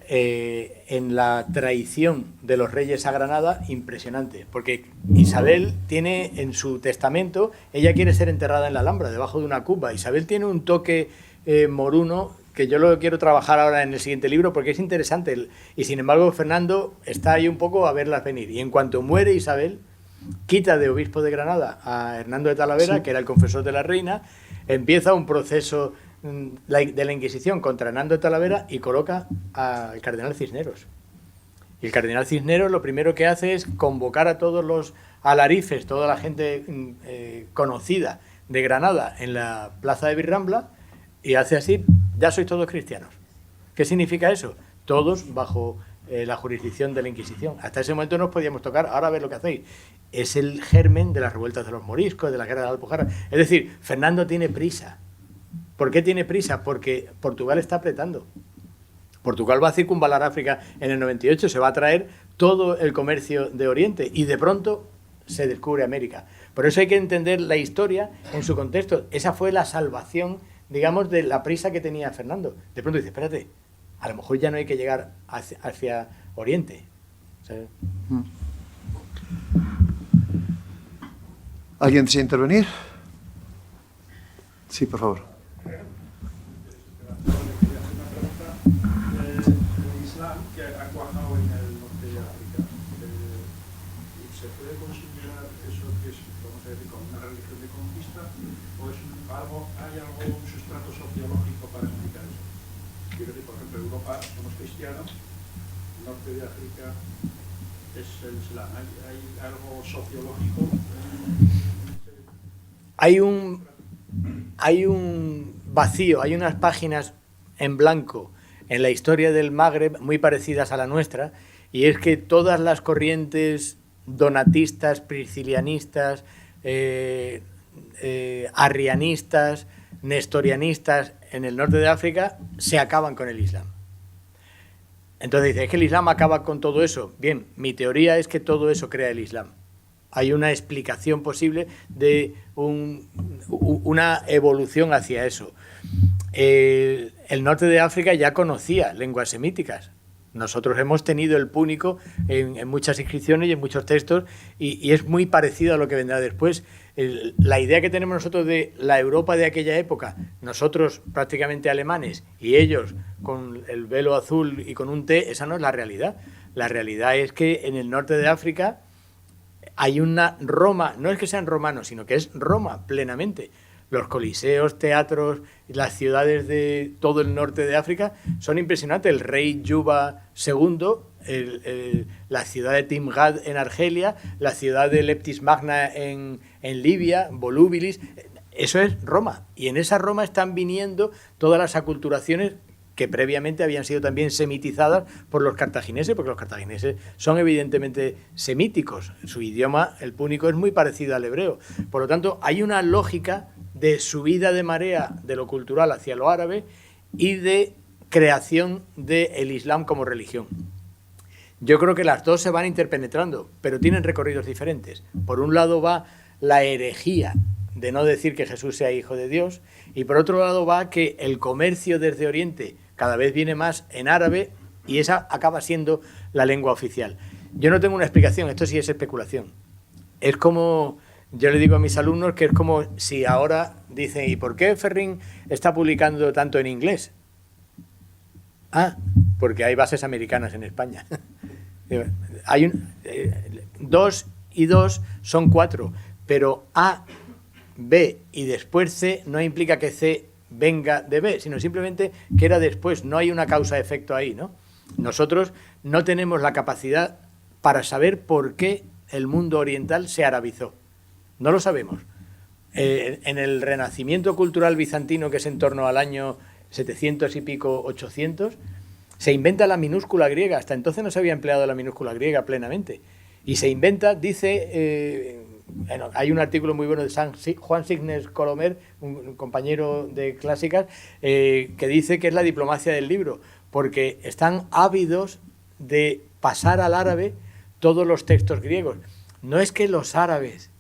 en la traición de los reyes a Granada impresionante, porque Isabel tiene en su testamento, ella quiere ser enterrada en la Alhambra, debajo de una cuba. Isabel tiene un toque moruno que yo lo quiero trabajar ahora en el siguiente libro porque es interesante, y sin embargo Fernando está ahí un poco a verlas venir, y en cuanto muere Isabel, quita de obispo de Granada a Hernando de Talavera, sí, que era el confesor de la reina, empieza un proceso de la Inquisición contra Hernando de Talavera y coloca al cardenal Cisneros. Y el cardenal Cisneros lo primero que hace es convocar a todos los alarifes, toda la gente conocida de Granada en la plaza de Virrambla, y hace así: ya sois todos cristianos. ¿Qué significa eso? Todos bajo la jurisdicción de la Inquisición. Hasta ese momento no os podíamos tocar, ahora ver lo que hacéis. Es el germen de las revueltas de los moriscos, de la guerra de la Alpujarra. Es decir, Fernando tiene prisa. ¿Por qué tiene prisa? Porque Portugal está apretando. Portugal va a circunvalar África en el 98, se va a traer todo el comercio de Oriente y de pronto se descubre América. Por eso hay que entender la historia en su contexto. Esa fue la salvación, digamos, de la prisa que tenía Fernando. De pronto dice, espérate, a lo mejor ya no hay que llegar hacia Oriente. ¿Sabes? ¿Alguien desea intervenir? Sí, por favor. El Islam que ha cuajado en el norte de África, ¿se puede considerar eso que es, vamos a decir, como una religión de conquista, o es hay algo, un sustrato sociológico para explicar eso? Quiero decir, por ejemplo, Europa somos cristianos, el norte de África es el Islam. ¿Hay algo sociológico? Hay un vacío, hay unas páginas en blanco en la historia del Magreb muy parecidas a la nuestra, y es que todas las corrientes donatistas, priscilianistas, arrianistas, nestorianistas en el norte de África se acaban con el Islam. Entonces dice, ¿es que el Islam acaba con todo eso? Bien, mi teoría es que todo eso crea el Islam. Hay una explicación posible de una evolución hacia eso. El norte de África ya conocía lenguas semíticas. Nosotros hemos tenido el púnico en muchas inscripciones y en muchos textos, y es muy parecido a lo que vendrá después. La idea que tenemos nosotros de la Europa de aquella época, nosotros prácticamente alemanes y ellos con el velo azul y con un té, esa no es la realidad. La realidad es que en el norte de África hay una Roma, no es que sean romanos, sino que es Roma plenamente. los coliseos, teatros, las ciudades de todo el norte de África son impresionantes. El rey Juba II, la ciudad de Timgad en Argelia, la ciudad de Leptis Magna en Libia, Volubilis, eso es Roma. Y en esa Roma están viniendo todas las aculturaciones que previamente habían sido también semitizadas por los cartagineses, porque los cartagineses son evidentemente semíticos. Su idioma, el púnico, es muy parecido al hebreo. Por lo tanto, hay una lógica de subida de marea de lo cultural hacia lo árabe y de creación del Islam como religión. Yo creo que las dos se van interpenetrando, pero tienen recorridos diferentes. Por un lado va la herejía de no decir que Jesús sea hijo de Dios, y por otro lado va que el comercio desde Oriente cada vez viene más en árabe y esa acaba siendo la lengua oficial. Yo no tengo una explicación, esto sí es especulación. Es como, yo le digo a mis alumnos que es como si ahora dicen, ¿y por qué Ferrín está publicando tanto en inglés? Ah, porque hay bases americanas en España. Hay 2 y 2 son 4, pero A, B y después C no implica que C venga de B, sino simplemente que era después, no hay una causa-efecto ahí, ¿no? Nosotros no tenemos la capacidad para saber por qué el mundo oriental se arabizó. No lo sabemos. En el renacimiento cultural bizantino, que es en torno al año 700 y pico, 800, se inventa la minúscula griega. Hasta entonces no se había empleado la minúscula griega plenamente. Y se inventa, dice... hay un artículo muy bueno de Juan Signes Colomer, un compañero de clásicas, que dice que es la diplomacia del libro, porque están ávidos de pasar al árabe todos los textos griegos. No es que los árabes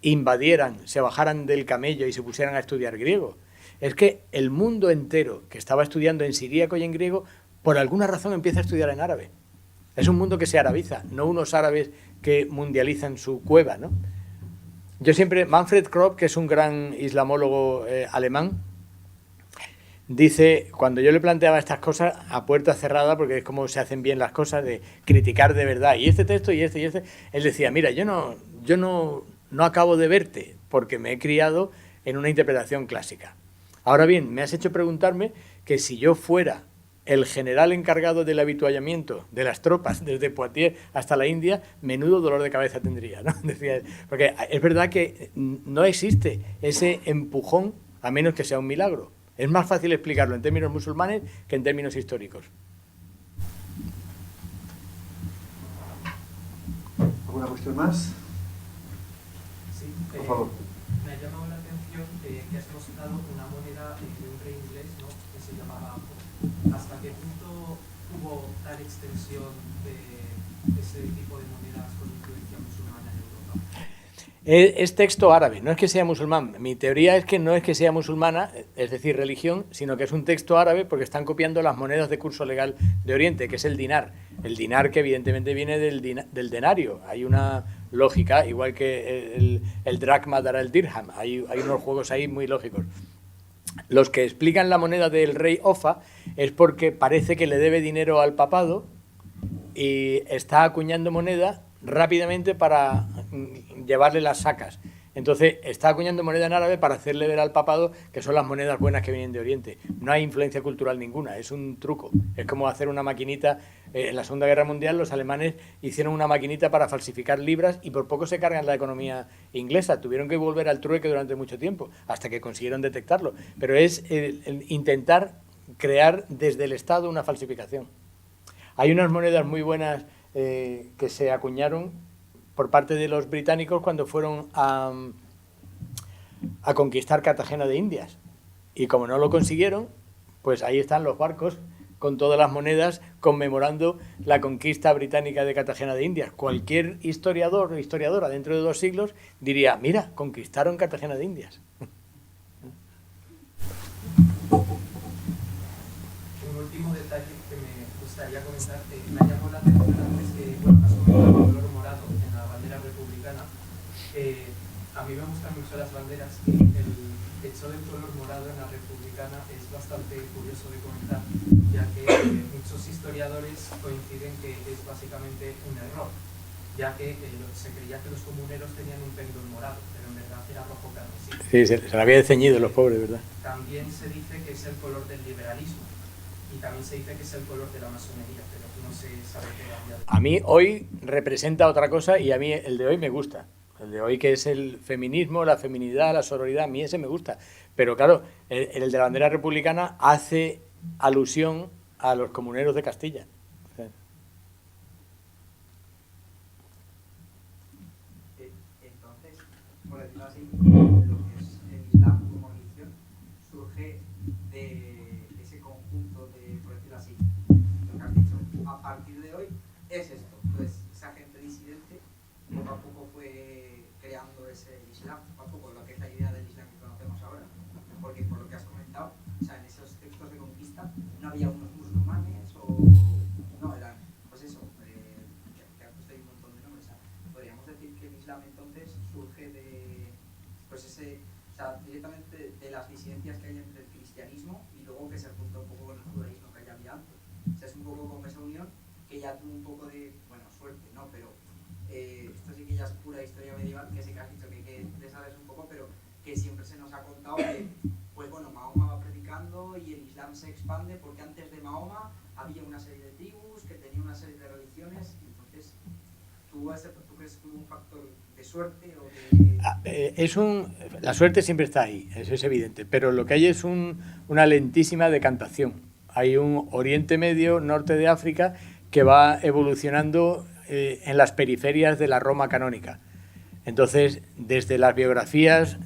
invadieran, se bajaran del camello y se pusieran a estudiar griego, es que el mundo entero que estaba estudiando en siríaco y en griego, por alguna razón empieza a estudiar en árabe. Es un mundo que se arabiza, no unos árabes que mundializan su cueva, ¿no? Yo siempre, Manfred Kropp, que es un gran islamólogo alemán, dice, cuando yo le planteaba estas cosas a puerta cerrada, porque es como se hacen bien las cosas, de criticar de verdad, y este texto, y este, él decía, mira, yo no acabo de verte, porque me he criado en una interpretación clásica. Ahora bien, me has hecho preguntarme que si yo fuera el general encargado del avituallamiento de las tropas desde Poitiers hasta la India, menudo dolor de cabeza tendría, ¿no? Decía, porque es verdad que no existe ese empujón a menos que sea un milagro. Es más fácil explicarlo en términos musulmanes que en términos históricos. ¿Alguna cuestión más? Sí, por favor. Me ha llamado la atención que has mostrado una moneda de un rey inglés, ¿no?, que se llamaba Apo. ¿Hasta qué punto hubo tal extensión de ese tipo de monedas con influencia musulmana en Europa? Es texto árabe, no es que sea musulmán. Mi teoría es que no es que sea musulmana, es decir, religión, sino que es un texto árabe porque están copiando las monedas de curso legal de Oriente, que es el dinar. El dinar que evidentemente viene del denario. Hay una lógica, igual que el dracma dará el dirham. Hay unos juegos ahí muy lógicos. Los que explican la moneda del rey Offa es porque parece que le debe dinero al papado y está acuñando moneda rápidamente para llevarle las sacas. Entonces está acuñando moneda en árabe para hacerle ver al papado que son las monedas buenas que vienen de Oriente. No hay influencia cultural ninguna, es un truco. Es como hacer una maquinita. En la Segunda Guerra Mundial los alemanes hicieron una maquinita para falsificar libras y por poco se cargan la economía inglesa. Tuvieron que volver al trueque durante mucho tiempo hasta que consiguieron detectarlo. Pero es el intentar crear desde el Estado una falsificación. Hay unas monedas muy buenas que se acuñaron por parte de los británicos cuando fueron a conquistar Cartagena de Indias. Y como no lo consiguieron, pues ahí están los barcos con todas las monedas conmemorando la conquista británica de Cartagena de Indias. Cualquier historiador o historiadora dentro de 2 siglos diría, mira, conquistaron Cartagena de Indias. Un último detalle que me gustaría comentar, me ha llamado la atención antes que, bueno, has comentado el color morado en la bandera republicana. A mí me gustan mucho las banderas y el hecho del color morado en la republicana es bastante curioso de comentar, ya que muchos historiadores coinciden que es básicamente un error. ya que se creía que los comuneros tenían un pendón morado, pero en verdad era rojo carmesí. Sí, se le había ceñido los pobres, ¿verdad? También se dice que es el color del liberalismo y también se dice que es el color de la masonería, pero no se sabe todavía. A mí hoy representa otra cosa y a mí el de hoy me gusta. El de hoy, que es el feminismo, la feminidad, la sororidad, a mí ese me gusta. Pero claro, el de la bandera republicana hace alusión a los comuneros de Castilla. Entonces, por decirlo así, lo que es el Islam como religión surge de ese conjunto de, por decirlo así, lo que has dicho, a partir de hoy es esto. Entonces, esa gente disidente poco a poco fue creando ese Islam, poco a poco, lo que es la idea del Islam que conocemos ahora. Porque por lo que has comentado, o sea, en esos textos de conquista no había unos musulmanes o no, eran, pues eso, que ha puesto ahí un montón de nombres. O sea, podríamos decir que el Islam entonces surge de, pues ese, o sea, directamente de las disidencias que hay entre el cristianismo y luego que se junta un poco con el judaísmo que ya había antes. O sea, es un poco como esa unión que ya tuvo un poco de, bueno, suerte, ¿no? Pero esto sí que ya es pura historia medieval, que sí que has dicho que te sabes un poco, pero que siempre se nos ha contado que, pues bueno, Mahoma va predicando y el Islam se expande porque antes de Mahoma había una serie de tribus que tenían una serie de religiones. Entonces, ¿tú crees que hubo un factor de suerte o de...? La suerte siempre está ahí, eso es evidente, pero lo que hay es una lentísima decantación. Hay un Oriente Medio, norte de África, que va evolucionando en las periferias de la Roma canónica. Entonces, desde las biografías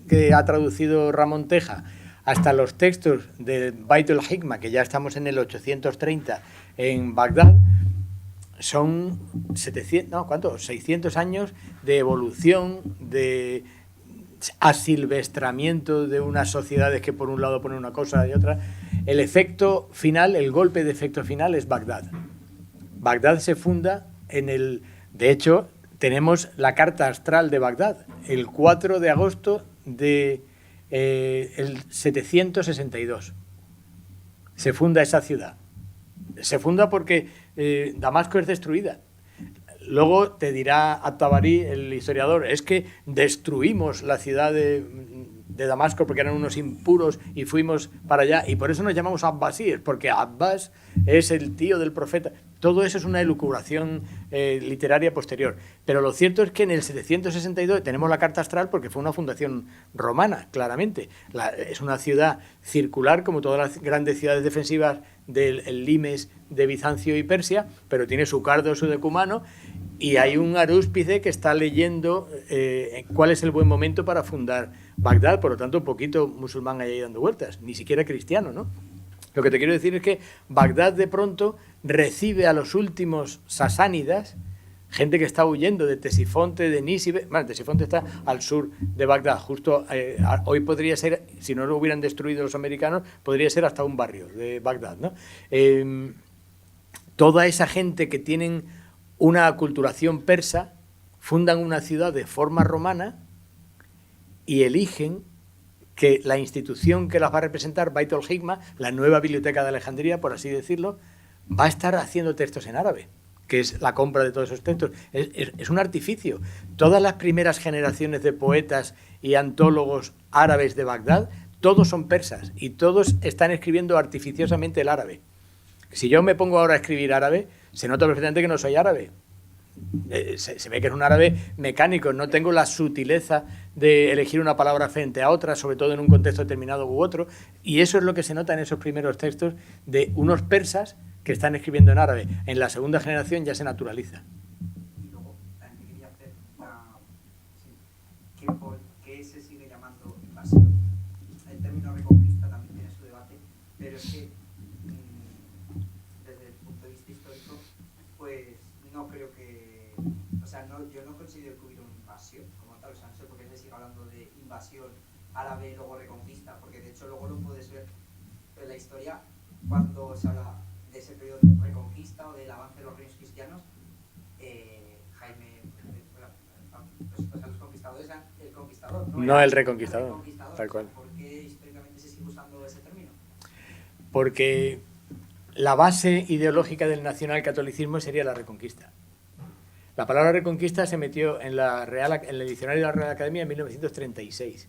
que ha traducido Ramón Teja hasta los textos de Bait el-Hikma, que ya estamos en el 830 en Bagdad, son 600 años de evolución, de asilvestramiento de unas sociedades que por un lado ponen una cosa y otra. El efecto final, el golpe de efecto final es Bagdad. Bagdad se funda en el... De hecho, tenemos la carta astral de Bagdad, el 4 de agosto de el 762. Se funda esa ciudad. Se funda porque Damasco es destruida. Luego te dirá At-Tabari, el historiador, es que destruimos la ciudad de Damasco porque eran unos impuros y fuimos para allá. Y por eso nos llamamos abbasíes, porque Abbas es el tío del profeta. Todo eso es una elucubración literaria posterior. Pero lo cierto es que en el 762 tenemos la carta astral porque fue una fundación romana, claramente. Es una ciudad circular, como todas las grandes ciudades defensivas del limes de Bizancio y Persia, pero tiene su cardo, su decumano, y hay un arúspice que está leyendo cuál es el buen momento para fundar Bagdad. Por lo tanto, un poquito musulmán ahí dando vueltas, ni siquiera cristiano, ¿no? Lo que te quiero decir es que Bagdad de pronto recibe a los últimos sasánidas, gente que está huyendo de Tesifonte, de Nísibe. Bueno, Tesifonte está al sur de Bagdad, justo hoy podría ser, si no lo hubieran destruido los americanos, podría ser hasta un barrio de Bagdad, ¿no? Toda esa gente que tienen una aculturación persa fundan una ciudad de forma romana y eligen que la institución que las va a representar, Bait el-Hikma, la nueva biblioteca de Alejandría, por así decirlo, va a estar haciendo textos en árabe, que es la compra de todos esos textos. Es un artificio. Todas las primeras generaciones de poetas y antólogos árabes de Bagdad, todos son persas y todos están escribiendo artificiosamente el árabe. Si yo me pongo ahora a escribir árabe, se nota perfectamente que no soy árabe. Se ve que es un árabe mecánico, no tengo la sutileza de elegir una palabra frente a otra, sobre todo en un contexto determinado u otro, y eso es lo que se nota en esos primeros textos de unos persas que están escribiendo en árabe. En la segunda generación ya se naturaliza. Y luego también quería hacer ¿por qué se sigue llamando invasión? El término reconquista también tiene su debate, pero es que desde el punto de vista histórico, pues no creo que, o sea, yo no considero que hubiera una invasión como tal, o sea, no sé por qué se sigue hablando de invasión árabe y luego reconquista, porque de hecho luego lo puedes ver en la historia cuando se habla de ese periodo de reconquista o del avance de los reinos cristianos. Jaime, los conquistadores eran el conquistador, no el reconquistador, tal cual. ¿Por qué históricamente se sigue usando ese término? Porque la base ideológica del nacionalcatolicismo sería la reconquista. La palabra Reconquista se metió en el diccionario de la Real Academia en 1936.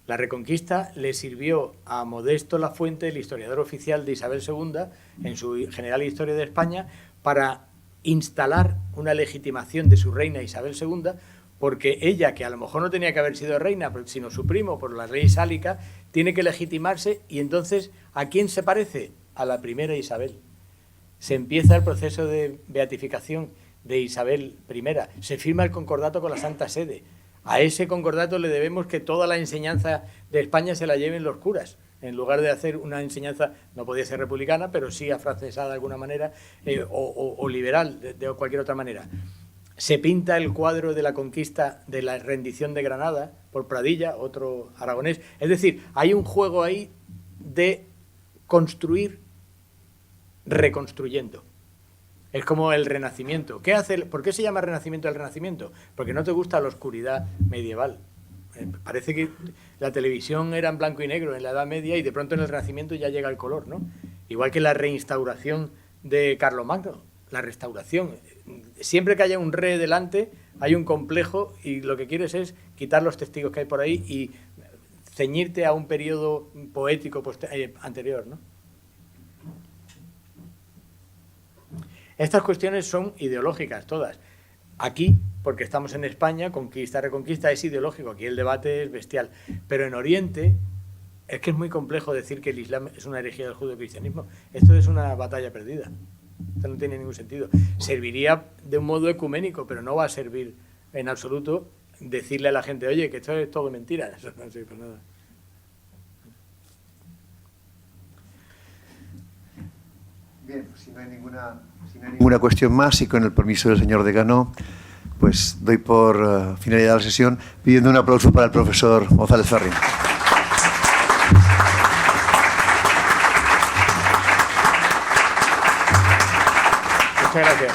La Reconquista le sirvió a Modesto Lafuente, el historiador oficial de Isabel II, en su General Historia de España, para instalar una legitimación de su reina Isabel II, porque ella, que a lo mejor no tenía que haber sido reina, sino su primo por la ley sálica, tiene que legitimarse, y entonces, ¿a quién se parece? A la primera Isabel. Se empieza el proceso de beatificación de Isabel I, se firma el concordato con la Santa Sede. A ese concordato le debemos que toda la enseñanza de España se la lleven los curas, en lugar de hacer una enseñanza, no podía ser republicana, pero sí afrancesada de alguna manera, o liberal, de cualquier otra manera. Se pinta el cuadro de la conquista, de la rendición de Granada, por Pradilla, otro aragonés. Es decir, hay un juego ahí de construir reconstruyendo. Es como el Renacimiento. ¿Por qué se llama Renacimiento el Renacimiento? Porque no te gusta la oscuridad medieval. Parece que la televisión era en blanco y negro en la Edad Media y de pronto en el Renacimiento ya llega el color, ¿no? Igual que la reinstauración de Carlomagno, la restauración. Siempre que haya un rey delante hay un complejo y lo que quieres es quitar los testigos que hay por ahí y ceñirte a un periodo poético anterior, ¿no? Estas cuestiones son ideológicas todas. Aquí, porque estamos en España, conquista, reconquista es ideológico, aquí el debate es bestial. Pero en Oriente es que es muy complejo decir que el Islam es una herejía del judeocristianismo. Esto es una batalla perdida. Esto no tiene ningún sentido. Serviría de un modo ecuménico, pero no va a servir en absoluto decirle a la gente, oye, que esto es todo mentira. Eso no sirve para nada. Bien, pues si no hay ninguna cuestión más y con el permiso del señor decano, pues doy por finalizada la sesión pidiendo un aplauso para el profesor González Ferrín. Muchas gracias.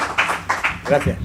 Gracias.